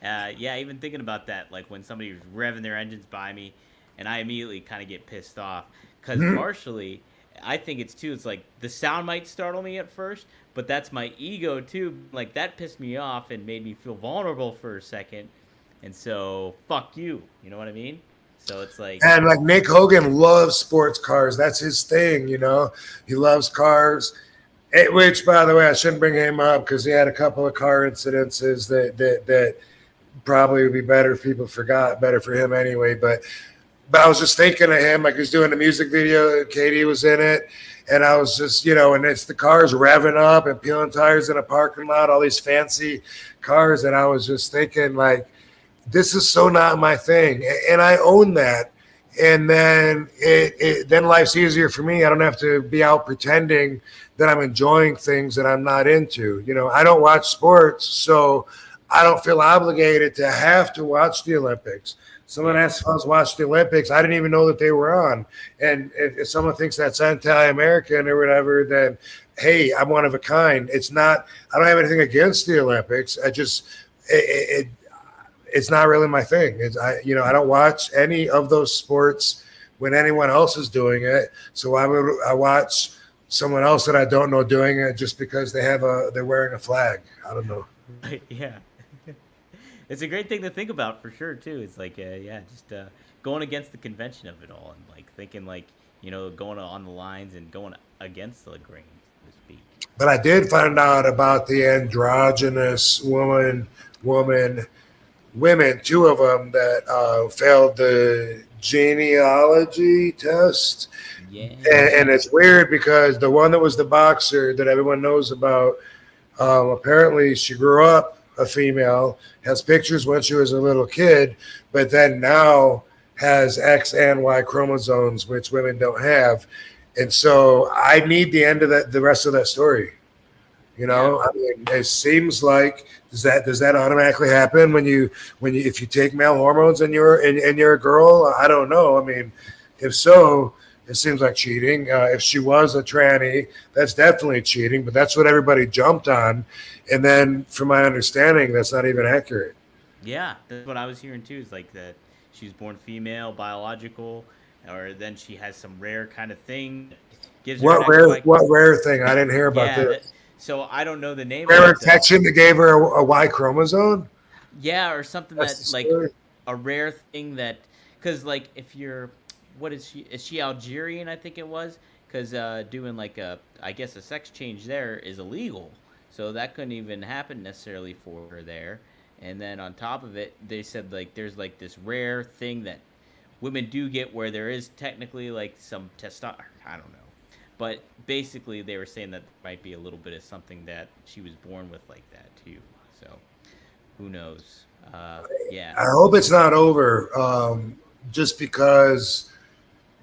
Yeah, even thinking about that, like when somebody was revving their engines by me, and I immediately kind of get pissed off because partially, I think it's like the sound might startle me at first, but that's my ego too. Like that pissed me off and made me feel vulnerable for a second, and so fuck you. You know what I mean? So it's like, and like Nick Hogan loves sports cars. That's his thing. He loves cars. Which, by the way, I shouldn't bring him up because he had a couple of car incidences that probably would be better if people forgot. Better for him anyway. But I was just thinking of him, like he was doing a music video. Katie was in it, and I was just, and it's the cars revving up and peeling tires in a parking lot, all these fancy cars, and I was just thinking, like, this is so not my thing, and I own that. And then then life's easier for me. I don't have to be out pretending that I'm enjoying things that I'm not into. I don't watch sports, so I don't feel obligated to have to watch the Olympics. Someone asked if I was watching the Olympics. I didn't even know that they were on. And if someone thinks that's anti-American or whatever, then, hey, I'm one of a kind. It's not, I don't have anything against the Olympics. I just, it's not really my thing. I don't watch any of those sports when anyone else is doing it. So why would I watch someone else that I don't know doing it just because they're wearing a flag? I don't know. Yeah. It's a great thing to think about for sure too. It's like, just going against the convention of it all, and like thinking like, going on the lines and going against the grain, so to speak. But I did find out about the androgynous women, 2 of them that failed the genealogy test. Yeah. And it's weird because the one that was the boxer that everyone knows about, apparently she grew up a female, has pictures when she was a little kid, but then now has X and Y chromosomes, which women don't have. And so I need the end of the rest of that story. I mean, it seems like does that automatically happen when you if you take male hormones and you're a girl? I don't know. I mean, if so, it seems like cheating. If she was a tranny, that's definitely cheating. But that's what everybody jumped on, and then, from my understanding, that's not even accurate. Yeah, that's what I was hearing too. Is like that she was born female, biological, or then she has some rare kind of thing. Gives her What rare thing? I didn't hear about this. So I don't know the name. Rare infection that gave her a Y chromosome. Yeah, or something that's like a rare thing that, because like if you're, what is she? Is she Algerian? I think it was, because doing like a sex change there is illegal, so that couldn't even happen necessarily for her there. And then on top of it, they said like there's like this rare thing that women do get where there is technically like some testosterone. I don't know. But basically, they were saying that there might be a little bit of something that she was born with like that, too. So, who knows? Yeah. I hope it's not over just because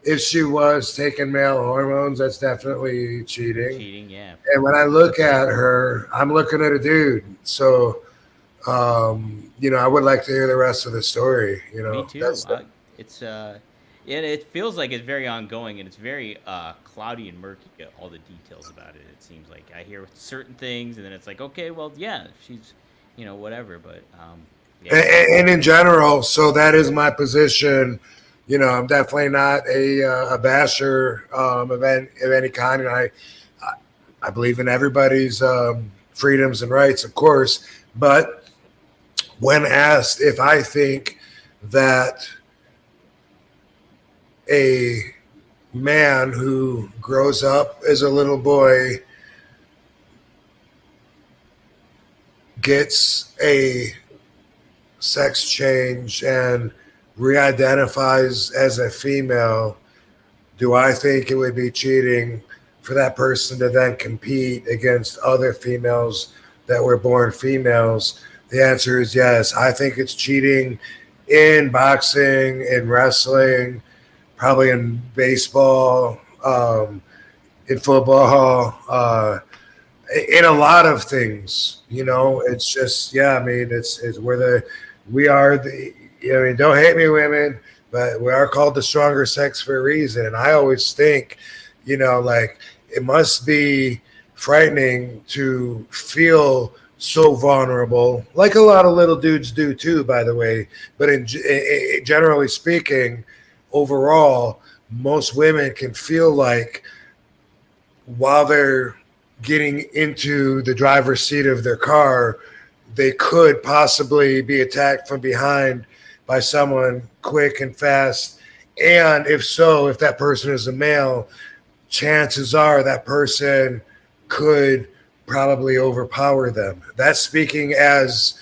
if she was taking male hormones, that's definitely cheating. Cheating, yeah. And when I look at her, I'm looking at a dude. So, I would like to hear the rest of the story. Me too. And it feels like it's very ongoing, and it's very cloudy and murky, all the details about it. It seems like I hear certain things, and then it's like, okay, well, yeah, she's, whatever. But, yeah. And in general, so that is my position. I'm definitely not a basher of any kind. And I believe in everybody's freedoms and rights, of course. But when asked if I think that a man who grows up as a little boy gets a sex change and re-identifies as a female, do I think it would be cheating for that person to then compete against other females that were born females? The answer is yes. I think it's cheating in boxing, in wrestling, probably in baseball, in football, in a lot of things. It's just, yeah. I mean, it's we are the. I mean, don't hate me, women, but we are called the stronger sex for a reason. And I always think, like it must be frightening to feel so vulnerable, like a lot of little dudes do too, by the way. But generally speaking, overall, most women can feel like while they're getting into the driver's seat of their car, they could possibly be attacked from behind by someone quick and fast. And if so, if that person is a male, chances are that person could probably overpower them. That's speaking as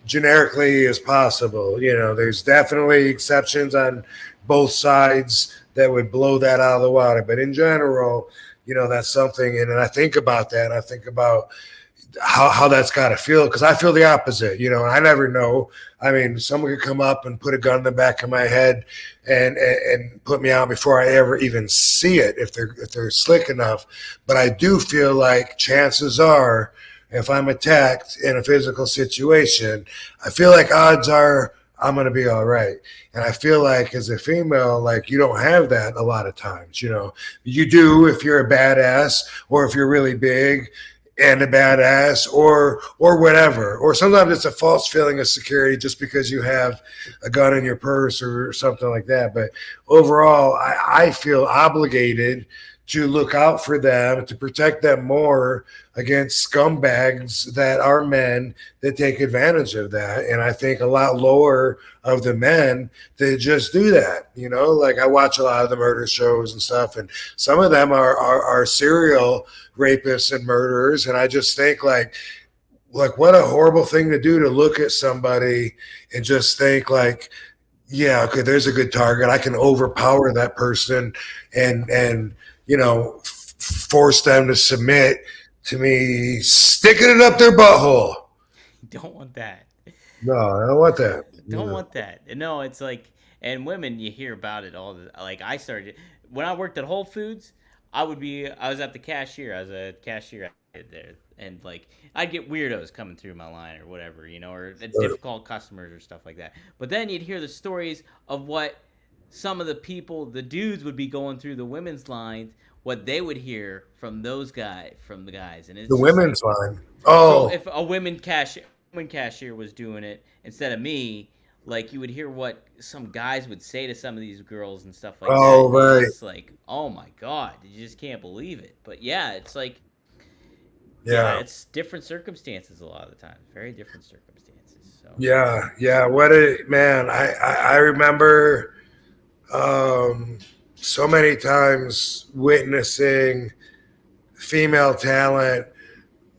generically as possible. There's definitely exceptions on both sides that would blow that out of the water. But in general, that's something. And I think about that. I think about how that's got to feel, because I feel the opposite, and I never know. I mean, someone could come up and put a gun in the back of my head and put me out before I ever even see it if they're slick enough. But I do feel like chances are, if I'm attacked in a physical situation, I feel like odds are I'm going to be all right. And I feel like as a female, like you don't have that a lot of times. You do if you're a badass, or if you're really big and a badass, or whatever. Or sometimes it's a false feeling of security just because you have a gun in your purse or something like that. But overall, I feel obligated to look out for them, to protect them more against scumbags that are men that take advantage of that. And I think a lot lower of the men that just do that. Like I watch a lot of the murder shows and stuff, and some of them are serial rapists and murderers. And I just think like what a horrible thing to do, to look at somebody and just think like, yeah, okay, there's a good target. I can overpower that person and force them to submit to me sticking it up their butthole. Don't want that. No, I don't want that. Don't want that. No, it's like, and women, you hear about it all. Like I started when I worked at Whole Foods. I was at the cashier. I was a cashier there, and like I'd get weirdos coming through my line or whatever, or difficult customers or stuff like that. But then you'd hear the stories of what some of the dudes would be going through the women's lines, what they would hear from the guys, and it's the just women's like, line. Oh, so if a women cashier was doing it instead of me, like you would hear what some guys would say to some of these girls and stuff like that. oh, right. It's like, oh my god, you just can't believe it. But yeah, it's like, Yeah. it's different circumstances a lot of the time. Very different circumstances. So Yeah. What a man. I remember so many times witnessing female talent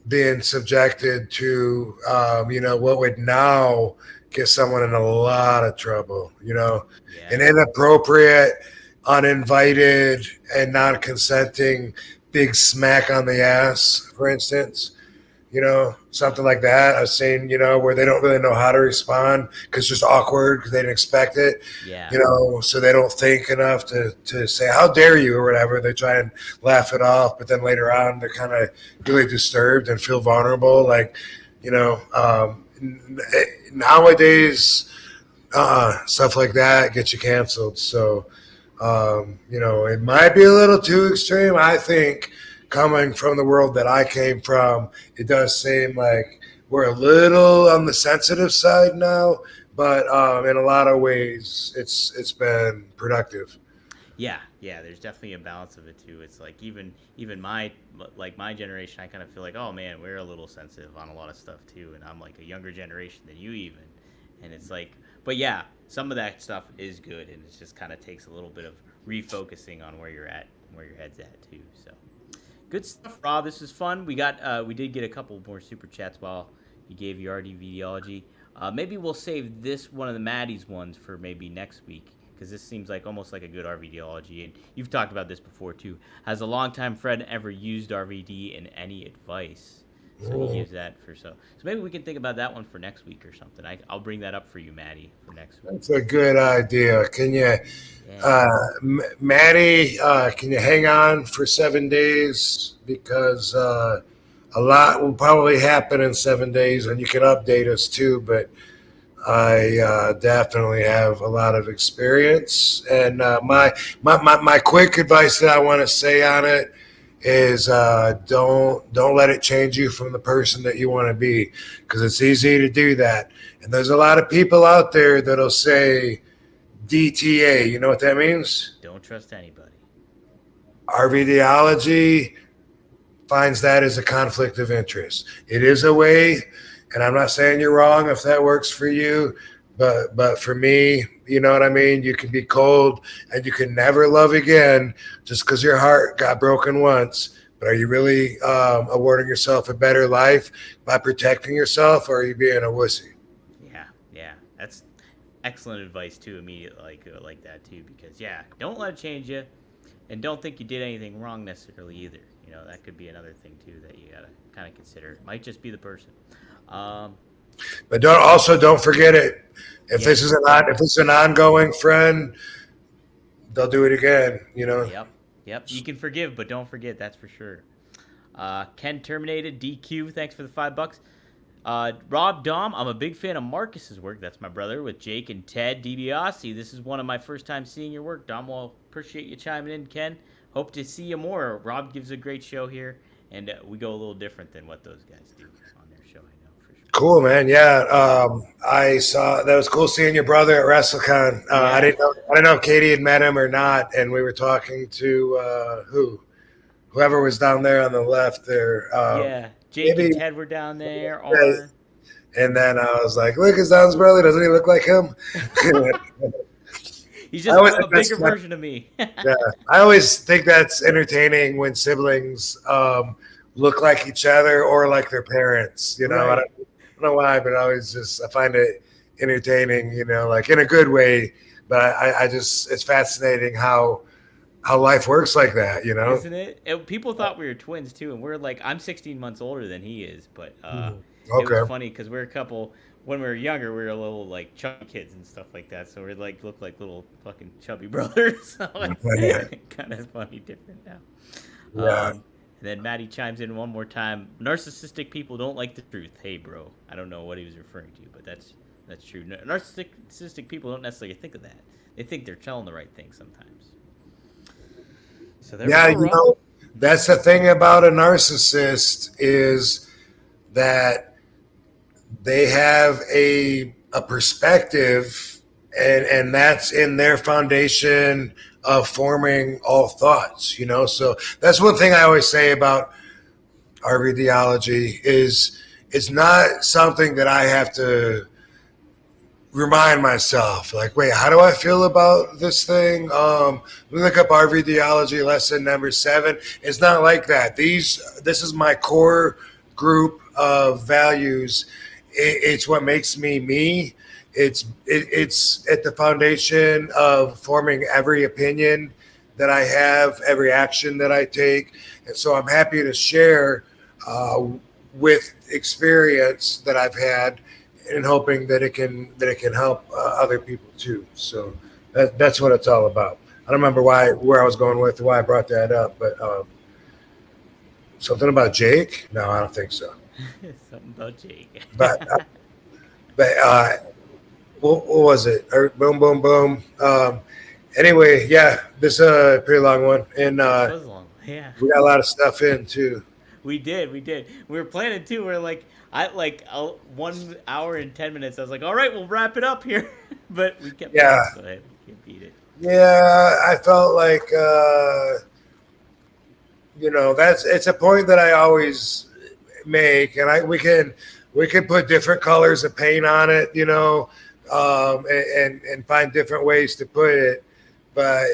being subjected to what would now get someone in a lot of trouble, Yeah. an inappropriate, uninvited, and non-consenting big smack on the ass, for instance, something like that. I've seen, where they don't really know how to respond because it's just awkward because they didn't expect it, Yeah. so they don't think enough to say, how dare you, or whatever. They try and laugh it off, but then later on they're kind of really disturbed and feel vulnerable. Like, nowadays, stuff like that gets you canceled. So, it might be a little too extreme. I think coming from the world that I came from, it does seem like we're a little on the sensitive side now, but in a lot of ways, it's been productive. Yeah, there's definitely a balance of it too. It's like even my generation, I kind of feel like, oh man, we're a little sensitive on a lot of stuff too, and I'm like a younger generation than you even. And it's like, but yeah, some of that stuff is good, and it just kind of takes a little bit of refocusing on where you're at, where your head's at too. So good stuff, Rob. This was fun. We did get a couple more super chats while you gave your RDVDology. Maybe we'll save this one of the Maddie's ones for maybe next week, because this seems like almost like a good RVDology. And you've talked about this before too. Has a longtime friend ever used RVD in any advice? So he gives that for so maybe we can think about that one for next week or something. I'll bring that up for you, Maddie, for next week. That's a good idea. Can you, Yeah. Maddie? Can you hang on for 7 days, because a lot will probably happen in 7 days, and you can update us too. But I definitely have a lot of experience, and my quick advice that I want to say on it is don't let it change you from the person that you want to be, because it's easy to do that. And there's a lot of people out there that'll say DTA. You know what that means? Don't trust anybody. RVDology finds that as a conflict of interest. It is a way, and I'm not saying you're wrong if that works for you, but for me, you know what I mean? You can be cold and you can never love again just because your heart got broken once. But are you really awarding yourself a better life by protecting yourself, or are you being a wussy? Yeah. That's excellent advice too, immediately like that too, because don't let it change you, and don't think you did anything wrong necessarily either. You know, that could be another thing too that you gotta kind of consider. It might just be the person. But don't forget it. If this is an ongoing friend, they'll do it again. You know. Yep. You can forgive, but don't forget. That's for sure. Ken Terminated DQ. Thanks for the $5. Rob Dom. I'm a big fan of Marcus's work. That's my brother with Jake and Ted DiBiase. This is one of my first time seeing your work, Dom. Well, appreciate you chiming in, Ken. Hope to see you more. Rob gives a great show here, and we go a little different than what those guys do on their show. I know for sure. Cool, man. Yeah, I saw that was cool seeing your brother at WrestleCon. I didn't know if Katie had met him or not, and we were talking to whoever was down there on the left there. Jake and Ted were down there. And then I was like, "Look, it's Don's brother. Doesn't he look like him?" He's just a bigger version of me. Yeah, I always think that's entertaining when siblings look like each other or like their parents. You know, Right. I don't know why, but I find it entertaining. You know, like in a good way. But it's fascinating how life works like that. You know, Isn't it? People thought we were twins too, and we're like, I'm 16 months older than he is, but it was funny because we're a couple. When we were younger, we were a little like chubby kids and stuff like that, so we like looked like little fucking chubby brothers. So it's kind of funny, different now. Yeah. And then Maddie chimes in one more time. Narcissistic people don't like the truth. Hey, bro. I don't know what he was referring to, but that's true. Narcissistic people don't necessarily think of that. They think they're telling the right thing sometimes. So that's the thing about a narcissist is that they have a perspective, and that's in their foundation of forming all thoughts, you know. So that's one thing I always say about RVDology is it's not something that I have to remind myself, like, wait, how do I feel about this thing? Let me look up RVDology lesson number 7. It's not like that. This is my core group of values. It's what makes me me. It's at the foundation of forming every opinion that I have, every action that I take. And so I'm happy to share with experience that I've had, and hoping that it can help other people too. So that's what it's all about. I don't remember where I was going with why I brought that up, but something about Jake? No, I don't think so. Something about Jake. But what was it? Boom, boom, boom. Anyway, yeah, this is a pretty long one, and It was long. Yeah. we got a lot of stuff in too. We did. We were planning too. We're like, 1 hour and 10 minutes. I was like, all right, we'll wrap it up here. But we kept going, so we can't beat it. Yeah, I felt like it's a point that I always make, and we can put different colors of paint on it, you know, and find different ways to put it. But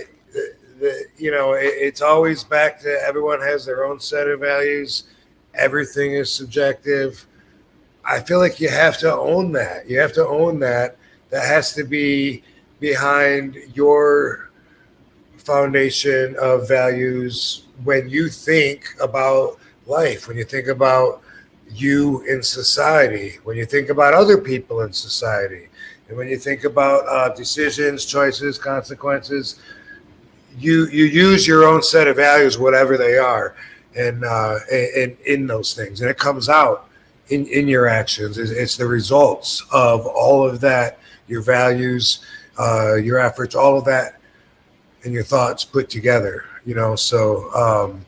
it's always back to everyone has their own set of values. Everything is subjective. I feel like you have to own that. You have to own that. That has to be behind your foundation of values when you think about life, when you think about you in society, when you think about other people in society, and when you think about decisions, choices, consequences. You use your own set of values, whatever they are, and in those things, and it comes out in your actions. It's the results of all of that, your values, your efforts, all of that, and your thoughts put together. So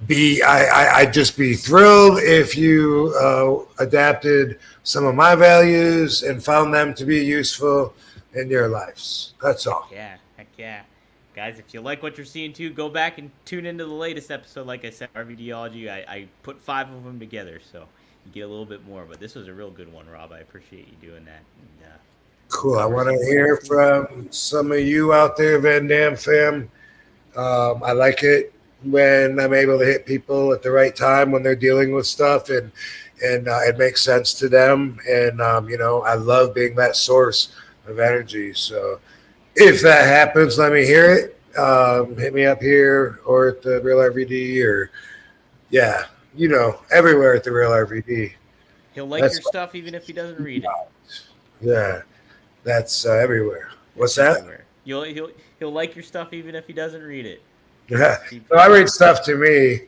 I'd just be thrilled if you adapted some of my values and found them to be useful in your lives. That's all. Yeah, heck yeah. Guys, if you like what you're seeing too, go back and tune into the latest episode. Like I said, RVDology, I put 5 of them together, so you get a little bit more. But this was a real good one, Rob. I appreciate you doing that. And, cool. I want to hear from some of you out there, Van Dam fam. I like it when I'm able to hit people at the right time when they're dealing with stuff and it makes sense to them. And, I love being that source of energy. So if that happens, let me hear it. Hit me up here or at the Real RVD or, everywhere at the Real RVD. he'll like your stuff even if he doesn't read it. Yeah, that's everywhere. What's that? Everywhere. He'll like your stuff even if he doesn't read it. Yeah, so I read stuff to me.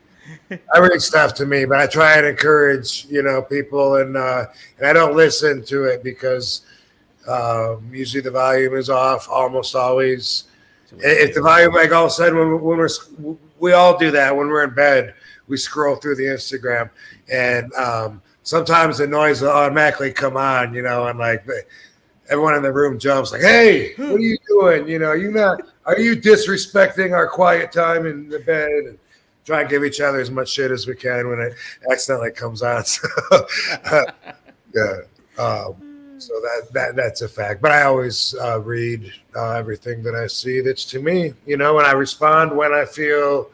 But I try and encourage, people, and I don't listen to it because usually the volume is off, almost always. If the volume, like all of a sudden, when we all do that when we're in bed, we scroll through the Instagram, and sometimes the noise will automatically come on, and like everyone in the room jumps, like, "Hey, what are you doing? Are you disrespecting our quiet time in the bed?" And try and give each other as much shit as we can when it accidentally comes on. So, so that's a fact. But I always read everything that I see that's to me, and I respond when I feel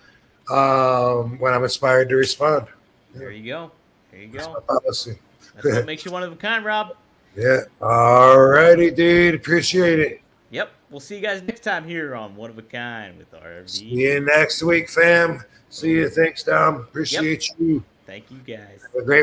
when I'm inspired to respond. There you go. That's my policy. That's what makes you one of a kind, Rob. Yeah. All righty, dude. Appreciate it. Yep. We'll see you guys next time here on One of a Kind with RVD. See you next week, fam. See you. Thanks, Dom. Appreciate you. Thank you, guys. Have a great